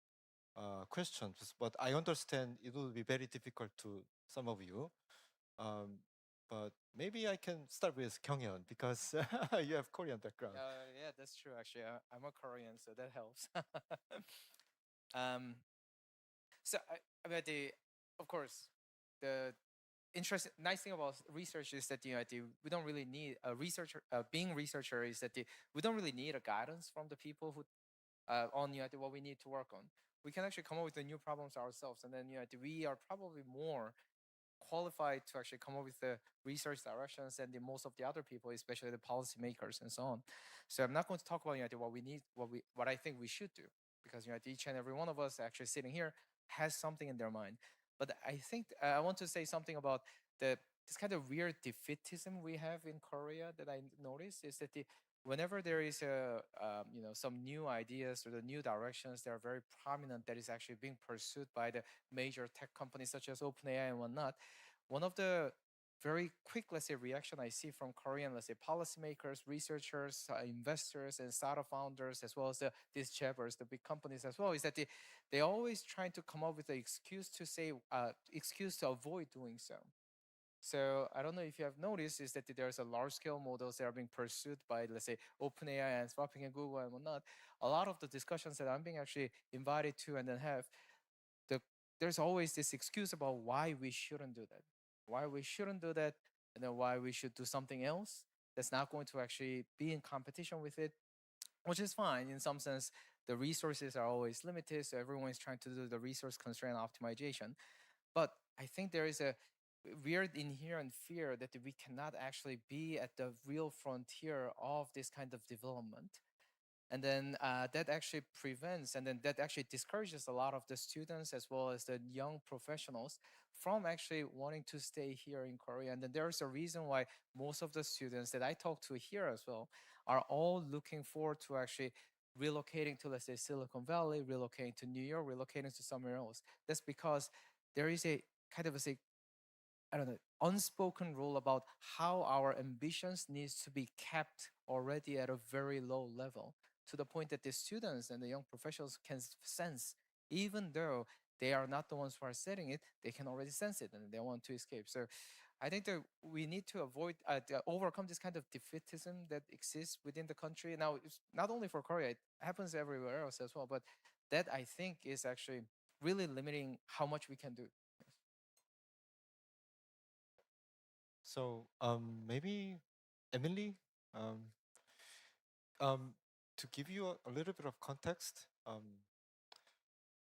questions, but I understand it will be very difficult to some of you. But maybe I can start with Kyunghyun, because you have Korean background. Yeah, that's true. Actually, I'm a Korean, so that helps. So of course, the nice thing about research is that we don't really need a researcher. Being researcher is that we don't really need a guidance from the people who on what we need to work on. We can actually come up with the new problems ourselves, and then we are probably more qualified to actually come up with the research directions than most of the other people, especially the policymakers and so on. So I'm not going to talk about what we need, what I think we should do, because each and every one of us actually sitting here has something in their mind. But I think I want to say something about this kind of weird defeatism we have in Korea that I noticed is that whenever there is some new ideas or the new directions that are very prominent that is actually being pursued by the major tech companies such as OpenAI and whatnot, one of the very quick, let's say, reaction I see from Korean, let's say, policymakers, researchers, investors, and startup founders, as well as these jabbers, the big companies as well, is that they always trying to come up with an excuse to avoid doing so. So I don't know if you have noticed is that there's a large-scale models that are being pursued by, let's say, OpenAI and Anthropic and Google and whatnot. A lot of the discussions that I'm being actually invited to and then there's always this excuse about why we shouldn't do that. Why we shouldn't do that, and then why we should do something else that's not going to actually be in competition with it. which is fine in some sense. The resources are always limited, so everyone is trying to do the resource constraint optimization. But I think there is a weird inherent fear that we cannot actually be at the real frontier of this kind of development. And then that actually prevents, and then that actually discourages a lot of the students as well as the young professionals from actually wanting to stay here in Korea. And then there's a reason why most of the students that I talk to here as well are all looking forward to actually relocating to, let's say, Silicon Valley, relocating to New York, relocating to somewhere else. That's because there is a kind of a, I don't know, unspoken rule about how our ambitions needs to be kept already at a very low level, to the point that the students and the young professionals can sense, even though they are not the ones who are setting it, they can already sense it and they want to escape. So I think that we need to avoid, to overcome this kind of defeatism that exists within the country. Now, it's not only for Korea, it happens everywhere else as well. But that, I think, is actually really limiting how much we can do. So maybe Emily, um, to give you a little bit of context,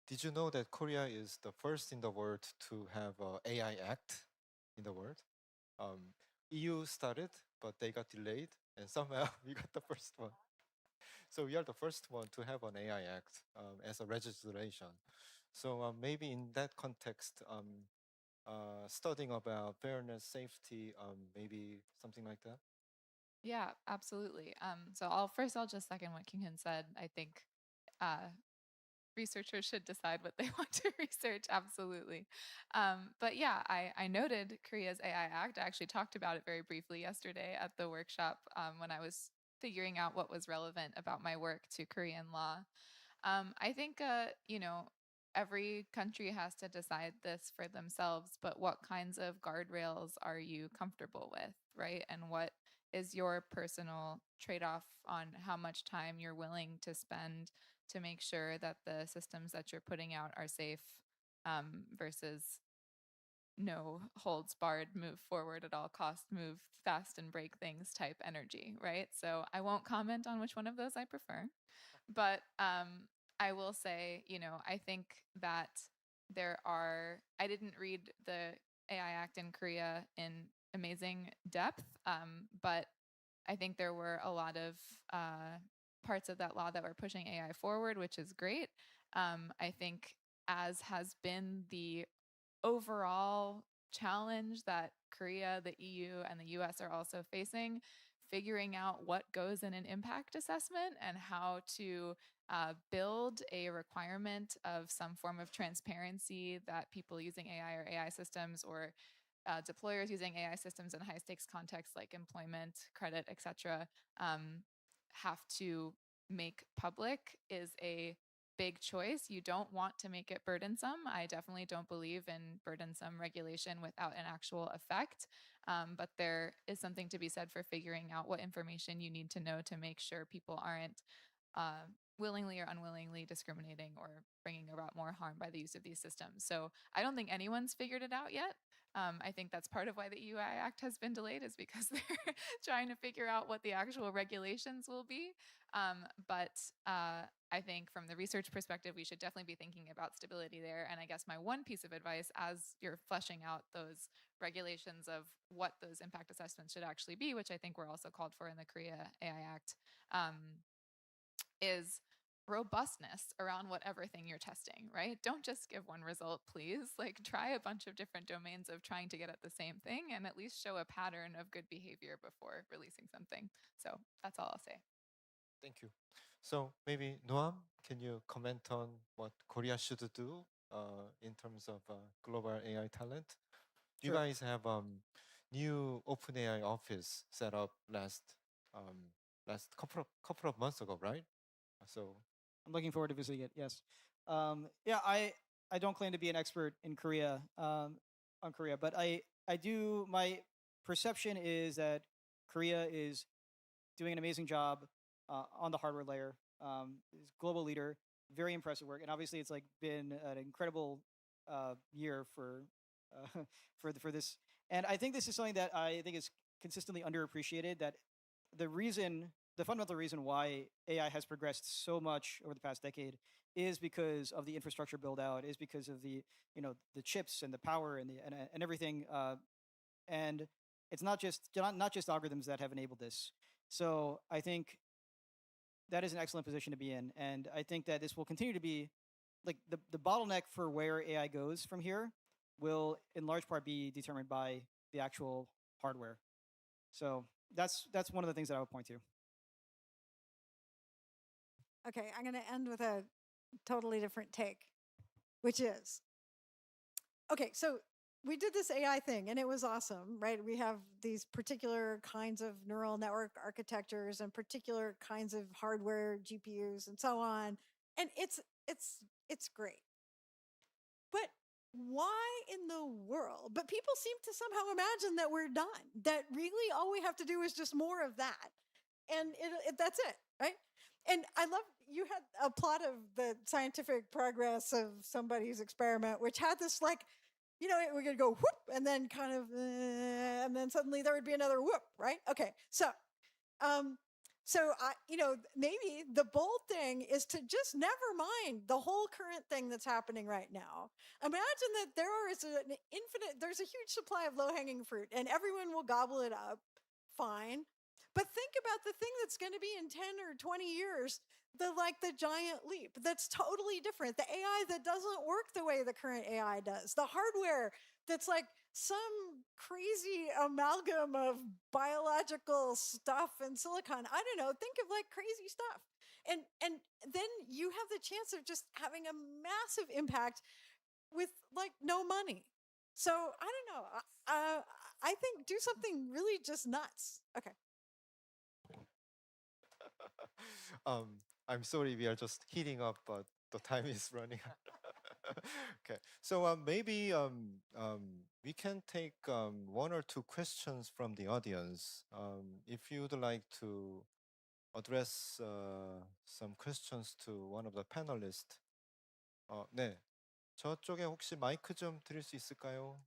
did you know that Korea is the first in the world to have a AI Act in the world? EU started, but they got delayed, and somehow we got the first one. So we are the first one to have an AI Act as a legislation. So maybe in that context, studying about fairness, safety, maybe something like that. Yeah, absolutely. So I'll just second what Kyunghyun said. I think uh, researchers should decide what they want to research. Absolutely. But yeah, I noted Korea's AI Act. I actually talked about it very briefly yesterday at the workshop when I was figuring out what was relevant about my work to Korean law. I think, every country has to decide this for themselves, but what kinds of guardrails are you comfortable with, right? And what is your personal trade off on how much time you're willing to spend to make sure that the systems that you're putting out are safe versus no holds barred, move forward at all costs, move fast and break things type energy, right? So I won't comment on which one of those I prefer. But I will say, I think that I didn't read the AI Act in Korea in amazing depth, but I think there were a lot of parts of that law that were pushing AI forward, which is great. I think, as has been the overall challenge that Korea, the EU, and the US are also facing, figuring out what goes in an impact assessment and how to build a requirement of some form of transparency that people using AI or AI systems or deployers using AI systems in high stakes contexts like employment, credit, etc., have to make public is a big choice. You don't want to make it burdensome. I definitely don't believe in burdensome regulation without an actual effect. But there is something to be said for figuring out what information you need to know to make sure people aren't willingly or unwillingly discriminating or bringing about more harm by the use of these systems. So I don't think anyone's figured it out yet. I think that's part of why the EU Act has been delayed, is because they're trying to figure out what the actual regulations will be. But I think from the research perspective, we should definitely be thinking about stability there. And I guess my one piece of advice, as you're fleshing out those regulations of what those impact assessments should actually be, which I think were also called for in the Korea AI Act, is robustness around whatever thing you're testing, right? Don't just give one result, please. Like, try a bunch of different domains of trying to get at the same thing and at least show a pattern of good behavior before releasing something. So that's all I'll say. Thank you. So maybe Noam, can you comment on what Korea should do in terms of global AI talent? You Sure. guys have new OpenAI office set up last couple of months ago, right? So I'm looking forward to visiting it. Yes. Yeah, I don't claim to be an expert in Korea on Korea, but I do. My perception is that Korea is doing an amazing job on the hardware layer. Is global leader, very impressive work, and obviously it's like been an incredible year for for this. And I think this is something that I think is consistently underappreciated. That the reason the fundamental reason why AI has progressed so much over the past decade is because of the infrastructure build out, is because of the the chips and the power and and everything. And it's not just algorithms that have enabled this. So I think that is an excellent position to be in, and I think that this will continue to be like the bottleneck for where AI goes from here will in large part be determined by the actual hardware. So that's one of the things that I would point to. Okay, I'm going to end with a totally different take, which is, okay, so we did this AI thing and it was awesome, right? We have these particular kinds of neural network architectures and particular kinds of hardware, GPUs and so on. And it's great. But why in the world? But people seem to somehow imagine that we're done, that really all we have to do is just more of that. And that's it, right? And I love, you had a plot of the scientific progress of somebody's experiment, which had this like, we're going to go whoop, and then kind of, and then suddenly there would be another whoop, right? Okay, so, maybe the bold thing is to just never mind the whole current thing that's happening right now. Imagine that there's a huge supply of low-hanging fruit, and everyone will gobble it up, fine. But think about the thing that's going to be in 10 or 20 years, the giant leap that's totally different. The AI that doesn't work the way the current AI does. The hardware that's like some crazy amalgam of biological stuff and silicon. I don't know, think of like crazy stuff. And then you have the chance of just having a massive impact with like no money. So I don't know. I think do something really just nuts. Okay. I'm sorry, we are just heating up, but the time is running out. Okay, so maybe we can take one or two questions from the audience. If you'd like to address some questions to one of the panelists. 네, 저쪽에 혹시 마이크 좀 드릴 수 있을까요?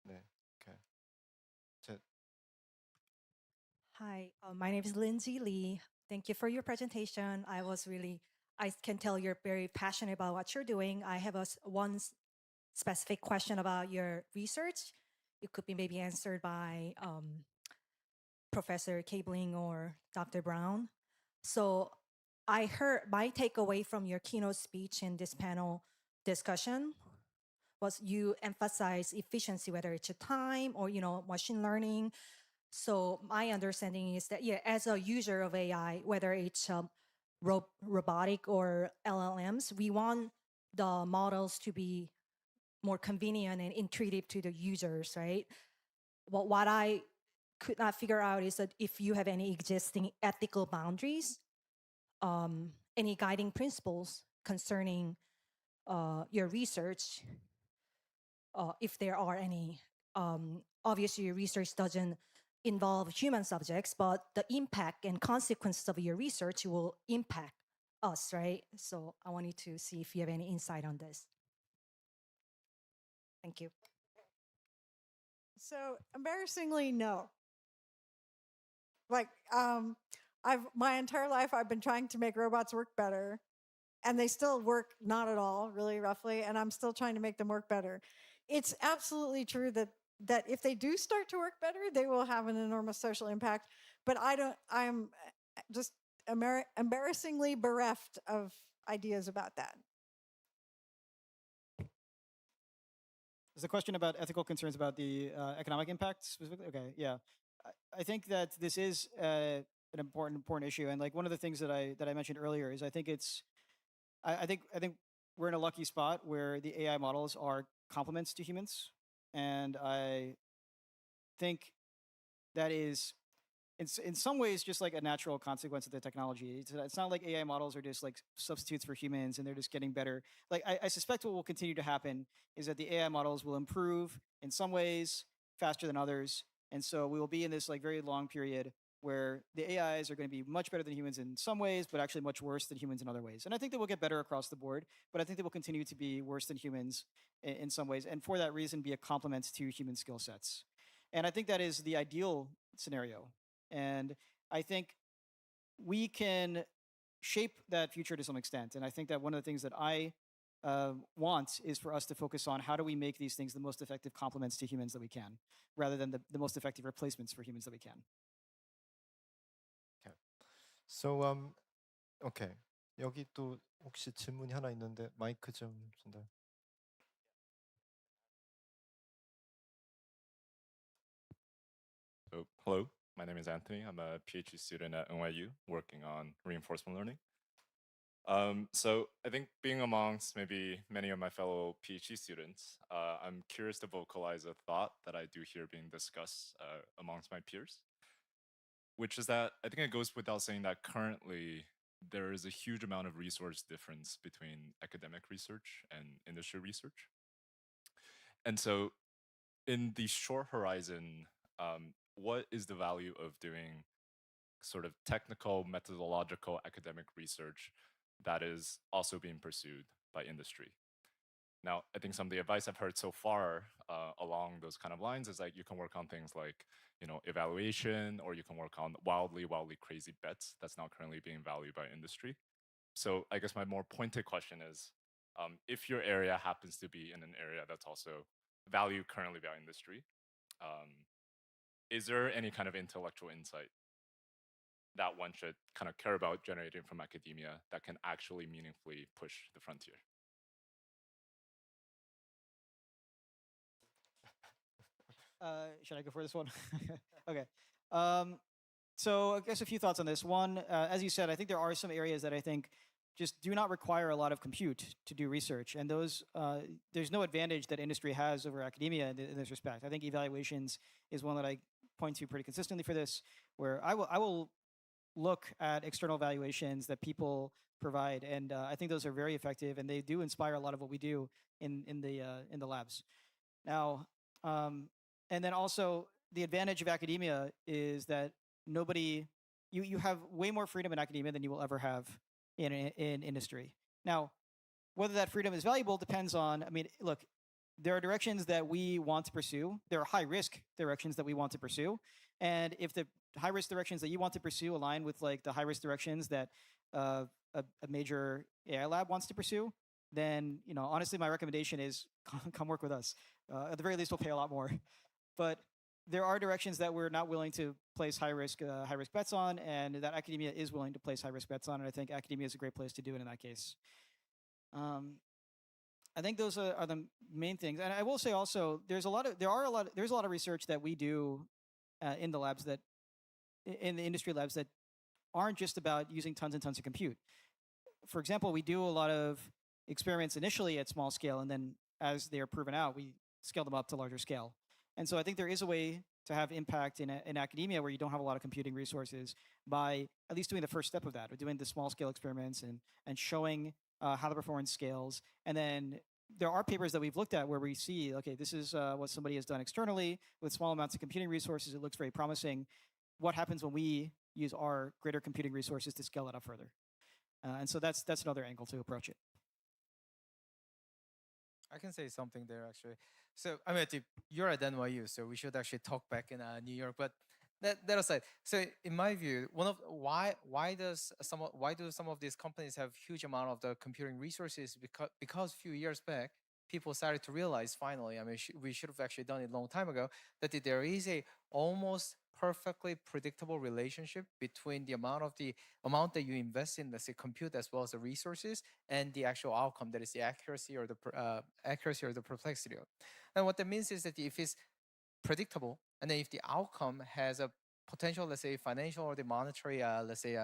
네, okay. Hi, my name is Lindsay Lee. Thank you for your presentation. I can tell you're very passionate about what you're doing. I have one specific question about your research. It could be maybe answered by Professor Kaelbling or Dr. Brown. So I heard my takeaway from your keynote speech in this panel discussion was you emphasize efficiency, whether it's time or machine learning. So my understanding is that, as a user of AI, whether it's robotic or LLMs, we want the models to be more convenient and intuitive to the users, right? Well, what I could not figure out is that if you have any existing ethical boundaries, any guiding principles concerning your research, if there are any. Obviously, your research doesn't involve human subjects, but the impact and consequences of your research will impact us, right? So I wanted to see if you have any insight on this. Thank you. So embarrassingly, no. Like, my entire life I've been trying to make robots work better, and they still work not at all, really roughly, and I'm still trying to make them work better. It's absolutely true that if they do start to work better, they will have an enormous social impact. But I'm just embarrassingly bereft of ideas about that. Is the question about ethical concerns about the economic impact specifically? Okay, yeah. I think that this is an important issue, and like one of the things that I mentioned earlier is I think we're in a lucky spot where the AI models are complements to humans, and I think that is in some ways just like a natural consequence of the technology. It's not like AI models are just like substitutes for humans and they're just getting better. Like I suspect what will continue to happen is that the AI models will improve in some ways faster than others, and so we will be in this like very long period where the AIs are going to be much better than humans in some ways, but actually much worse than humans in other ways. And I think they will get better across the board, but I think they will continue to be worse than humans in some ways, and for that reason be a complement to human skill sets. And I think that is the ideal scenario. And I think we can shape that future to some extent. And I think that one of the things that I want is for us to focus on how do we make these things the most effective complements to humans that we can, rather than the most effective replacements for humans that we can. Okay. So okay. 여기 또 혹시 질문이 하나 있는데 마이크 좀 전달. So, hello, my name is Anthony. I'm a PhD student at NYU working on reinforcement learning. So I think being amongst maybe many of my fellow PhD students, I'm curious to vocalize a thought that I do hear being discussed amongst my peers, which is that I think it goes without saying that currently there is a huge amount of resource difference between academic research and industry research. And so in the short horizon, what is the value of doing sort of technical, methodological academic research that is also being pursued by industry? Now, I think some of the advice I've heard so far along those kind of lines is like you can work on things like, you know, evaluation, or you can work on wildly crazy bets that's not currently being valued by industry. So I guess my more pointed question is, if your area happens to be in an area that's also valued currently by industry, is there any kind of intellectual insight that one should kind of care about generating from academia that can actually meaningfully push the frontier? Should I go for this one? Okay. So I guess a few thoughts on this. One, as you said, I think there are some areas that I think just do not require a lot of compute to do research, and those there's no advantage that industry has over academia in this respect. I think evaluations is one that I point to pretty consistently for this, where I will look at external evaluations that people provide, and I think those are very effective, and they do inspire a lot of what we do in the labs. Now, and then also the advantage of academia is that you have way more freedom in academia than you will ever have in industry. Now, whether that freedom is valuable depends on, I mean, look, there are directions that we want to pursue. There are high risk directions that we want to pursue. And if the high risk directions that you want to pursue align with like the high risk directions that a major AI lab wants to pursue, then, you know, honestly, my recommendation is come work with us. At the very least, we'll pay a lot more. But there are directions that we're not willing to place high risk bets on, and that academia is willing to place high risk bets on. And I think academia is a great place to do it in that case. I think those are the main things. And I will say also, there's a lot of research that we do in the labs that in the industry labs that aren't just about using tons and tons of compute. For example, we do a lot of experiments initially at small scale, and then as they are proven out, we scale them up to larger scale. And so I think there is a way to have impact in academia where you don't have a lot of computing resources by at least doing the first step of that, or doing the small scale experiments and showing how the performance scales. And then there are papers that we've looked at where we see, okay, this is what somebody has done externally with small amounts of computing resources. It looks very promising. What happens when we use our greater computing resources to scale it up further? And so that's another angle to approach it. I can say something there actually. So I mean, you're at NYU, so we should actually talk back in New York. But that aside, so in my view, why do some of these companies have huge amount of the computing resources? Because a few years back, people started to realize finally, I mean, we should have actually done it a long time ago, that there is a almost perfectly predictable relationship between the amount that you invest in, let's say, compute as well as the resources, and the actual outcome, that is the accuracy or the perplexity. And what that means is that if it's predictable, and then if the outcome has a potential, let's say, financial or the monetary, let's say,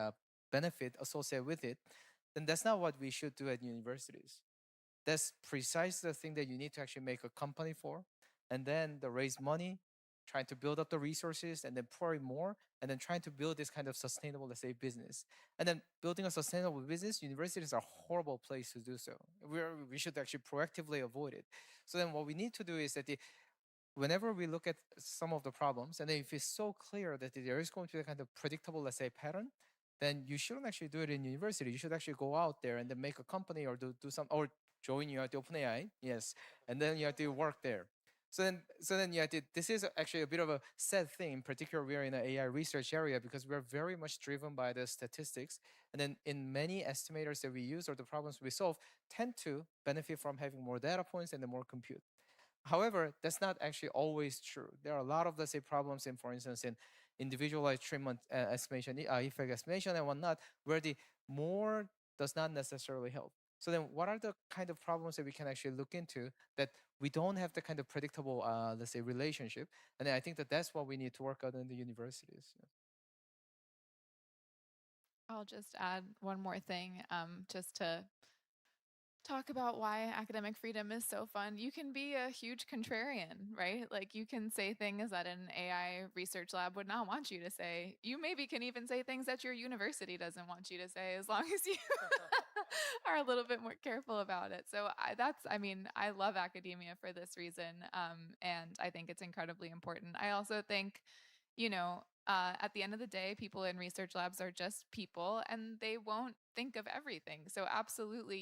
benefit associated with it, then that's not what we should do at universities. That's precisely the thing that you need to actually make a company for, and then raise money, trying to build up the resources, and then pour in more, and then trying to build this kind of sustainable, let's say, business. And then building a sustainable business, universities are a horrible place to do so. We should actually proactively avoid it. So then what we need to do is that whenever we look at some of the problems, and then if it's so clear that there is going to be a kind of predictable, let's say, pattern, then you shouldn't actually do it in university. You should actually go out there and then make a company, or do some, or join you at the OpenAI, yes, and then you have to work there. So then, yeah, this is actually a bit of a sad thing. In particular, we are in the AI research area because we're very much driven by the statistics. And then in many estimators that we use or the problems we solve tend to benefit from having more data points and then more compute. However, that's not actually always true. There are a lot of, let's say, problems in, for instance, in individualized treatment estimation, effect estimation and whatnot, where the more does not necessarily help. So then what are the kind of problems that we can actually look into that we don't have the kind of predictable, let's say, relationship? And then I think that that's what we need to work out in the universities. I'll just add one more thing, just to talk about why academic freedom is so fun. You can be a huge contrarian, right? Like you can say things that an AI research lab would not want you to say. You maybe can even say things that your university doesn't want you to say, as long as you are a little bit more careful about it. So I love academia for this reason. And I think it's incredibly important. I also think, at the end of the day, people in research labs are just people and they won't think of everything. So absolutely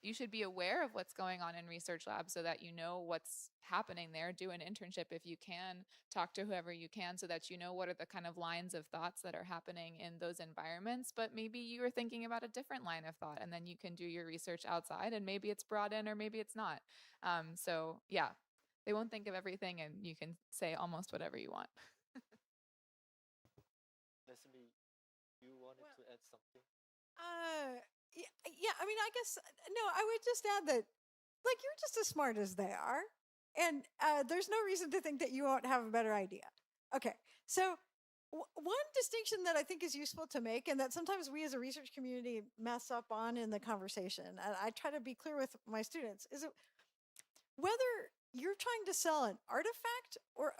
you should be aware of what's going on in research labs so that you know what's happening there. Do an internship if you can, talk to whoever you can so that you know what are the kind of lines of thoughts that are happening in those environments. But maybe you are thinking about a different line of thought and then you can do your research outside and maybe it's brought in or maybe it's not. So yeah, they won't think of everything and you can say almost whatever you want. Leslie, you wanted to add something? Yeah, I mean, I guess, no, I would just add that, like, you're just as smart as they are. And there's no reason to think that you won't have a better idea. Okay, so one distinction that I think is useful to make, and that sometimes we as a research community mess up on in the conversation, and I try to be clear with my students, is that whether you're trying to sell an artifact or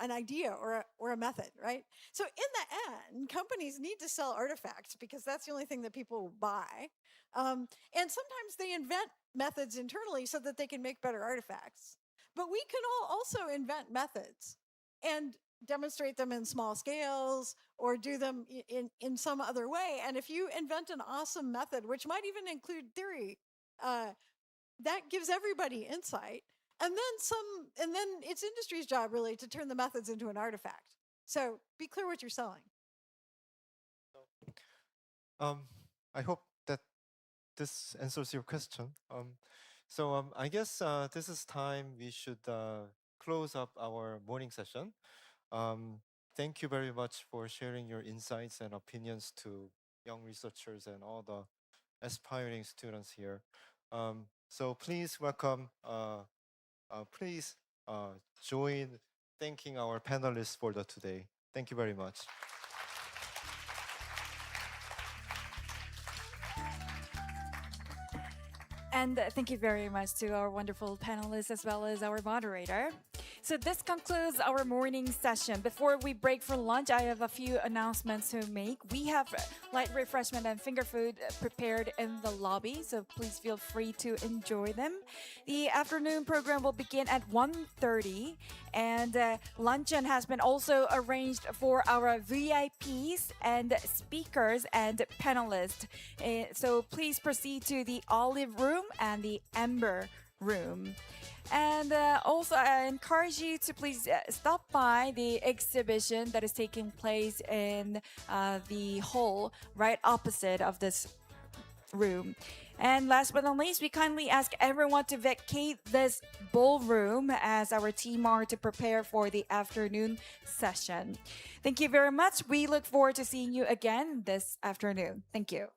an idea or a method, right? So in the end, companies need to sell artifacts because that's the only thing that people will buy. And sometimes they invent methods internally so that they can make better artifacts. But we can all also invent methods and demonstrate them in small scales or do them in some other way. And if you invent an awesome method, which might even include theory, that gives everybody insight. And then it's industry's job really to turn the methods into an artifact. So be clear what you're selling. I hope that this answers your question. I guess this is time we should close up our morning session. Thank you very much for sharing your insights and opinions to young researchers and all the aspiring students here. So please welcome, please join thanking our panelists for today. Thank you very much. And thank you very much to our wonderful panelists as well as our moderator. So this concludes our morning session. Before we break for lunch, I have a few announcements to make. We have light refreshment and finger food prepared in the lobby, so please feel free to enjoy them. The afternoon program will begin at 1:30, and luncheon has been also arranged for our VIPs and speakers and panelists. So please proceed to the Olive Room and the Amber Room. And also, I encourage you to please stop by the exhibition that is taking place in the hall right opposite of this room. And last but not least, we kindly ask everyone to vacate this ballroom as our team are to prepare for the afternoon session. Thank you very much. We look forward to seeing you again this afternoon. Thank you.